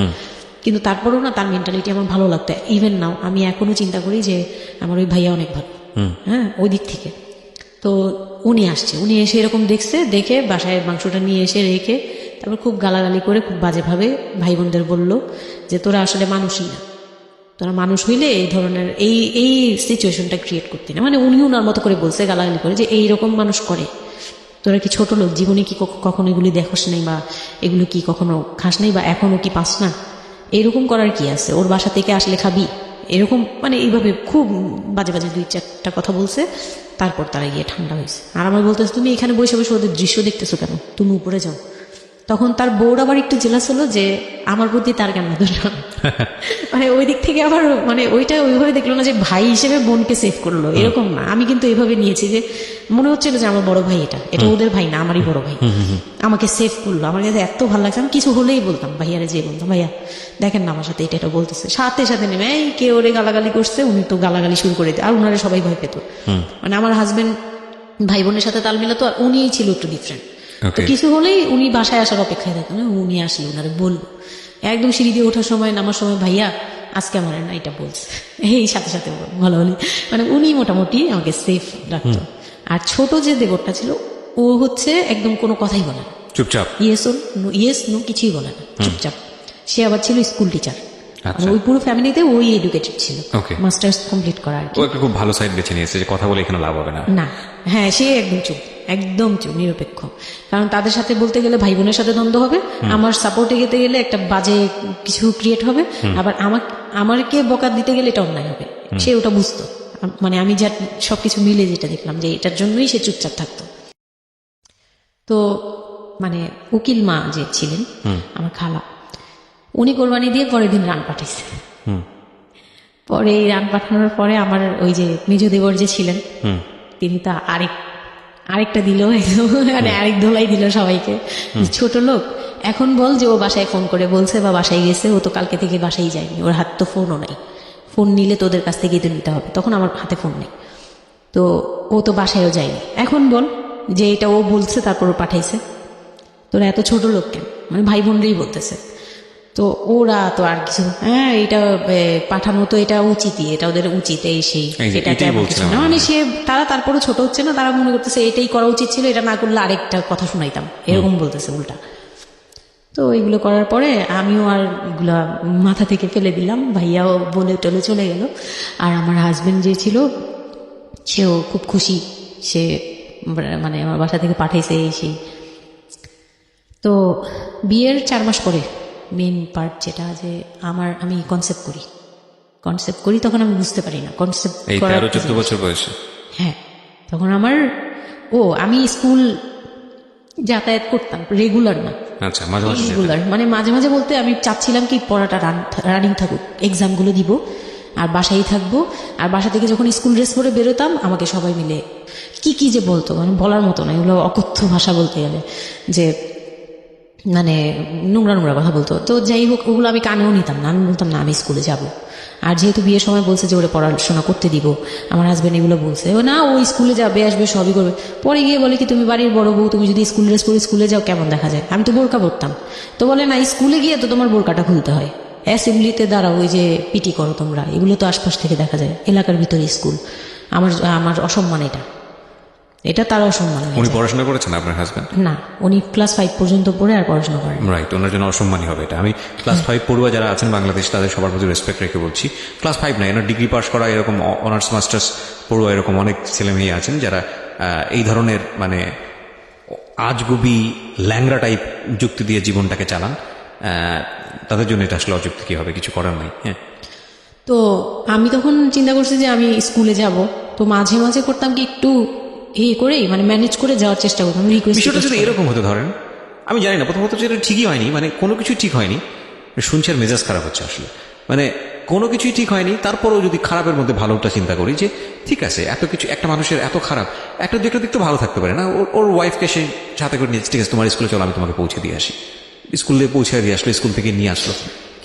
Speaker 2: কিন্তু তারপরেও না, তার মেন্টালিটি আমার ভালো লাগতো। ইভেন নাও আমি এখনো চিন্তা করি যে আমার ওই ভাইয়া অনেক ভালো, হ্যাঁ, ওই দিক থেকে। তো উনি এসে এরকম দেখে বাসায় মাংসটা নিয়ে এসে রেখে তারপর খুব গালাগালি করে, খুব বাজেভাবে ভাই বোনদের বলল যে তোরা আসলে মানুষই না, তোরা মানুষ হইলে এই ধরনের এই সিচুয়েশনটা ক্রিয়েট করতে না। মানে উনি ওনার মতো করে বলছে, গালাগালি করে, যে এইরকম মানুষ করে, তোরা কি ছোট লোক, জীবনে কি কখনো এগুলি দেখোস নাই, বা এগুলো কি কখনো খাস নাই, বা এখনো কি পাস না, এরকম করার কি আছে, ওর বাসা থেকে আসলে খাবি, এরকম মানে এইভাবে খুব বাজে 2-4টা কথা বলছে। তারপর তারা গিয়ে ঠান্ডা হয়েছে। আর আমার বলতেছে, তুমি এখানে বসে বসে ওদের দৃশ্য দেখতেছো কেন, তুমি উপরে যাও। তখন তার বউর আবার একটু জেলাস হলো যে আমার প্রতি তার কেন দোষা, মানে ওই দিক থেকে আবার মানে ওইটা ওইভাবে দেখলো না যে ভাই হিসেবে বোনকে সেভ করলো, এরকম না। আমি কিন্তু এইভাবে নিয়েছি যে মনে হচ্ছিল যে আমার বড় ভাই, এটা ওদের ভাই না, আমারই বড় ভাই, আমাকে সেভ করলো। আমার কাছে এত ভালো লাগছে, আমি কিছু হলেই বলতাম ভাইয়ারে, যে বলতাম ভাইয়া দেখেন না আমার সাথে এটা বলতেছে, সাথে নেমে এই কে ওরে গালাগালি করছে, উনি তো গালাগালি শুরু করে দিত। আর উনারা সবাই ভয় পেত, মানে আমার হাজবেন্ড ভাই বোনের সাথে তাল মিলাতো, আর উনিই ছিল একটু ডিফারেন্ট। তো কিছু হলেই উনি বাসায় আসার অপেক্ষায় থাকতেন, উনি আসলে উনারে বলবো। একদম সিঁড়ি দিয়ে ওঠার সময় নামার সময়, ভাইয়া আজকে আমার না এটা বলছে, এই সাথে ভালো হলে, মানে উনি মোটামুটি আমাকে সেফ রাখতো। আর ছোট যে দেবরটা ছিল, ও হচ্ছে একদম কোনো কথাই বলে না,
Speaker 3: চুপচাপ,
Speaker 2: ইয়েস নো কিছুই বলে না, চুপচাপ। সে আবার ছিল স্কুল টিচার,
Speaker 3: আচ্ছা।
Speaker 2: ওই পুরো ফ্যামিলিতে ওই এডুকেটেড ছিল,
Speaker 3: Okay.
Speaker 2: মাস্টার্স কমপ্লিট করা আর কি।
Speaker 3: ও একটা খুব ভালো সাইড বেছে নিয়েছে যে কথা বলে এখানে লাভ হবে না।
Speaker 2: না, হ্যাঁ, সে একদম চুপ, একদম চুপ, নিরপেক্ষ। কারণ তাদের সাথে বলতে গেলে ভাই বোনের সাথে দ্বন্দ্ব হবে, আমার সাপোর্টে যেতে গেলে একটা বাজে কিছু ক্রিয়েট হবে, আবার আমাকে বকা দিতে গেলে এটা অন্যায় হবে। সে ওটা বুঝতো, মানে আমি যা সবকিছু মিলে যেটা দেখলাম যে এটার জন্যই সে চুপচাপ থাকতো। তো মানে উকিল মা যে ছিলেন আমার খালা, উনি কোরবানি দিয়ে পরের দিন রান পাঠাইছে। পরে এই রান পাঠানোর পরে আমার ওই যে মেজো দেবর যে ছিলেন, তিনি তা আরেকটা দিল, মানে আরেক ধোলাই দিল সবাইকে। ছোট লোক, এখন বল যে ও বাসায় ফোন করে বলছে বা বাসায় গেছে, ও তো কালকে থেকে বাসায় যায়নি, ওর হাত তো ফোনও নাই, ফোন নিলে তোদের কাছ থেকেই তো নিতে হবে, তখন আমার হাতে ফোন নেই, তো ও তো বাসায়ও যায়নি। এখন বল যে এটা ও বলছে তারপর ও পাঠাইছে, তোরা এত ছোট লোক কেন, মানে ভাই বোনরাই বলতেছে। তো ওরা তো আর কিছু, হ্যাঁ এটা পাঠানো তো এটা উচিতই, এটা ওদের উচিত, এই সেই,
Speaker 3: এই যে
Speaker 2: এটা
Speaker 3: এটাই
Speaker 2: তেমন কিছু
Speaker 3: বলছিলাম
Speaker 2: না।
Speaker 3: আমি।
Speaker 2: মানে সে তারা তারপরও ছোট হচ্ছে না, তারা মনে করতেছে এটাই করা উচিত ছিল, এটা না করলে আরেকটা কথা শুনাইতাম, এরকম বলতেছে উল্টা। তো এইগুলো করার পরে আমিও আর এগুলা মাথা থেকে ফেলে দিলাম, ভাইয়াও বলে টলে চলে গেল। আর আমার হাজবেন্ড যে ছিল সেও খুব খুশি, সে মানে আমার বাসা থেকে পাঠাইছে এই সেই। তো বিয়ের 4 মাস পরে মেন পার্ট যেটা, যে আমি কনসেপ্ট করি, তখন আমি বুঝতে পারি না কনসেপ্ট
Speaker 3: এই
Speaker 2: করার
Speaker 3: 13-14 বছর বয়সে।
Speaker 2: হ্যাঁ, তখন আমি স্কুল যাতায়াত করতাম, রেগুলার না,
Speaker 3: আচ্ছা, মাঝে মাঝে যেতে।
Speaker 2: রেগুলার মানে মাঝে মাঝে বলতে আমি চাচ্ছিলাম কি পড়াটা রানিং থাকুক, এক্সামগুলো দিব আর বাসায় থাকবো। আর বাসা থেকে যখন স্কুল ড্রেস পরে বেরোতাম আমাকে সবাই মিলে কি যে বলতো, মানে বলার মতো না, এগুলো অকথ্য ভাষা বলতে গেলে, যে মানে নোংরা কথা বলতো। তো যাই হোক, ওগুলো আমি কানেও নিতাম না, আমি বলতাম না আমি স্কুলে যাব। আর যেহেতু বিয়ের সময় বলছে যে ওরা পড়াশোনা করতে দিব, আমার হাজব্যান্ড এগুলো বলছে, ও না ও স্কুলে যাবে আসবে সবই করবে। পরে গিয়ে বলে কি তুমি বাড়ির বড় বউ, তুমি যদি স্কুল ড্রেস পরে স্কুলে যাও কেমন দেখা যায়, আমি তো বোরকা পরতাম। তো বলে না, স্কুলে গিয়ে তো তোমার বোরকাটা খুলতে হয়, অ্যাসেম্বলিতে দাঁড়াও, ওই যে পিটি করো তোমরা, এগুলো তো আশপাশ থেকে দেখা যায়, এলাকার ভিতরে স্কুল। আমার অসম্মান, এটা তার অসম্মান হয়ে
Speaker 3: উনি
Speaker 2: যায়।
Speaker 3: পড়াশোনা করেছেন আপনার হাজবেন্ড?
Speaker 2: না, উনি ক্লাস 5 পর্যন্ত পড়ে আর পড়াশোনা করেন।
Speaker 3: রাইট, ওনার জন্য অসম্মানই হবে এটা। আমি ক্লাস 5 পড়ুয়া যারা আছেন বাংলাদেশ, তাদের সবার প্রতি রেসপেক্ট রেখে বলছি, ক্লাস 5 না, এনার ডিগ্রি পাস করা এরকম অনার্স মাস্টার্স পড়ুয়া এরকম অনেক ছেলে মেয়ে আছেন যারা এই ধরনের মানে আজগুবি ল্যাংরা টাইপ যুক্তি দিয়ে জীবনটাকে চালান। তাদের জন্য এটা আসলে অযুক্তি কি হবে, কিছু করার নাই। হ্যাঁ,
Speaker 2: তো আমি তখন চিন্তা করছি যে আমি স্কুলে যাব, তো মাঝে মাঝে করতাম কি একটু করেই মানে ম্যানেজ করে যাওয়ার চেষ্টা করতাম,
Speaker 3: বিষয়টা যদি
Speaker 2: রিকোয়েস্ট।
Speaker 3: এরকম হতে ধরেন, আমি জানি না, প্রথমত যেটা ঠিকই হয়নি, মানে কোনো কিছুই ঠিক হয়নি, শুনছি আর মেজাজ খারাপ হচ্ছে আসলে, মানে কোনো কিছুই ঠিক হয়নি। তারপরেও যদি খারাপের মধ্যে ভালোটা চিন্তা করি, যে ঠিক আছে এত কিছু, একটা মানুষের এত খারাপ, একটা দিক তো ভালো থাকতে পারে না, ওর ওয়াইফকে সে সাথে করে নিয়েছে, ঠিক আছে তোমার স্কুলে চলো আমি তোমাকে পৌঁছে দিয়ে আসি, স্কুলে পৌঁছে দিয়ে আসলো, স্কুল থেকে নিয়ে আসলো।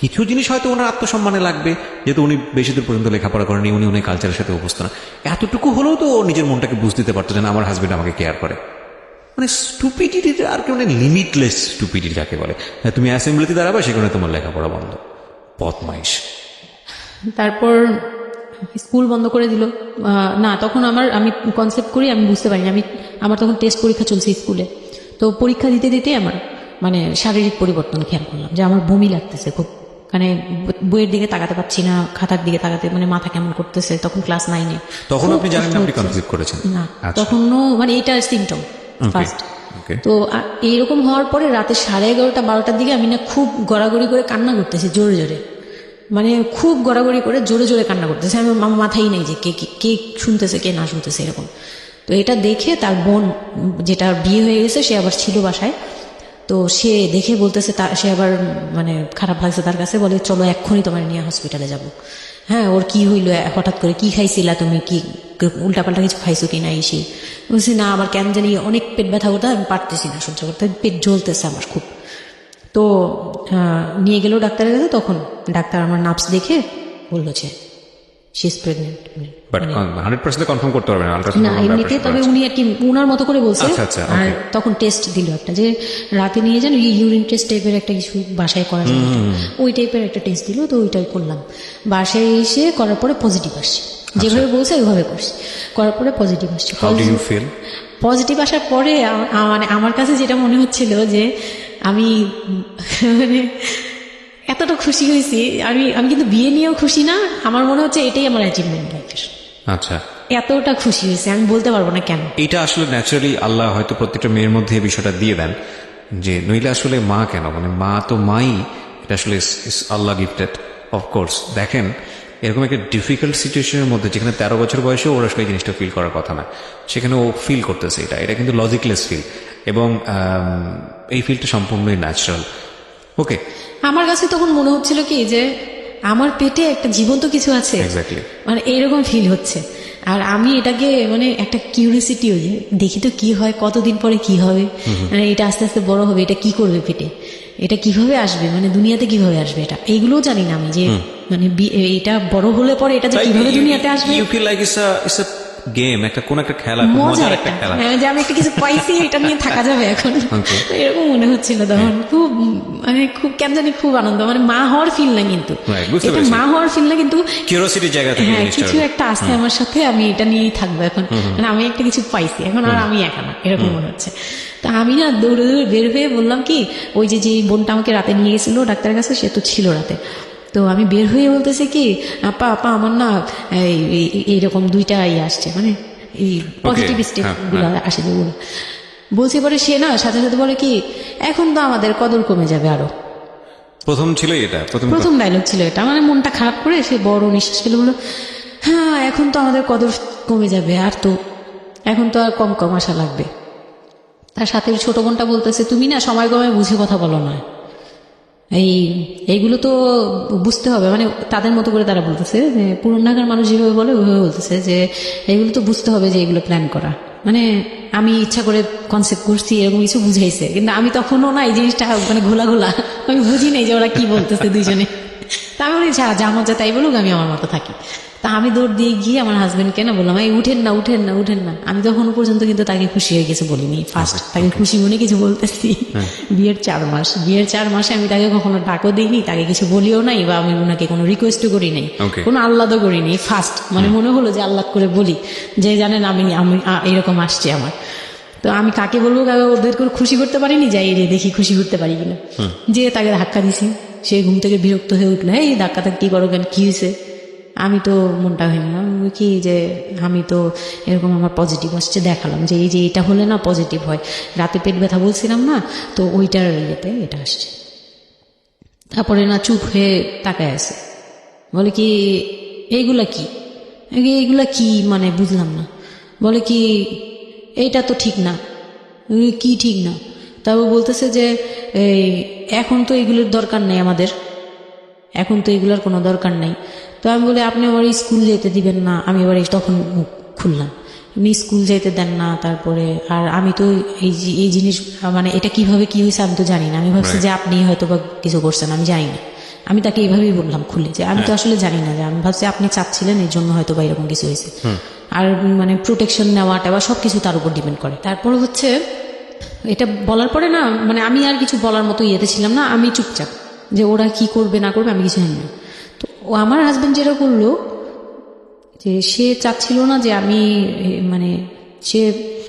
Speaker 3: কিছু জিনিস হয়তো ওনার আত্মসম্মানে লাগবে, যেহেতু উনি বেশি দূর পর্যন্ত লেখাপড়া করেনি, উনি অনেক কালচারের সাথে অভ্যস্ত না, এতটুকু হলেও তো ও নিজের মনটাকে বুঝ দিতে পারতো যে না, আমার হাজবেন্ড আমাকে কেয়ার করে। মানে স্টুপিডিটির আর কি, মানে লিমিটলেস স্টুপিডিটি যাকে বলে। হ্যাঁ, তুমি অ্যাসেম্বলিতে দাঁড়াবে, সেখানে তোমার লেখাপড়া বন্ধ, বদমাইশ।
Speaker 2: তারপর স্কুল বন্ধ করে দিল। না, তখন আমি কনসেপ্ট করি, আমি বুঝতে পারিনি, আমার তখন টেস্ট পরীক্ষা চলছে স্কুলে। তো পরীক্ষা দিতে দিতে আমার মানে শারীরিক পরিবর্তন খেয়াল করলাম, যে আমার বমি লাগতেছে খুব, মানে বইয়ের দিকে তাকাতে পারছি না, খাতার দিকে তাকাতে মানে মাথা কেমন করতেছে। তখন ক্লাস 9-এ।
Speaker 3: তখন আপনি জানেন না আপনি কনফ্লিক্ট করেছেন?
Speaker 2: না,
Speaker 3: আচ্ছা।
Speaker 2: তখনও মানে এটা সিমটম ফার্স্ট।
Speaker 3: ওকে।
Speaker 2: তো এইরকম হওয়ার পরে রাতে 11:30-12টার দিকে আমি না খুব গড়াগড়ি করে কান্না করতেছি, জোরে জোরে, মানে খুব গড়াগড়ি করে জোরে জোরে কান্না করতেছে। আমার মাথায় নেই যে কে শুনতেছে কে না শুনতেছে এরকম। তো এটা দেখে তার বোন, যেটা বিয়ে হয়ে গেছে, সে আবার ছিল বাসায়, তো সে দেখে বলতেছে, সে আবার মানে খারাপ লাগছে তার কাছে, বলে চলো এক্ষুনি তোমার নিয়ে হসপিটালে যাব। হ্যাঁ, ওর কি হইলো হঠাৎ করে, কি খাইছিলা তুমি, কি উল্টাপাল্টা কিছু খাইছো কি না, এসে বলছি না, আমার কেন জানি অনেক পেট ব্যথা করতে, আমি পারতেছি না সহ্য করতে, পেট জ্বলতেছে আমার খুব। তো নিয়ে গেল ডাক্তারের কাছে, তখন ডাক্তার আমার নার্ভস দেখে বললো যে she is pregnant.
Speaker 3: But 100% confirm করতে পারবেন না, আল্ট্রাসাউন্ড
Speaker 2: না এমনিতে, তবে উনি আর কি উনার মতো করে বলছে।
Speaker 3: আচ্ছা, আচ্ছা,
Speaker 2: আর
Speaker 3: okay.
Speaker 2: তখন টেস্ট দিল একটা, যে রাতে নিয়ে যান, ইউরিন টেস্ট টাইপের একটা কিছু বাসায় করা যায়, ওই টাইপের একটা টেস্ট দিল। তো ওইটাই করলাম, বাসায় এসে করার পরে পজিটিভ আসছে, যেভাবে বলছে ওইভাবে করছি, করার পরে পজিটিভ আসছে।
Speaker 3: How do you feel?
Speaker 2: Positive আসার পরে মানে আমার কাছে যেটা মনে হচ্ছিল যে আমি মানে এত এতটা খুশি হয়েছি, আমি আমি কিন্তু বিয়ে নিয়েও খুশি না, আমার মনে হচ্ছে এটাই আমার অ্যাচিভমেন্ট লাইফের।
Speaker 3: আচ্ছা,
Speaker 2: এতটা খুশি হয়েছে আমি বলতে পারবো না কেন।
Speaker 3: এটা আসলে ন্যাচারালি আল্লাহ হয়তো প্রত্যেকটা মেয়ের মধ্যে এই বিষয়টা দিয়ে দেন, যে নইলে আসলে মা কেন, মানে মা তো মাই, এটা আসলে আল্লাহ গিফটেড অফকোর্স। দেখেন এরকম একটা ডিফিকাল্ট সিচুয়েশনের মধ্যে যেখানে 13 বছর বয়সে ওর আসলে এই জিনিসটা ফিল করার কথা না, সেখানে ও ফিল করতেছে, এটা কিন্তু লজিকলেস ফিল, এবং এই ফিলটা সম্পূর্ণই ন্যাচারাল। ওকে,
Speaker 2: আমার কাছে তখন মনে হচ্ছিল কি যে আমার পেটে একটা জীবন্ত কিছু আছে,
Speaker 3: এক্স্যাক্টলি,
Speaker 2: মানে এরকম ফিল হচ্ছে। আর আমি এটাকে মানে একটা কিউরিয়াসিটিও, যে দেখি তো কি হয়, কতদিন পরে কি হবে, মানে এটা আস্তে আস্তে বড় হবে, এটা কি করবে পেটে, এটা কিভাবে আসবে, মানে দুনিয়াতে কিভাবে আসবে, এটা এইগুলোও জানি না আমি, যে মানে এটা বড় হলে পরে এটা যে কিভাবে দুনিয়াতে আসবে।
Speaker 3: You feel like it's a game, একটা কোন একটা খেলা, খুব
Speaker 2: মজার
Speaker 3: মজার
Speaker 2: একটা
Speaker 3: একটা খেলা।
Speaker 2: হ্যাঁ, যে আমি একটা কিছু পাইছি, এটা নিয়ে থাকা যাবে এখন,
Speaker 3: Okay.
Speaker 2: এরকম মনে হচ্ছিল তখন। খুব মানে খুব কেন জানি খুব আনন্দ, মানে মা হওয়ার ফিল না কিন্তু,
Speaker 3: Right, বুঝতে
Speaker 2: এটা
Speaker 3: পেরেছি।
Speaker 2: মা হওয়ার ফিল না কিন্তু
Speaker 3: কিউরিওসিটির জায়গা থেকে
Speaker 2: হ্যাঁ,
Speaker 3: জিনিসটা
Speaker 2: কিছু
Speaker 3: হলো।
Speaker 2: একটা আছে আমার সাথে, আমি এটা নিয়েই থাকবো এখন, মানে আমি একটা কিছু পাইছি এখন, আর আমি একা না, এরকম মনে হচ্ছে। তা আমি না দৌড়ে দৌড়ে বের হয়ে বললাম কি, ওই যে যে বোনটা আমাকে রাতে নিয়ে গেছিল ডাক্তারের কাছে, সে তো ছিল রাতে, তো আমি বের হয়ে বলতেছি কি, আপা আপা আমার না এইরকম 2টা আসছে, মানে এই পজিটিভ স্টেপ গুলো আসে যেগুলো বলছে। পরে সে না সাথে সাথে বলে কি, এখন তো আমাদের কদর কমে যাবে আরো।
Speaker 3: প্রথম ছিল এটা,
Speaker 2: প্রথম ডায়লগ ছিল এটা, মানে মনটা খারাপ করে সে বড় নিঃশ্বাস ফেলে বললো, হ্যাঁ এখন তো আমাদের কদর কমে যাবে, আর তো এখন তো আর কম কম আসা লাগবে। তার সাথে ছোট বোনটা বলতেছে, তুমি না সময় কমে বুঝে কথা বলো না, এইগুলো তো বুঝতে হবে, মানে তাদের মতো করে তারা বলতেছে, যে পুরান ঢাকার মানুষ যেভাবে বলে ওইভাবে বলতেছে, যে এগুলো তো বুঝতে হবে যে এগুলো প্ল্যান করা, মানে আমি ইচ্ছা করে কনসেপ্ট করছি এরকম কিছু বুঝাইছে, কিন্তু আমি তখনও না এই জিনিসটা মানে ঘোলা ঘোলা, আমি বুঝি নাই যে ওরা কি বলতেছে দুইজনে। তা আমি বলি যা মজা তাই বলুক, আমি আমার মতো থাকি। তা আমি দৌড় দিয়ে গিয়ে আমার হাজবেন্ডকে না বললাম, এই উঠেন না উঠেন না উঠেন না। আমি তখনও পর্যন্ত কিন্তু তাকে খুশি হয়ে গেছে বলিনি, ফার্স্ট তাকে খুশি মনে কিছু বলতেছি। বিয়ের 4 মাসে আমি তাকে কখনো ডাকও দিইনি, তাকে কিছু বলিও নাই, বা আমি ওনাকে কোনো রিকোয়েস্টও করি নাই, কোনো আহ্লাদও করিনি। ফার্স্ট মানে মনে হলো যে আহ্লাদ করে বলি, যে জানেন আমি এরকম আসছে আমার। তো আমি কাকে বলবো, কাকে ওদের করে খুশি করতে পারিনি, যাই রে দেখি খুশি করতে পারি কিনা। যে তাকে ধাক্কা দিছি, সে ঘুম থেকে বিরক্ত হয়ে উঠলো, এই ধাক্কা কি করো কেন, কি হয়েছে? আমি তো মনটা হয়নি, কি যে আমি তো এরকম আমার পজিটিভ আসছে, দেখালাম যে এই যে এটা হলে না পজিটিভ হয়, রাতে পেট ব্যথা বলছিলাম না, তো ওইটার ইয়েতে এটা আসছে। তারপরে না চুপ হয়ে তাকায় আছে, বলে কি এইগুলা কি মানে বুঝলাম না। বলে কি এইটা তো ঠিক না। কি ঠিক না? তারপর বলতেছে যে এখন তো এগুলোর দরকার নেই আমাদের, এখন তো এগুলোর কোনো দরকার নেই। তো আমি বলি আপনি আবার স্কুল যেতে দিবেন না। আমি এবার তখন মুখ খুললাম, আপনি স্কুল যেতে দেন না, তারপরে আর আমি তো এই জিনিস মানে এটা কিভাবে কি হয়েছে আমি তো জানি না। আমি ভাবছি যে আপনি হয়তো বা কিছু করছেন, আমি জানি না। আমি তাকে এইভাবেই বললাম খুলে, যে আমি তো আসলে জানি না, যে আমি ভাবছি আপনি চাচ্ছিলেন এই জন্য হয়তো বা এরকম কিছু হয়েছে। আর মানে প্রোটেকশন নেওয়াটা বা সবকিছু তার উপর ডিপেন্ড করে। তারপর হচ্ছে এটা বলার পরে না মানে আমি আর কিছু বলার মতো ইয়েতে ছিলাম না, আমি চুপচাপ, যে ওরা কি করবে না করবে আমি কিছু জানি না। তো আমার হাজবেন্ড যেটা করলো, যে সে চাচ্ছিল না যে আমি মানে সে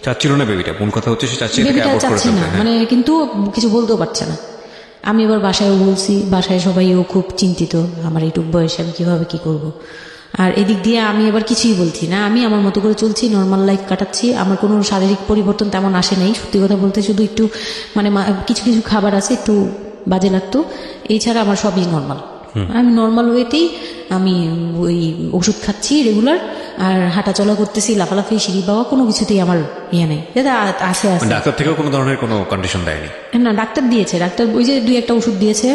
Speaker 3: চাচ্ছিল না বেবিটা, কোন কথা হচ্ছে, সে চাচ্ছে
Speaker 2: বেবিটা চাচ্ছে না, মানে কিন্তু কিছু বলতেও পারছে না। আমি এবার বাসায়ও বলছি, বাসায় সবাইও খুব চিন্তিত আমার এইটুক বয়সে আমি কিভাবে কি করব। আর এদিক দিয়ে আমি এবার কিছুই বলছি না, আমি আমার মতো করে চলছি, নর্মাল লাইফ কাটাচ্ছি। আমার কোনো শারীরিক পরিবর্তন তেমন আসে নাই, সত্যি কথা বলতে শুধু একটু মানে কিছু কিছু খাবার আছে একটু বাজে লাগতো, এছাড়া আমার সবই নর্মাল। আমি নর্মাল ওয়েতেই আমি ওই ওষুধ খাচ্ছি রেগুলার, আর হাঁটাচলা করতেছি, লাফালাফি সিঁড়ি বাওয়া কোনো কিছুতেই আমার ইয়ে নেই। দাদা আছে
Speaker 3: ডাক্তার থেকেও কোনো ধরনের কোনো কন্ডিশন দেয়নি?
Speaker 2: না, ডাক্তার দিয়েছে, ডাক্তার ওই যে 2-1টা ওষুধ দিয়েছে।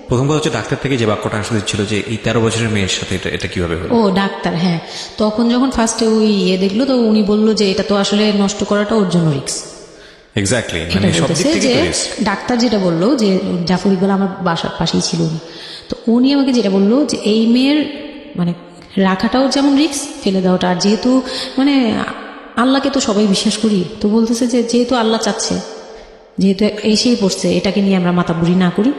Speaker 3: প্রথম কথা হচ্ছে ডাক্তার থেকে যে বাক্যটা আসলে ছিল যে এই 13 বছরের মেয়ের সাথে এটা কিভাবে হলো?
Speaker 2: ও ডাক্তার, হ্যাঁ, তখন যখন ফার্স্টে ওই দেখলো, তো উনি বললো যে এটা তো আসলে নষ্ট করাটা ওর জন্য রিস্ক।
Speaker 3: এক্স্যাক্টলি,
Speaker 2: এটা
Speaker 3: মানে সব দিক
Speaker 2: বলতেছে
Speaker 3: থেকে
Speaker 2: যে
Speaker 3: রিস্ক।
Speaker 2: ডাক্তার যেটা বললো, যে জাফর ইকবাল আমার বাসার পাশেই ছিল উনি, তো উনি আমাকে যেটা বললো যে এই মেয়ের মানে রাখাটাও যেমন রিস্ক, ফেলে দেওয়াটা। আর যেহেতু মানে আল্লাহকে তো সবাই বিশ্বাস করি, তো বলতেছে যে যেহেতু আল্লাহ চাচ্ছে, যেহেতু এসেই পড়ছে, এটাকে নিয়ে আমরা মাথা বুড়ি না করি,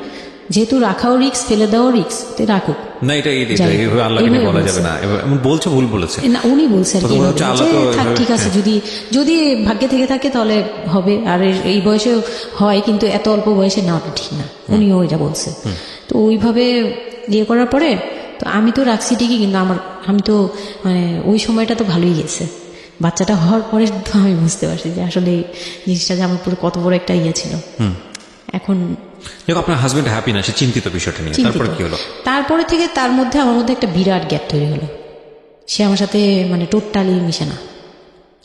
Speaker 2: যেহেতু রাখাও রিস্ক ফেলে দেওয়াও রিস্ক, তো রাখুক
Speaker 3: না। এটা এইভাবে আল্লাহকে নিয়ে বলা যাবে না, এমন বলছে, ভুল বলেছে
Speaker 2: না। উনি বলছেন থাক ঠিক আছে, যদি ভাগ্যে থেকে থাকে তাহলে হবে, আর এই বয়সে হয়, কিন্তু এত অল্প বয়সে নেওয়াটা ঠিক না, উনিও এটা বলছে। তো ওইভাবে ইয়ে করার পরে তো আমি তো রাখছি ঠিকই, কিন্তু আমি তো মানে ওই সময়টা তো ভালোই গেছে। বাচ্চাটা হওয়ার পরে তো আমি বুঝতে পারছি যে আসলে এই জিনিসটা যে আমার পুরো কত বড় একটা ইয়ে ছিল। এখন
Speaker 3: দেখো আপনার হাজবেন্ড হ্যাপি না, সে চিন্তিত বিষয়টা নিয়ে,
Speaker 2: চিন্তিত।
Speaker 3: তারপরে কি হলো?
Speaker 2: তারপরে থেকে তার মধ্যে আমার মধ্যে একটা বিরাট গ্যাপ তৈরি হলো। সে আমার সাথে মানে টোটালি মিশে না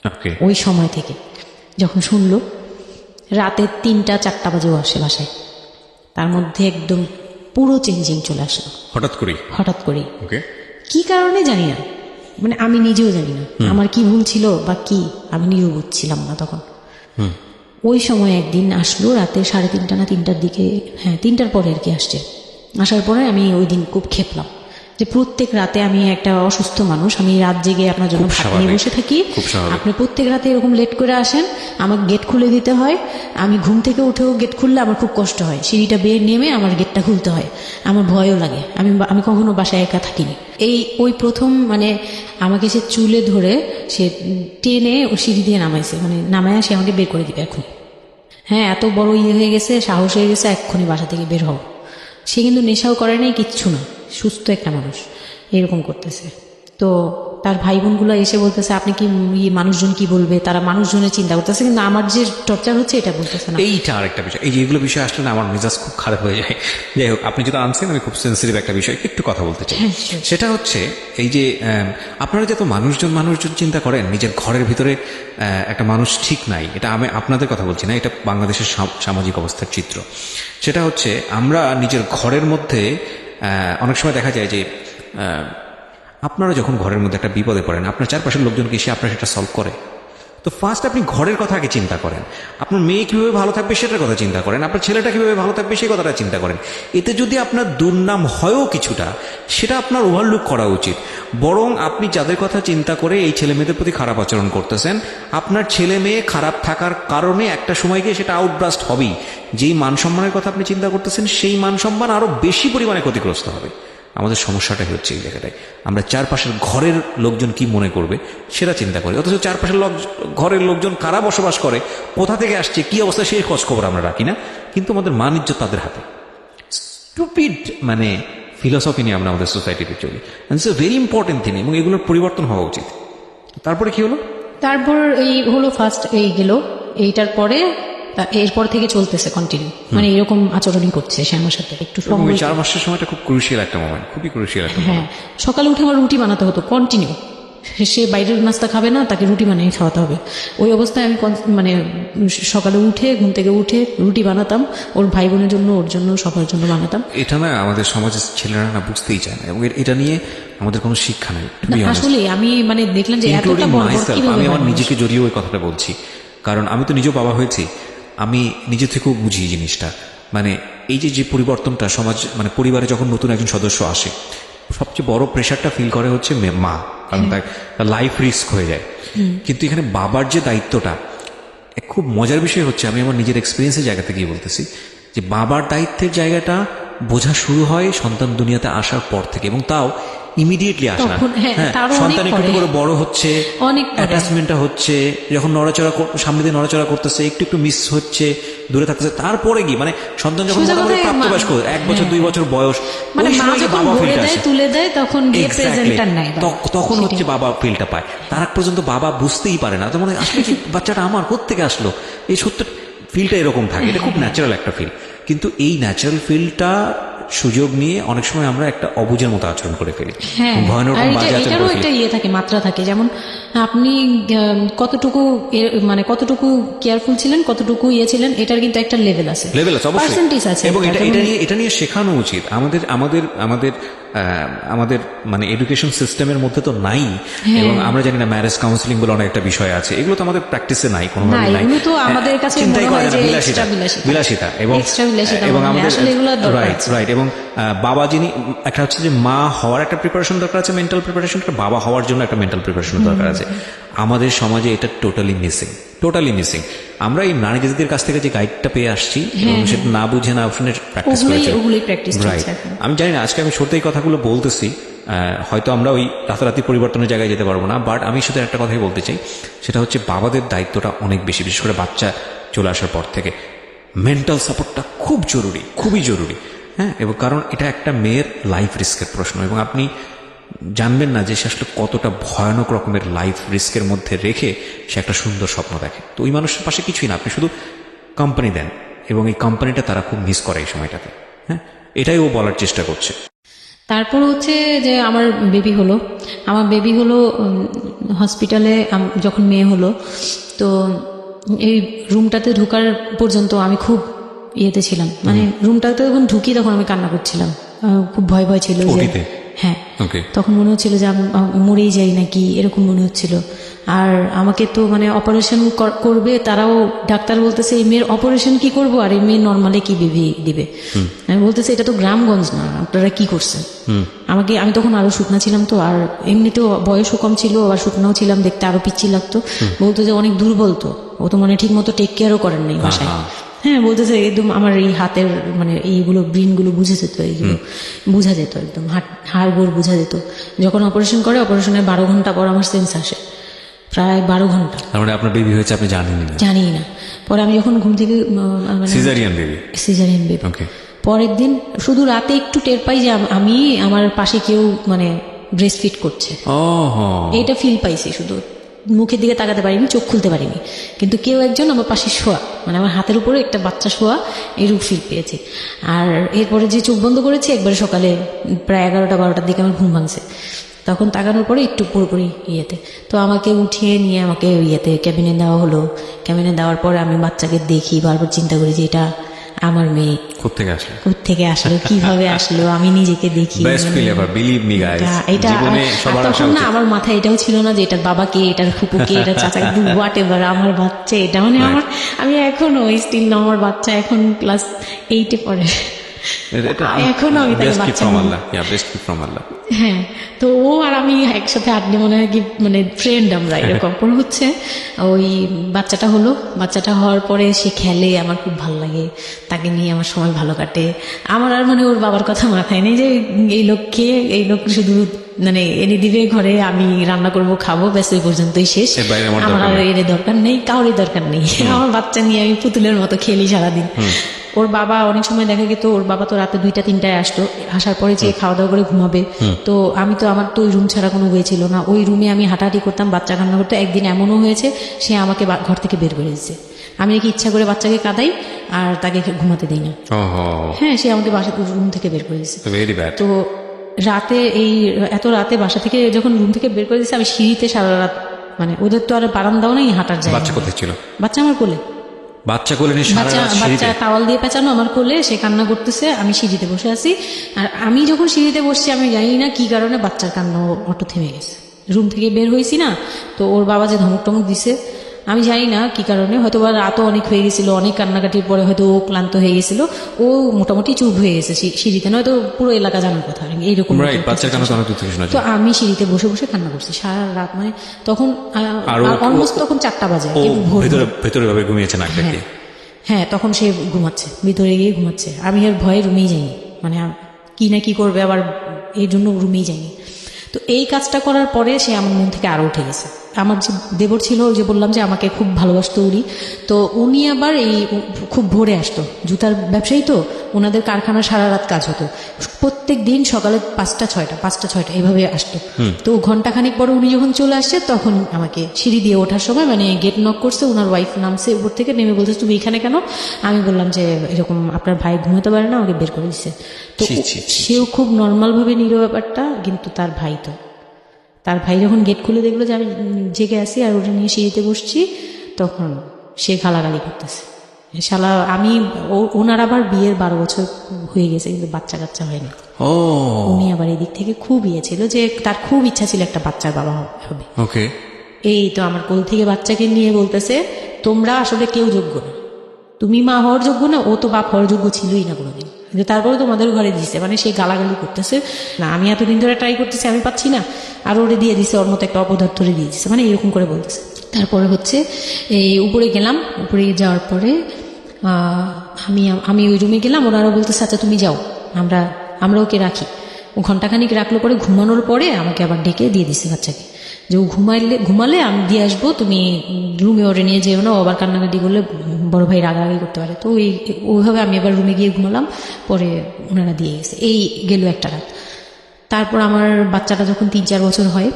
Speaker 3: ওকে।
Speaker 2: ওই সময় থেকে। যখন শুনলো রাতে 3টা-4টা বাজেও আসে বাসায়, তার মধ্যে একদম পুরো চেঞ্জিং চলে আসলো হঠাৎ করে।
Speaker 3: ওকে।
Speaker 2: কি কারণে জানি না, মানে আমি নিজেও জানি না আমার কি ভুল ছিল বা কি, আমি নিজেও বুঝছিলাম না তখন। ওই সময় একদিন আসলো রাতে 3:30 না 3টার দিকে, হ্যাঁ 3টার পরে আর কি আসছে। আসার পরে আমি ওই দিন খুব খেপলাম যে প্রত্যেক রাতে আমি একটা অসুস্থ মানুষ, আমি রাত জেগে আপনার জন্য
Speaker 3: খুব
Speaker 2: ভাত নিয়ে
Speaker 3: স্বাভাবিক,
Speaker 2: বসে থাকি,
Speaker 3: খুব স্বাভাবিক।
Speaker 2: আপনি প্রত্যেক রাতে এরকম লেট করে আসেন, আমাকে গেট খুলে দিতে হয়, আমি ঘুম থেকে উঠেও গেট খুললে আমার খুব কষ্ট হয়, সিঁড়িটা বেয়ে নেমে আমার গেটটা খুলতে হয়, আমার ভয়ও লাগে, আমি কখনো বাসায় একা থাকিনি। ওই প্রথম মানে আমাকে সে চুলে ধরে সে টেনে ও সিঁড়ি দিয়ে নামাইছে, মানে নামায় সে আমাকে বের করে দিবে এখন। হ্যাঁ, এত বড় ইয়ে হয়ে গেছে, সাহস হয়ে গেছে, এক্ষুনি বাসা থেকে বের হও। সে কিন্তু নেশাও করে নাই, কিচ্ছু না, সুস্থ একটা মানুষ, এরকম করতেছে। তো তার ভাই বোনগুলো এসে বলতেছে আপনি কি মানুষজন কি বলবে, তারা মানুষজনের চিন্তা করতেছে, কিন্তু আমার যে টর্চার হচ্ছে এটা বলতেছে না।
Speaker 3: এইটা আরেকটা বিষয়, এই যে এগুলো বিষয় আসলে না আমার মেজাজ খুব খারাপ হয়ে যায়। যাই হোক, আপনি যেটা আনছেন আমি খুব সেন্সিটিভ একটা বিষয় একটু কথা বলতে চাই।
Speaker 2: হ্যাঁ, sure.
Speaker 3: সেটা হচ্ছে এই যে আপনারা যত মানুষজন চিন্তা করেন, নিজের ঘরের ভিতরে একটা মানুষ ঠিক নাই, এটা আমি আপনাদের কথা বলছি না, এটা বাংলাদেশের সামাজিক অবস্থার চিত্র। সেটা হচ্ছে আমরা নিজের ঘরের মধ্যে অনেক সময় দেখা যায় যে আপনারা যখন ঘরের মধ্যে একটা বিপদে পড়েন, আপনার চারপাশের লোকজন কি এসে আপনার সেটা সলভ করে? তো ফার্স্ট আপনি ঘরের কথা আগে চিন্তা করেন, আপনার মেয়ে কীভাবে ভালো থাকবে সেটার কথা চিন্তা করেন, আপনার ছেলেটা কীভাবে ভালো থাকবে সেই কথাটা চিন্তা করেন। এতে যদি আপনার দুর্নাম হয়ও কিছুটা, সেটা আপনার ওভারলুক করা উচিত। বরং আপনি যাদের কথা চিন্তা করে এই ছেলে মেয়েদের প্রতি খারাপ আচরণ করতেছেন, আপনার ছেলে মেয়ে খারাপ থাকার কারণে একটা সময় গিয়ে সেটা আউটব্রাস্ট হবেই। যেই মান সম্মানের কথা আপনি চিন্তা করতেছেন, সেই মান সম্মান আরও বেশি পরিমাণে ক্ষতিগ্রস্ত হবে। আমাদের সমস্যাটা হচ্ছে এই জায়গাটায়, আমরা চারপাশের ঘরের লোকজন কি মনে করবে সেটা চিন্তা করি, অথচ চারপাশের ঘরের লোকজন কারা বসবাস করে, কোথা থেকে আসছে, কি অবস্থা, সেই খোঁজ খবর আমরা রাখি না। কিন্তু আমাদের মান ইজ্জত তাদের হাতে। স্টুপিড মানে ফিলসফি নিয়ে আমরা আমাদের সোসাইটিতে চলি, it's a very important thing, এবং এগুলোর পরিবর্তন হওয়া উচিত। তারপরে কি হলো?
Speaker 2: তারপর এই হলো ফার্স্ট এই গেল, এইটার পরে এরপর থেকে চলতেছে কন্টিনিউ, মানে এরকম আচরণই করছে সে আমার সাথে। একটু
Speaker 3: এবং ওই 4 মাসের সময়টা খুব ক্রুশিয়াল একটা মোমেন্ট, খুবই ক্রুশিয়াল একটা
Speaker 2: হ্যাঁ, সকালে উঠে আমার রুটি বানাতে হতো কন্টিনিউ। সে বাইরের নাস্তা খাবে না, তাকে রুটি বানিয়ে খাওয়াতে হবে। ওই অবস্থায় আমি মানে সকালে উঠে ঘুম থেকে উঠে রুটি বানাতাম, ওর ভাই বোনের জন্য, ওর জন্য, সবার জন্য বানাতাম।
Speaker 3: এটা না আমাদের সমাজের ছেলেরা না বুঝতেই চায় না, এবং এটা নিয়ে আমাদের কোনো শিক্ষা নেই।
Speaker 2: আসলে আমি মানে দেখলাম যে এতটা
Speaker 3: আমি আমার নিজেকে জড়িয়ে ওই কথাটা বলছি, কারণ আমি তো নিজেও বাবা হয়েছি, আমি নিজে থেকেও বুঝি জিনিসটা। মানে এই যে পরিবর্তনটা সমাজ, মানে পরিবারে যখন নতুন একজন সদস্য আসে, সবচেয়ে বড় প্রেশারটা ফিল করে হচ্ছে মা, কারণ তার লাইফ রিস্ক হয়ে যায়। কিন্তু এখানে বাবার যে দায়িত্বটা, খুব মজার বিষয় হচ্ছে, আমি আমার নিজের এক্সপিরিয়েন্সের জায়গা থেকে বলতেছি, যে বাবার দায়িত্বের জায়গাটা বোঝা শুরু হয় সন্তান দুনিয়াতে আসার পর থেকে, এবং তাও ইমিডিয়েটলি আসে না। সন্তান একটু করে বড় হচ্ছে, অ্যাটাচমেন্টটা হচ্ছে, যখন নড়াচড়া সামনে দিয়ে নড়াচড়া করতেছে, একটু মিস হচ্ছে, দূরে থাকতেছে, তারপরে কি মানে সন্তান যখন মোটামুটি প্রাপ্তবয়স্ক, 1 বছর 2 বছর বয়স, ওই সময় বাবা ফিলটা আসে,
Speaker 2: তুলে দেয় তখন
Speaker 3: তখন হচ্ছে বাবা ফিলটা পায়। তার আগ পর্যন্ত বাবা বুঝতেই পারে না, তো মানে আসলে কি বাচ্চাটা আমার কোত্থেকে আসলো, এই সত্য ফিলটা এরকম থাকে। এটা খুব ন্যাচারাল একটা ফিল, কিন্তু এই ন্যাচারাল ফিলটা সুযোগ নিয়ে অনেক সময় আমরা একটা অবুঝের মতো আচরণ করে ফেলি, ভয়ানক বাজে আচরণ করে ফেলি।
Speaker 2: একটা ইয়ে থাকে, মাত্রা থাকে, যেমন আপনি কতটুকু মানে কতটুকু কেয়ারফুল ছিলেন, কতটুকু ইয়ে ছিলেন, এটার কিন্তু একটা লেভেল আছে, পার্সেন্টেজ আছে,
Speaker 3: এবং এটা নিয়ে শেখানো উচিত আমাদের আমাদের আমাদের আমাদের মানে এডুকেশন সিস্টেমের মধ্যে তো নাই। এবং আমরা জানি না ম্যারেজ কাউন্সিলিং বলে অনেক একটা বিষয় আছে, এগুলো তো আমাদের প্র্যাকটিসে নাই, কোনোভাবে নাই,
Speaker 2: আমাদের কাছে
Speaker 3: চিন্তাই করা যায় না, বিলাসিতা। এবং আমাদের রাইট। এবং বাবা যিনি, একটা হচ্ছে যে মা হওয়ার একটা প্রিপারেশন দরকার আছে, মেন্টাল প্রিপারেশন, বাবা হওয়ার জন্য একটা মেন্টাল প্রিপারেশন দরকার আছে। আমাদের সমাজে এটা টোটালি মিসিং। আমরা এই নারী জাতিদের কাছ থেকে যে গাইডটা পেয়ে আসছি, এবং সেটা না বুঝে না শুনে প্র্যাকটিস করেছি। রাইট, আমি জানি না আজকে আমি সত্যি এই কথাগুলো বলতেছি, হয়তো আমরা ওই রাতারাতি পরিবর্তনের জায়গায় যেতে পারবো না, বাট আমি শুধু একটা কথাই বলতে চাই, সেটা হচ্ছে বাবাদের দায়িত্বটা অনেক বেশি, বিশেষ করে বাচ্চা চলে আসার পর থেকে মেন্টাল সাপোর্টটা খুব জরুরি, খুবই জরুরি। হ্যাঁ, এবং কারণ এটা একটা মেয়ের লাইফ রিস্কের প্রশ্ন, এবং আপনি জানবেন না যে সে আসলে কতটা ভয়ানক রকমের লাইফ রিস্কের মধ্যে রেখে সে একটা সুন্দর স্বপ্ন দেখে। তো ওই মানুষের পাশে কিছুই না, আপনি শুধু কোম্পানি দেন, এবং এই কোম্পানিটা তারা খুব মিস করে এই সময়টাতে। হ্যাঁ, এটাই ও বলার চেষ্টা করছে।
Speaker 2: তারপর হচ্ছে যে আমার বেবি হলো, হসপিটালে যখন মেয়ে হলো, তো এই রুমটাতে ঢোকার পর্যন্ত আমি খুব ইয়েতে ছিলাম, মানে রুমটাতে যখন ঢুকি তখন আমি কান্না করছিলাম, খুব ভয় ভয় ছিল যে,
Speaker 3: ওটিতে?
Speaker 2: হ্যাঁ,
Speaker 3: ওকে।
Speaker 2: তখন মনে হচ্ছিল যে আমি মরেই যাই নাকি এরকম মনে হচ্ছিল। আর আমাকে তো মানে অপারেশন করবে, তারাও ডাক্তার বলতেছে এই মেয়ের অপারেশন কি করবো, আর এই মেয়ে নর্মালে কি বেবি দিবে। আমি বলতেছে এটা তো গ্রামগঞ্জ না, আপনারা কি করছেন। আমি তখন আরো শুকনা ছিলাম, তো আর এমনিতেও বয়সও কম ছিল, আর শুকনাও ছিলাম, দেখতে আরো পিচ্ছি লাগতো। বলতো যে অনেক দুর্বল, তো ও তো মানে ঠিক মতো টেক কেয়ারও করেন নাই বাসায়। হ্যাঁ, বলতেছে একদম আমার এই হাতের মানে এইগুলো ব্রিনগুলো বুঝে যেত, এইগুলো বোঝা যেত, একদম হাড় গোড় বোঝা যেত। যখন অপারেশন করে, অপারেশনের 12 ঘন্টা পর আমার সেন্স আসে, প্রায় 12 ঘন্টা।
Speaker 3: তার মানে আপনার বেবি হয়েছে আপনি জানেন না?
Speaker 2: জানি না। পরে আমি যখন ঘুম থেকে
Speaker 3: caesarean baby?
Speaker 2: Caesarean baby.
Speaker 3: Okay.
Speaker 2: পরের দিন শুধু রাতে একটু টের পাই যে আমি আমার পাশে কেউ মানে ব্রেস্ট ফিড করছে, এইটা ফিল পাইছি। শুধু মুখের দিকে তাকাতে পারিনি, চোখ খুলতে পারিনি, কিন্তু কেউ একজন আমার পাশে শোয়া, মানে আমার হাতের উপরে একটা বাচ্চা শোয়া, এরূপ ফিল পেয়েছি। আর এরপরে যে চোখ বন্ধ করেছি, একবারে সকালে প্রায় 11টা-12টার দিকে আমার ঘুম ভাঙছে। তখন তাকানোর পরে একটু পুরোপুরি ইয়েতে, তো আমাকে উঠিয়ে নিয়ে আমাকে ইয়েতে ক্যাবিনে দেওয়া হলো। ক্যাবিনে দেওয়ার পরে আমি বাচ্চাকে দেখি, বারবার চিন্তা করি যে এটা আমার মেয়ে কোত্থেকে আসলো, কিভাবে আসলো, আমি নিজেকে দেখি। তখন না আমার মাথায় এটাও ছিল না যে এটার বাবা কে, এটার ফুপু কে, এটার চাচা, হোয়াট এভার, আমার বাচ্চা এটা, মানে আমি এখনো স্টিল না, আমার বাচ্চা এখন ক্লাস 8-এ পড়ে, এখনো আমি তাকে বাচ্চা বলি। হ্যাঁ, তো ও আর আমি একসাথে আড্ডে মনে হয় কি মানে ফ্রেন্ড আমরা এরকম। পরে হচ্ছে ওই বাচ্চাটা হওয়ার পরে সে খেলে, আমার খুব ভালো লাগে, তাকে নিয়ে আমার সময় ভালো কাটে। আমার আর মানে ওর বাবার কথা মাথায় নেই যে এই লোক শুধু মানে এনে দিবে ঘরে, আমি রান্না করবো, খাবো, ব্যাস ওই পর্যন্তই শেষ। আমার আর এর দরকার নেই, কাউরই দরকার নেই। আমার বাচ্চা নিয়ে আমি পুতুলের মতো খেলি সারাদিন। ওর বাবা অনেক সময় দেখা গেত, ওর বাবা তো রাতে 2টা-3টায় আসতো, আসার পরে যে খাওয়া দাওয়া করে ঘুমাবে। তো আমার তো ওই রুম ছাড়া কোনো ওয়ে ছিল না, ওই রুমে আমি হাঁটাহাঁটি করতাম, বাচ্চা কান্না করতো। একদিন এমনও হয়েছে সে আমাকে ঘর থেকে বের করে দিচ্ছে, আমি নাকি ইচ্ছা করে বাচ্চাকে কাঁদাই আর তাকে ঘুমাতে দিই না। হ্যাঁ, সে আমাকে রুম থেকে বের করে দিচ্ছে। তো রাতে এত রাতে বাসা থেকে যখন রুম থেকে বের করে দিচ্ছে, আমি সিঁড়িতে সারা রাত, মানে ওদের তো আর বারান্দাও নেই, হাঁটার যায়।
Speaker 3: বাচ্চা কোথায় ছিল? বাচ্চা
Speaker 2: আমার কোলে। বাচ্চা টাওয়াল দিয়ে পেঁচানো আমার কোলে, সে কান্না করতেছে, আমি সিঁড়িতে বসে আছি। আর আমি যখন সিঁড়িতে বসছি, আমি জানি না কি কারণে বাচ্চার কান্না অটো থেমে গেছে। রুম থেকে বের হয়েছি না, তো ওর বাবা যে ধমক টমক দিছে, আমি জানি না কি কারণে, হয়তো বা রাতও অনেক হয়ে গেছিল, অনেক কান্নাকাটির পরে হয়তো ও ক্লান্ত হয়ে গেছিল, ও মোটামুটি চুপ হয়ে গেছে সিঁড়িতে, নয়তো পুরো এলাকা জানার কথা এইরকম। তো আমি সিঁড়িতে বসে বসে কান্না করছি সারা রাত, মানে তখন অলমোস্ট তখন 4টা বাজে। হ্যাঁ, তখন সে ঘুমাচ্ছে, ভিতরে গিয়ে ঘুমাচ্ছে। আমি আর ভয়ে রুমেই যাইনি, মানে কি না কি করবে আবার, এই জন্য রুমেই যাইনি। তো এই কাজটা করার পরে সে আমার মন থেকে আরো উঠে গেছে। আমার যে দেবর ছিল, যে বললাম যে আমাকে খুব ভালোবাসতো উনি, তো উনি আবার খুব ভোরে আসতো, জুতার ব্যবসায়ী তো, ওনাদের কারখানা সারা রাত কাজ হতো, প্রত্যেক দিন সকালে 5টা-6টা এইভাবে আসতো। তো ঘন্টাখানিক পরে উনি যখন চলে আসছে, তখন আমাকে সিঁড়ি দিয়ে ওঠার সময় মানে গেট নক করছে, ওনার ওয়াইফ নামছে উপর থেকে, নেমে বলছে তুমি এখানে কেন? আমি বললাম যে এরকম আপনার ভাই ঘুমাতে পারে না, আমাকে বের করে দিচ্ছে। তো সেও খুব নর্মাল ভাবে নিল ব্যাপারটা, কিন্তু তার ভাই যখন গেট খুলে দেখলো যে আমি জেগে আছি আর ওটা নিয়ে সিঁড়িতে বসছি, তখন সে গালাগালি করতেছে, শালা আমি ওনার আবার বিয়ের 12 বছর হয়ে গেছে, কিন্তু বাচ্চা কাচ্চা হয়নি। উনি আবার এই দিক থেকে খুব ছিল যে তার খুব ইচ্ছা ছিল একটা বাচ্চার বাবা হবে। এই তো আমার কোল থেকে বাচ্চাকে নিয়ে বলতেছে তোমরা আসলে কেউ যোগ্য না, তুমি মা হওয়ার যোগ্য না, ও তো বাপ হওয়ার যোগ্য ছিলই না কোনোদিন, কিন্তু তারপরে তোমাদের ঘরে দিচ্ছে। মানে সে গালাগালি করতেছে, না আমি এতদিন ধরে ট্রাই করতেছি, আমি পাচ্ছি না, আর ওরে দিয়ে দিছে, ওর মতো একটা অপদার্থরে দিয়ে দিচ্ছে, মানে এরকম করে বলতেছে। তারপরে হচ্ছে এই উপরে গেলাম, উপরে যাওয়ার পরে আমি ওই রুমে গেলাম, ওনারা বলতেছে আচ্ছা তুমি যাও, আমরা ওকে রাখি। ও ঘন্টাখানিক রাখলো, পরে ঘুমানোর পরে আমাকে আবার ডেকে দিয়ে দিছে বাচ্চাকে, যে ও ঘুমালে আমি দিয়ে আসবো, তুমি রুমে ওরে নিয়ে যেও না, ও আবার কান্নাকাটি করলে বড় ভাই রাগারাগি করতে পারে। তো ওইভাবে আমি আবার রুমে গিয়ে ঘুমালাম, পরে ওনারা দিয়ে গেছে। এই গেল একটা রাত। তারপর আমার বাচ্চাটা যখন 3-4 বছর হয়,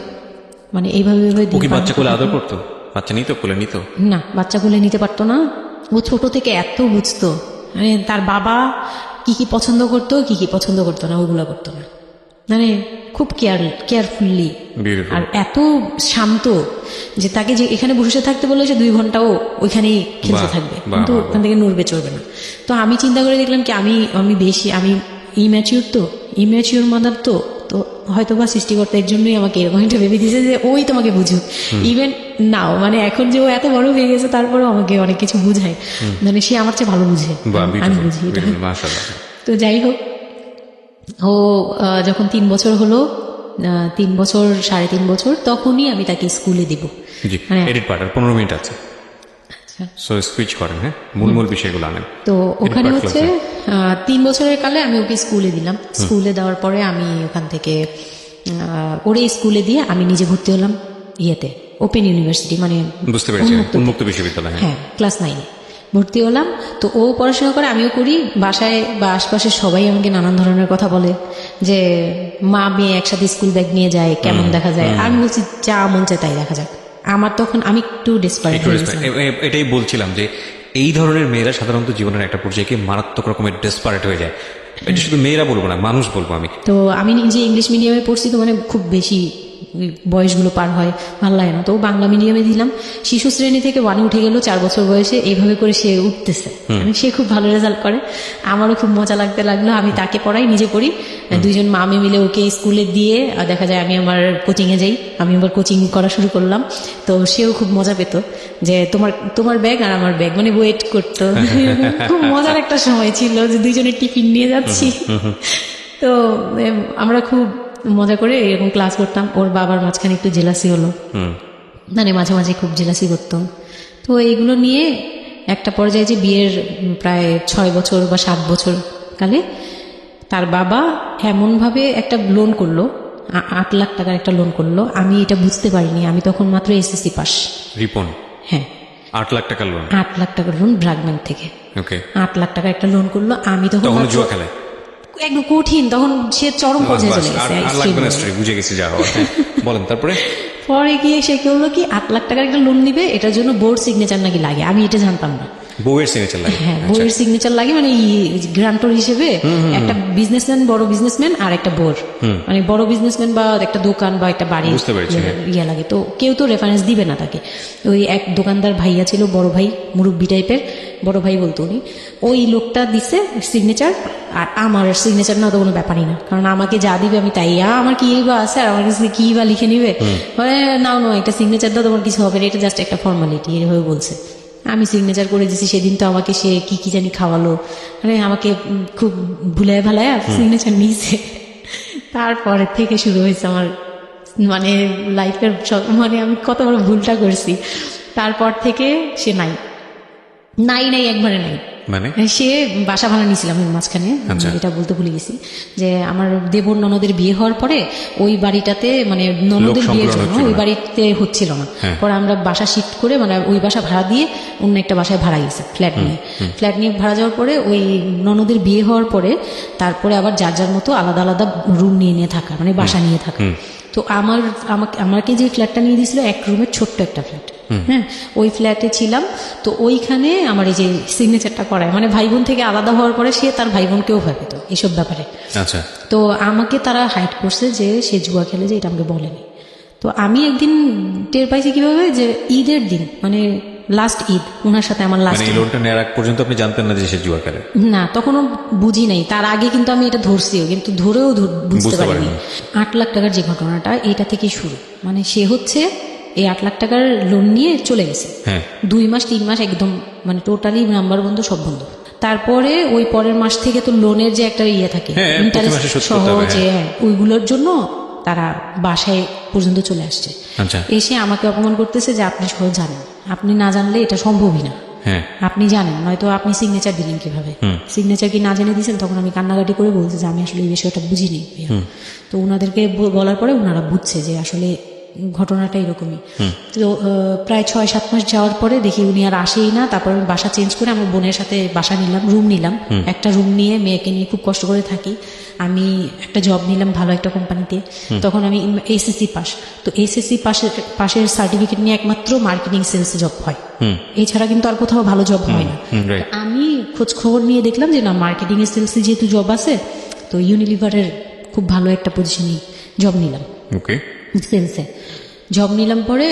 Speaker 2: মানে এইভাবে
Speaker 3: ও কি বাচ্চা কোলে আদর করতো? বাচ্চা নিত, কোলে নিত?
Speaker 2: না, বাচ্চা কোলে নিতে পারতো না। ও ছোট থেকে এত বুঝতো, মানে তার বাবা কি কি পছন্দ করতো, কি কি পছন্দ করতো না, ওগুলো করতো না। মানে খুব কেয়ারফুললি, আর এত শান্ত যে তাকে যে এখানে বসে থাকতে বলে সে 2 ঘন্টাও ওইখানেই খেলতে থাকবে, কিন্তু ওখান থেকে নড়বে চড়বে না। তো আমি চিন্তা করে দেখলাম কি আমি ইম্যাচিউর মাদার, তো হয়তো বা সৃষ্টিকর্তা এর জন্যই আমাকে এরকম একটা ভেবে দিয়েছে যে ওই তোমাকে বুঝুক। ইভেন নাও, মানে এখন যে ও এত বড় হয়ে গেছে তারপরেও আমাকে অনেক কিছু বুঝায়, মানে সে আমার চেয়ে ভালো বুঝে, আমি বুঝি। তো যাই হোক, ও যখন 3 বছর হলো, 3 বছর 3.5 বছর, তখনই আমি তাকে স্কুলে দিব।
Speaker 3: মানে এডিট পার্ট আর 15 মিনিট আছে, সো সুইচ করেন। হ্যাঁ, মূল বিষয়গুলো আনেন।
Speaker 2: তো ওখানে হচ্ছে 3 বছরের কালে আমি ওকে স্কুলে দিলাম। স্কুলে দেওয়ার পরে আমি ওখান থেকে ওরে স্কুলে দিয়ে আমি নিজে ভর্তি হলাম ইয়েতে, ওপেন ইউনিভার্সিটি, মানে
Speaker 3: বুঝতে পেরেছি, উন্মুক্ত বিশ্ববিদ্যালয়।
Speaker 2: হ্যাঁ, ক্লাস 9 ভর্তি হলাম। তো ও পড়াশোনা করে, আমিও করি। বাসায় বা আশপাশের সবাই আমাকে নানান ধরনের কথা বলে যে মা মেয়ে একসাথে স্কুল ব্যাগ নিয়ে যায়, কেমন দেখা যায়। আমি বলছি যা মন চায় তাই দেখা যাক। আমার তখন আমি একটু ডেসপারেট হয়ে গেছিলাম।
Speaker 3: এটাই বলছিলাম যে এই ধরনের মেয়েরা সাধারণত জীবনের একটা পর্যায়ে গিয়ে মারাত্মক রকমের ডেসপারেট হয়ে যায়। এটা শুধু মেয়েরা বলবো না, মানুষ বলবো আমি।
Speaker 2: তো আমি নিজে ইংলিশ মিডিয়ামে পড়ছি, তো মানে খুব বেশি বয়সগুলো পার হয়, ভালো লাগে না। তো বাংলা মিডিয়ামে দিলাম। শিশু শ্রেণী থেকে 1-এ উঠে গেল 4 বছর বয়সে। এইভাবে করে সে উঠতেছে, সে খুব ভালো রেজাল্ট করে। আমারও খুব মজা লাগতে লাগলো। আমি তাকে পড়াই, নিজে পড়ি। 2জন মামি মিলে ওকে স্কুলে দিয়ে দেখা যায় আমি আমার কোচিংয়ে যাই। আমি আবার কোচিং করা শুরু করলাম। তো সেও খুব মজা পেত যে তোমার ব্যাগ আর আমার ব্যাগ, মানে ওয়েট করতো। খুব মজার একটা সময় ছিল যে 2জনের টিফিন নিয়ে যাচ্ছি। তো আমরা খুব মজা করে এরকম ক্লাস করতাম। ওর বাবার মাঝখানে একটু জেলাসি হলো, মানে মাঝে মাঝে খুব জেলাসি করতো। তো এইগুলো নিয়ে একটা পর্যায়ে যে বিয়ের প্রায় 6 বছর বা 7 বছর কালে তার বাবা এমনভাবে একটা লোন করলো, 8 লাখ টাকার একটা লোন করলো। আমি এটা বুঝতে পারিনি, আমি তখন মাত্র এসএসসি পাস।
Speaker 3: রিপন?
Speaker 2: হ্যাঁ,
Speaker 3: 8 লাখ টাকার লোন।
Speaker 2: 8 লাখ টাকার লোন ব্র্যাক ব্যাংক থেকে।
Speaker 3: ওকে,
Speaker 2: 8 লাখ টাকার একটা লোন করলো। আমি তখন
Speaker 3: জুয়া খেলে
Speaker 2: একদম কঠিন, তখন সে চরম পর্যায়ে চলে
Speaker 3: গেছে। বুঝে গেছি যা হওয়ার। বলেন তারপরে।
Speaker 2: পরে গিয়ে সে কি হলো কি, 8 লাখ টাকার একটা লোন নিবে, এটার জন্য বোর্ড সিগনেচার নাকি লাগে। আমি এটা জানতাম না।
Speaker 3: বউয়ের সিগনেচার লাগে?
Speaker 2: হ্যাঁ, বউয়ের সিগনেচার লাগে, মানে গ্রান্টর হিসেবে একটা বিজনেসম্যান, বড় বিজনেসম্যান আর একটা বোর, মানে বড় বিজনেসম্যান বা একটা দোকান বা একটা বাড়ি ইয়ে লাগে। তো কেউ তো রেফারেন্স দিবে না তাকে। ওই এক দোকানদার ভাইয়া ছিল, বড় ভাই, মুরব্বী টাইপের, বড় ভাই বলতো উনি। ওই লোকটা দিছে সিগনেচার, আর আমার সিগনেচার না তো কোনো ব্যাপারই না, কারণ আমাকে যা দিবে আমি তাই। আমার কি বা আছে, আর আমার কাছে কি বা লিখে নিবে, মানে নাও একটা সিগনেচার দাও, তোমার কিছু হবে না, এটা জাস্ট একটা ফর্মালিটি, এভাবে বলছে। আমি সিগনেচার করে দিয়েছি। সেদিন তো আমাকে সে কি জানি খাওয়ালো, মানে আমাকে খুব ভুলায় ভালায় সিগনেচার নিয়েছে। তারপরে থেকে শুরু হয়েছে আমার মানে লাইফের, মানে আমি কত বড় ভুলটা করছি। তারপর থেকে সে নাই একবারে নাই।
Speaker 3: মানে
Speaker 2: সে বাসা ভাড়া নিয়েছিলাম এর মাঝখানে, এটা বলতে ভুলে গেছি যে আমার দেবর ননদের বিয়ে হওয়ার পরে ওই বাড়িটাতে, মানে ননদের বিয়ের জন্য ওই বাড়িতে হচ্ছিল না। পরে আমরা বাসা শিফট করে, মানে ওই বাসা ভাড়া দিয়ে অন্য একটা বাসায় ভাড়া গেছে, ফ্ল্যাট নিয়ে ভাড়া যাওয়ার পরে ওই ননদের বিয়ে হওয়ার পরে তারপরে আবার যার যার মতো আলাদা আলাদা রুম নিয়ে থাকা, মানে বাসা নিয়ে থাকা। তো আমাকে যে ফ্ল্যাটটা নিয়ে দিয়েছিল 1 রুমের ছোট্ট একটা ফ্ল্যাট, হ্যাঁ, ওই ফ্ল্যাটে ছিলাম। তো ওইখানে আমার এই যে সিগনেচারটা করায়, মানে ভাই বোন থেকে আলাদা হওয়ার পরে সে তার ভাই বোনকেও ভয় পেত এসব ব্যাপারে।
Speaker 3: আচ্ছা।
Speaker 2: তো আমাকে তারা হাইড করছে যে সে জুয়া খেলে, যে এটা আমাকে বলেনি। তো আমি একদিন টের পাইছি কিভাবে, যে ঈদের দিন, মানে লাস্ট ঈদ, ওনার সাথে আমার লাস্ট,
Speaker 3: মানে লোনটা নেওয়ার আগ পর্যন্ত আপনি জানতেন না যে সে জুয়া খেলে?
Speaker 2: না, তখনও বুঝি নাই। তার আগে কিন্তু আমি এটা ধরছিও, কিন্তু ধরেও বুঝতে পারিনি। 8 লাখ টাকার যে ঘটনাটা, এটা থেকে শুরু। মানে সে হচ্ছে এই 8 লাখ টাকার লোন নিয়ে চলে গেছে। 2 মাস 3 মাস একদম, মানে টোটালি নাম্বার বন্ধ, সব বন্ধ। তারপরে ওই পরের মাস থেকে তো লোনের যে একটা ইয়ে থাকে, ইন্টারেস্ট সহ, যে ওইগুলোর জন্য তারা বাসায় পর্যন্ত চলে আসছে। এসে আমাকে অপমান করতেছে যে আপনি সহ জানেন, আপনি না জানলে এটা সম্ভবই না, আপনি জানেন, নয়তো আপনি সিগনেচার দিলেন কিভাবে, সিগনেচার কি না জেনে দিয়েছেন। তখন আমি কান্নাকাটি করে বলছি যে আমি আসলে এই বিষয়টা বুঝিনি। তো ওনাদেরকে বলার পরে ওনারা বুঝছে যে আসলে ঘটনাটা এরকমই। তো প্রায় 6-7 মাস যাওয়ার পরে দেখি উনি আর আসেই না। তারপর আমি বাসা চেঞ্জ করে আমার বোনের সাথে বাসা নিলাম, রুম নিলাম। একটা রুম নিয়ে মেয়েকে নিয়ে খুব কষ্ট করে থাকি। আমি একটা জব নিলাম ভালো একটা কোম্পানিতে। তখন আমি এসএসসি পাস, তো এসএসসি পাশের সার্টিফিকেট নিয়ে একমাত্র মার্কেটিং সেলসে জব হয়, এছাড়া কিন্তু আর কোথাও ভালো জব হয় না। তো আমি খোঁজ খবর নিয়ে দেখলাম যে না, মার্কেটিং এর সেলসে যেহেতু জব আছে, তো ইউনিলিভারের খুব ভালো একটা পজিশনে জব নিলাম।
Speaker 3: ওকে,
Speaker 2: সেলসে জব নিলাম পরে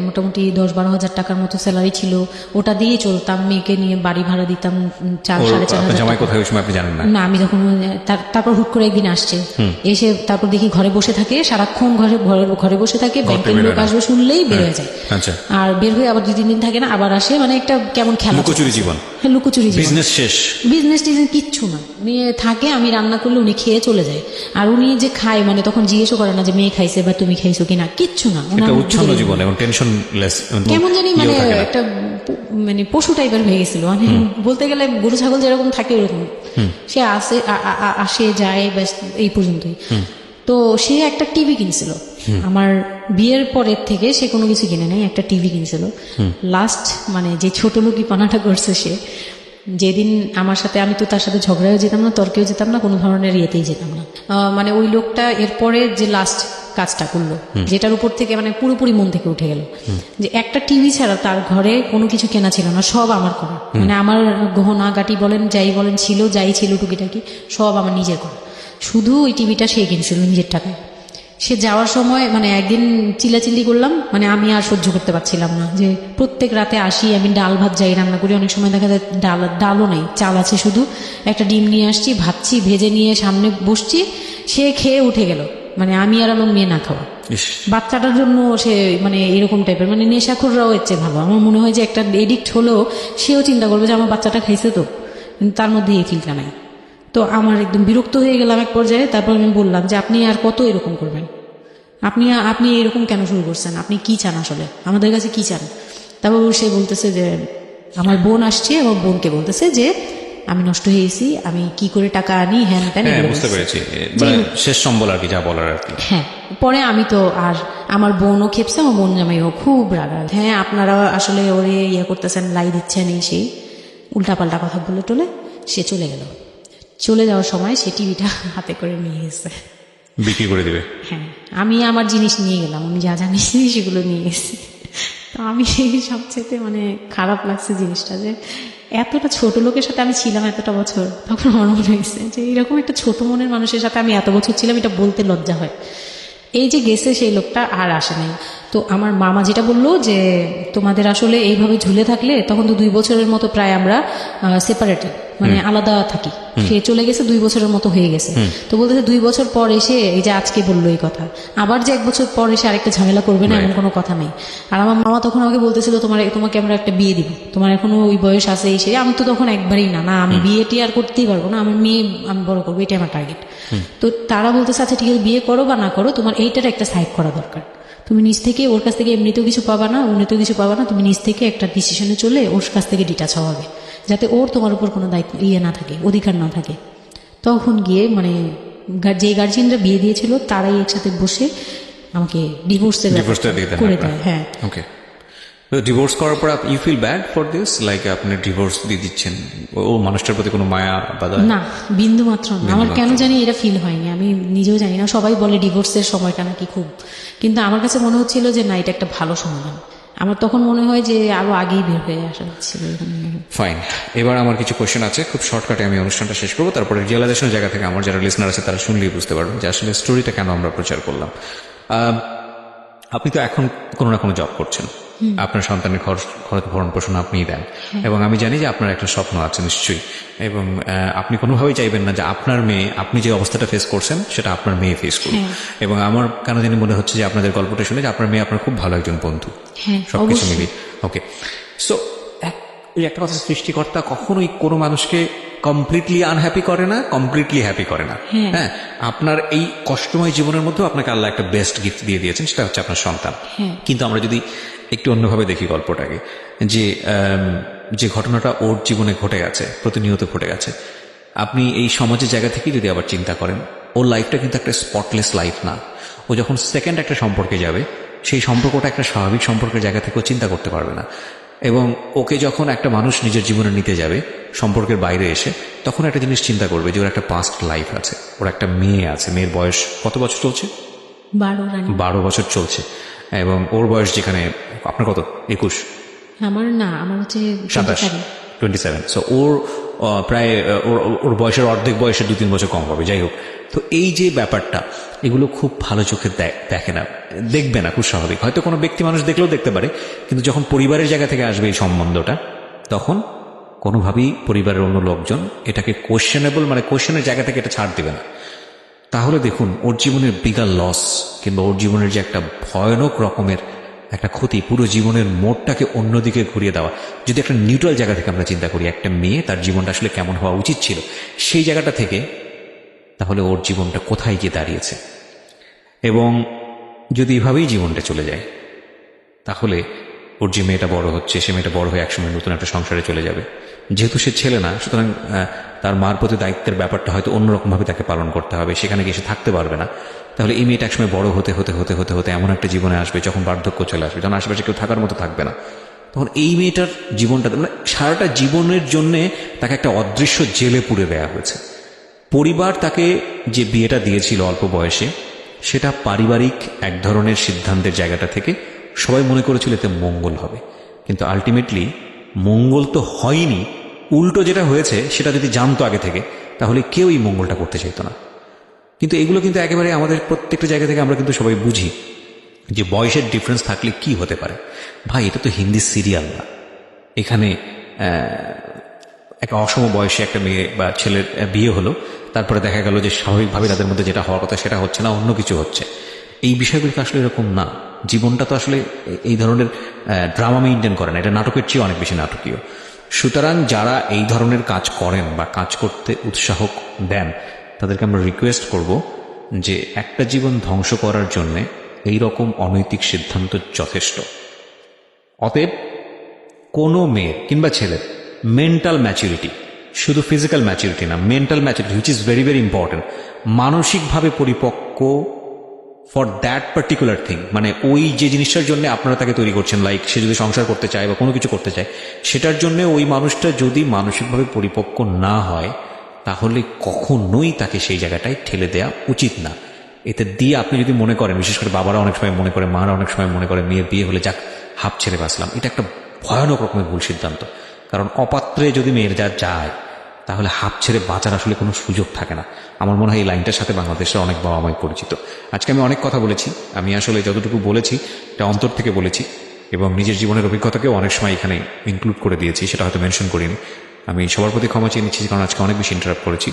Speaker 2: মোটামুটি 10-12 হাজার টাকার মতো স্যালারি ছিল, ওটা দিয়ে চলতাম। মেয়েকে নিয়ে বাড়ি ভাড়া দিতাম 4-4.5 হাজার।
Speaker 3: জামাই কোথায় ওই সময় আপনি জানেন না?
Speaker 2: না, আমি যখন তারপর হুট করে একদিন আসছে, এসে তারপর দেখি ঘরে বসে থাকে, সারাক্ষণ ঘরে বসে থাকে। ব্যাংকের লোক আসবে শুনলেই বের হয়ে যায়, আর বের হয়ে আবার 2-3 দিন থাকে না, আবার আসে। মানে একটা কেমন খেলা,
Speaker 3: লুকোচুরি জীবন।
Speaker 2: হ্যাঁ, লুকোচুরি জীবন।
Speaker 3: বিজনেস শেষ,
Speaker 2: বিজনেস টিজনেস কিচ্ছু না, উনি থাকে, আমি রান্না করলে উনি খেয়ে চলে যায়। আর উনি যে খায়, মানে তখন জিজ্ঞেসও করে না যে মেয়ে খাইছে বা তুমি খাইছো কিনা, কিচ্ছু না।
Speaker 3: উচ্ছন্ন জীবন এবং টেনশনলেস,
Speaker 2: কেমন জানি মানে একটা মানে পশু টাইপের হয়ে গেছিল। মানে বলতে গেলে গরু ছাগল যেরকম থাকে ওরকম। সে আসে যায়, ব্যাস এই পর্যন্তই। তো সে একটা টিভি কিনছিল আমার বিয়ের পরের থেকে, সে কোনো কিছু কিনে নেই, একটা টিভি কিনছিল। লাস্ট মানে যে ছোট লোকি পানাটা করছে সে, যেদিন আমার সাথে, আমি তো তার সাথে ঝগড়াও যেতাম না, তর্কেও যেতাম না, কোনো ধরনের ইয়েতেই যেতাম না। মানে ওই লোকটা এরপরে যে লাস্ট কাজটা করলো, যেটার উপর থেকে মানে পুরোপুরি মন থেকে উঠে গেল, যে একটা টিভি ছাড়া তার ঘরে কোনো কিছু কেনা ছিল না, সব আমার করা। মানে আমার গহনা গাটি বলেন, যাই বলেন ছিল, যাই ছিল টুকিটাকি সব আমার নিজের করা। শুধু ওই টিভিটা সে কিনছিল নিজের টাকায়। সে যাওয়ার সময় মানে একদিন চিল্লাচিল্লি করলাম, মানে আমি আর সহ্য করতে পারছিলাম না, যে প্রত্যেক রাতে আসি, আমি ডাল ভাত যাই রান্না করি, অনেক সময় দেখা যায় ডালও নেই, চাল আছে শুধু, একটা ডিম নিয়ে আসছি, ভাজছি, ভেজে নিয়ে সামনে বসছি, সে খেয়ে উঠে গেল। মানে আমি আর আমার মেয়ে না খাওয়া, বাচ্চাটার জন্য সে মানে এরকম টাইপের, মানে নেশাখোররাও এর চেয়ে ভালো। আমার মনে হয় যে একটা এডিক্ট হলেও সেও চিন্তা করবে যে আমার বাচ্চাটা খাইছে, তো কিন্তু তার মধ্যে এই ফিলটা নাই। তো আমার একদম বিরক্ত হয়ে গেলাম এক পর্যায়ে। তারপর আমি বললাম যে আপনি আর কত এরকম করবেন, আপনি এরকম কেন শুরু করছেন, আপনি কি চান আসলে, আমাদের কাছে কি চান? তারপর সে বলতেছে যে আমার বোন আসছে, আমার বোনকে বলতেছে যে আমি নষ্ট হয়ে গেছি, আমি কি করে টাকা আনি, হ্যান ত্যান।
Speaker 3: বুঝতে পেরেছি, মানে শেষ সম্বল আর কি, যা বলার আর কি।
Speaker 2: হ্যাঁ, পরে আমি তো আর আমার বোনও খেপছে, আমার বোন জামাইও খুব রাগা। হ্যাঁ, আপনারা আসলে ওরে ইয়ে করতেছেন, লাই দিচ্ছেন, এই সেই উল্টাপাল্টা কথা বলে টলে সে চলে গেল। চলে যাওয়ার সময় সে টিভিটা হাতে করে নিয়ে গেছে,
Speaker 3: বিক্রি করে দিবে।
Speaker 2: হ্যাঁ, আমি আমার জিনিস নিয়ে গেলাম, আমি যা জানিস সেগুলো নিয়ে গেছি। তো আমি সবচেয়ে মানে খারাপ লাগছে জিনিসটা, যে এতটা ছোট লোকের সাথে আমি ছিলাম এতটা বছর। তখন আমার মনে হয়েছে যে এরকম একটা ছোট মনের মানুষের সাথে আমি এত বছর ছিলাম, এটা বলতে লজ্জা হয়। এই যে গেছে সেই লোকটা আর আসে নাই। তো আমার মামা যেটা বললো যে তোমাদের আসলে এইভাবে ঝুলে থাকলে, তখন তো 2 বছরের মতো প্রায় আমরা সেপারেটেড, মানে আলাদা থাকি। সে চলে গেছে 2 বছরের মতো হয়ে গেছে। তো বলতেছে 2 বছর পর এসে, এই যে আজকে বললো এই কথা, আবার যে 1 বছর পর এসে আরেকটা ঝামেলা করবে না, এমন কোনো কথা নেই। আর আমার মামা তখন আমাকে বলতেছিল তোমাকে আমরা একটা বিয়ে দিব, তোমার এখনো ওই বয়স আছে, এই সেই। আমি তো তখন একবারেই না আমি বিয়েটি আর করতেই পারবো না, আমার মেয়ে আমি বড় করবো, এটাই আমার টার্গেট। তো তারা বলতেছে আচ্ছা ঠিক আছে, বিয়ে করো বা না করো, তোমার এইটার একটা সাইড করা দরকার। তুমি নিজ থেকে ওর কাছ থেকে এমনিতেও কিছু পাবা না, উনিতেও কিছু পাবা না, তুমি নিজ থেকে একটা ডিসিশনে চলে ওর কাছ থেকে ডিটাচ হওয়া হবে, যাতে ওর তোমার উপর কোনো দায়িত্ব না থাকে, অধিকার না থাকে। তখন গিয়ে মানে যে গার্জিয়ানরা বিয়ে দিয়েছিল তারাই একসাথে বসে আমাকে ডিভোর্সের করে দেয়। হ্যাঁ,
Speaker 3: ওকে। ডিভোর্স করার পর you feel bad for this, like আপনি ডিভোর্স দিয়ে দিচ্ছেন, ও মানুষটার প্রতি কোনো মায়া বাধা?
Speaker 2: না, বিন্দু মাত্র না। আমার কেন জানি এটা ফিল হয়নি, আমি নিজেও জানি না। সবাই বলে ডিভোর্সের সময়টা নাকি খুব, কিন্তু আমার কাছে মনে হচ্ছিল যে না, এটা একটা ভালো সমাধান। আমার তখন মনে হয় যে আরো আগেই বের হয়ে আসা ছিল।
Speaker 3: ফাইন, এবার আমার কিছু কোয়েশ্চেন আছে, খুব শর্টকাটে আমি অনুষ্ঠানটা শেষ করবো। তারপরে রিয়েলাইজেশনের জায়গা থেকে আমার যারা লিসনার আছে তারা শুনলেই বুঝতে পারবেন যে আসলে স্টোরিটা কেন আমরা প্রচার করলাম। আপনি তো এখন কোনো না কোনো জব করছেন, আপনার সন্তানের খরচ ভরণ পোষণ আপনিই দেন, এবং আমি জানি যে আপনার একটা স্বপ্ন আছে নিশ্চয়ই, এবং আপনি কোনোভাবেই চাইবেন না যে আপনার মেয়ে, আপনি যে অবস্থাটা ফেস করছেন সেটা আপনার মেয়ে ফেস করুন। এবং আমার কেন জানি মনে হচ্ছে যে আপনাদের গল্পটা শুনে যে আপনার মেয়ে আপনার খুব ভালো একজন বন্ধু, সবকিছু মিলিয়ে। ওকে, সো এই একটা কথা, সৃষ্টিকর্তা কখনোই কোনো মানুষকে কমপ্লিটলি আনহ্যাপি করে না, কমপ্লিটলি হ্যাপি করে না। হ্যাঁ, আপনার এই কষ্টময় জীবনের মধ্যেও আপনাকে আল্লাহ একটা বেস্ট গিফট দিয়ে দিয়েছেন, সেটা হচ্ছে আপনার সন্তান। কিন্তু আমরা যদি একটু অন্যভাবে দেখি গল্পটাকে, যে ঘটনাটা ওর জীবনে ঘটে গেছে, প্রতিনিয়ত ঘটে গেছে, আপনি এই সমাজের জায়গা থেকে যদি আবার চিন্তা করেন, ওর লাইফটা কিন্তু একটা স্পটলেস লাইফ না। ও যখন সেকেন্ড একটা সম্পর্কে যাবে, সেই সম্পর্কটা একটা স্বাভাবিক সম্পর্কের জায়গা থেকেও চিন্তা করতে পারবে না। এবং ওকে যখন একটা মানুষ নিজের জীবনে নিতে যাবে সম্পর্কের বাইরে এসে, তখন একটা জিনিস চিন্তা করবে যে ওর একটা পাস্ট লাইফ আছে, ওর একটা মেয়ে আছে, মেয়ের বয়স কত বছর চলছে? 12 বছর চলছে। এবং ওর বয়স যেখানে, আপনার কত? 21?
Speaker 2: আমার হচ্ছে
Speaker 3: 27। সো ওর প্রায় ওর বয়সের অর্ধেক বয়সে 2-3 বছর কম হবে। যাই হোক, তো এই যে ব্যাপারটা, এগুলো খুব ভালো চোখে দেখে না, দেখবে না, খুব স্বাভাবিক। হয়তো কোনো ব্যক্তি মানুষ দেখলেও দেখতে পারে, কিন্তু যখন পরিবারের জায়গা থেকে আসবে এই সম্বন্ধটা, তখন কোনোভাবেই পরিবারের অন্য লোকজন এটাকে কোয়েশ্চেনেবল, মানে কোয়েশ্চেনের জায়গা থেকে এটা ছাড় দেবে না। তাহলে দেখুন, ওর জীবনের বিগার লস কিংবা ওর জীবনের যে একটা ভয়ানক রকমের একটা ক্ষতি, পুরো জীবনের মোড়টাকে অন্যদিকে ঘুরিয়ে দেওয়া। যদি একটা নিউট্রাল জায়গা থেকে আমরা চিন্তা করি, একটা মেয়ে তার জীবনটা আসলে কেমন হওয়া উচিত ছিল সেই জায়গাটা থেকে, তাহলে ওর জীবনটা কোথায় গিয়ে দাঁড়িয়েছে। এবং যদি এভাবেই জীবনটা চলে যায়, তাহলে ওর যে মেয়েটা বড় হচ্ছে, সে মেয়েটা বড় হয়ে একসময় নতুন একটা সংসারে চলে যাবে। যেহেতু সে ছেলে না, সুতরাং তার মার প্রতি দায়িত্বের ব্যাপারটা হয়তো অন্যরকমভাবে তাকে পালন করতে হবে, সেখানে গিয়ে সে থাকতে পারবে না। তাহলে এই মেয়েটা একসময় বড় হতে হতে হতে হতে হতে এমন একটা জীবনে আসবে যখন বার্ধক্য চলে আসবে, যখন আশেপাশে কেউ থাকার মতো থাকবে না, তখন এই মেয়েটার জীবনটা, মানে সারাটা জীবনের জন্যে তাকে একটা অদৃশ্য জেলে পুরে দেওয়া হয়েছে। পরিবার তাকে যে বিয়েটা দিয়েছিল অল্প বয়সে, সেটা পারিবারিক এক ধরনের সিদ্ধান্তের জায়গাটা থেকে সবাই মনে করেছিল এতে মঙ্গল হবে, কিন্তু আলটিমেটলি মঙ্গল তো হয়নি। উল্টো যেটা হয়েছে সেটা যদি জানতো আগে থেকে, তাহলে কেউ এই মঙ্গলটা করতে চাইতো না। কিন্তু এগুলো কিন্তু একেবারে আমাদের প্রত্যেকটা জায়গা থেকে আমরা কিন্তু সবাই বুঝি যে বয়সের ডিফারেন্স থাকলে কি হতে পারে। ভাই, এটা তো হিন্দি সিরিয়াল না। এখানে একটা অসম বয়সে একটা মেয়ে বা ছেলের বিয়ে হলো, তারপরে দেখা গেল যে স্বাভাবিকভাবে তাদের মধ্যে যেটা হওয়ার কথা সেটা হচ্ছে না, অন্য কিছু হচ্ছে। এই বিষয়গুলো তো আসলে এরকম না। জীবনটা তো আসলে এই ধরনের ড্রামা মেইনটেইন করে না, এটা নাটকের চেয়ে অনেক বেশি নাটকীয়। সুতরাং যারা এই ধরনের কাজ করেন বা কাজ করতে উৎসাহ দেন, তাদেরকে আমরা রিকোয়েস্ট করব যে একটা জীবন ধ্বংস করার জন্যে এই রকম অনৈতিক সিদ্ধান্ত যথেষ্ট। অতএব কোনো মেয়ের কিংবা ছেলের মেন্টাল ম্যাচুরিটি, শুধু ফিজিক্যাল ম্যাচুরিটি না, mental maturity which is very very important, মানসিকভাবে পরিপক্ক ফর দ্যাট পার্টিকুলার থিং, মানে ওই যে জিনিসটার জন্য আপনারা তাকে তৈরি করছেন, লাইক সে যদি সংসার করতে চায় বা কোনো কিছু করতে চায়, সেটার জন্য ওই মানুষটা যদি মানসিকভাবে পরিপক্ক না হয়, তাহলে কখনোই তাকে সেই জায়গাটায় ঠেলে দেওয়া উচিত না। এতে দিয়ে আপনি যদি মনে করেন, বিশেষ করে বাবারা অনেক সময় মনে করে, মারা অনেক সময় মনে করে, মেয়ের বিয়ে হলে যাক হাফ ছেড়ে বাঁচলাম, এটা একটা ভয়ানক রকমের ভুল সিদ্ধান্ত। কারণ অপাত্রে যদি মেয়ের যা যায়, তাহলে হাফ ছেড়ে বাঁচার আসলে কোনো সুযোগ থাকে না। আমার মনে হয় এই লাইনটার সাথে বাংলাদেশের অনেক বাবা মাই পরিচিত। আজকে আমি অনেক কথা বলেছি, আমি আসলে যতটুকু বলেছি এটা অন্তর থেকে বলেছি, এবং নিজের জীবনের অভিজ্ঞতাকেও অনেক সময় এখানে ইনক্লুড করে দিয়েছি, সেটা হয়তো মেনশন করিনি। আমি সবার প্রতি ক্ষমা চেয়ে নিচ্ছি, কারণ আজকে অনেক বেশি ইন্টারাপ্ট করেছি।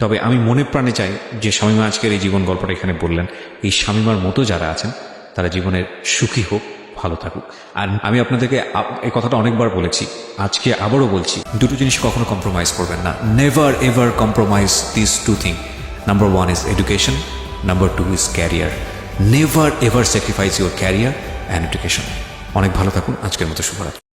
Speaker 3: তবে আমি মনে প্রাণে চাই যে শামীমা আজকের এই জীবন গল্পটা এখানে বললেন, এই শামীমার মতো যারা আছেন তারা জীবনের সুখী হোক, ভালো থাকুক। আর আমি আপনাদেরকে এই কথাটা অনেকবার বলেছি, আজকে আবারও বলছি, দুটো জিনিস কখনো কম্প্রোমাইজ করবেন না। Never ever compromise this two thing. Number 1 is education, number 2 is career. Never ever sacrifice your career and education. অনেক ভালো থাকুন, আজকের মতো শুভরাত্রি।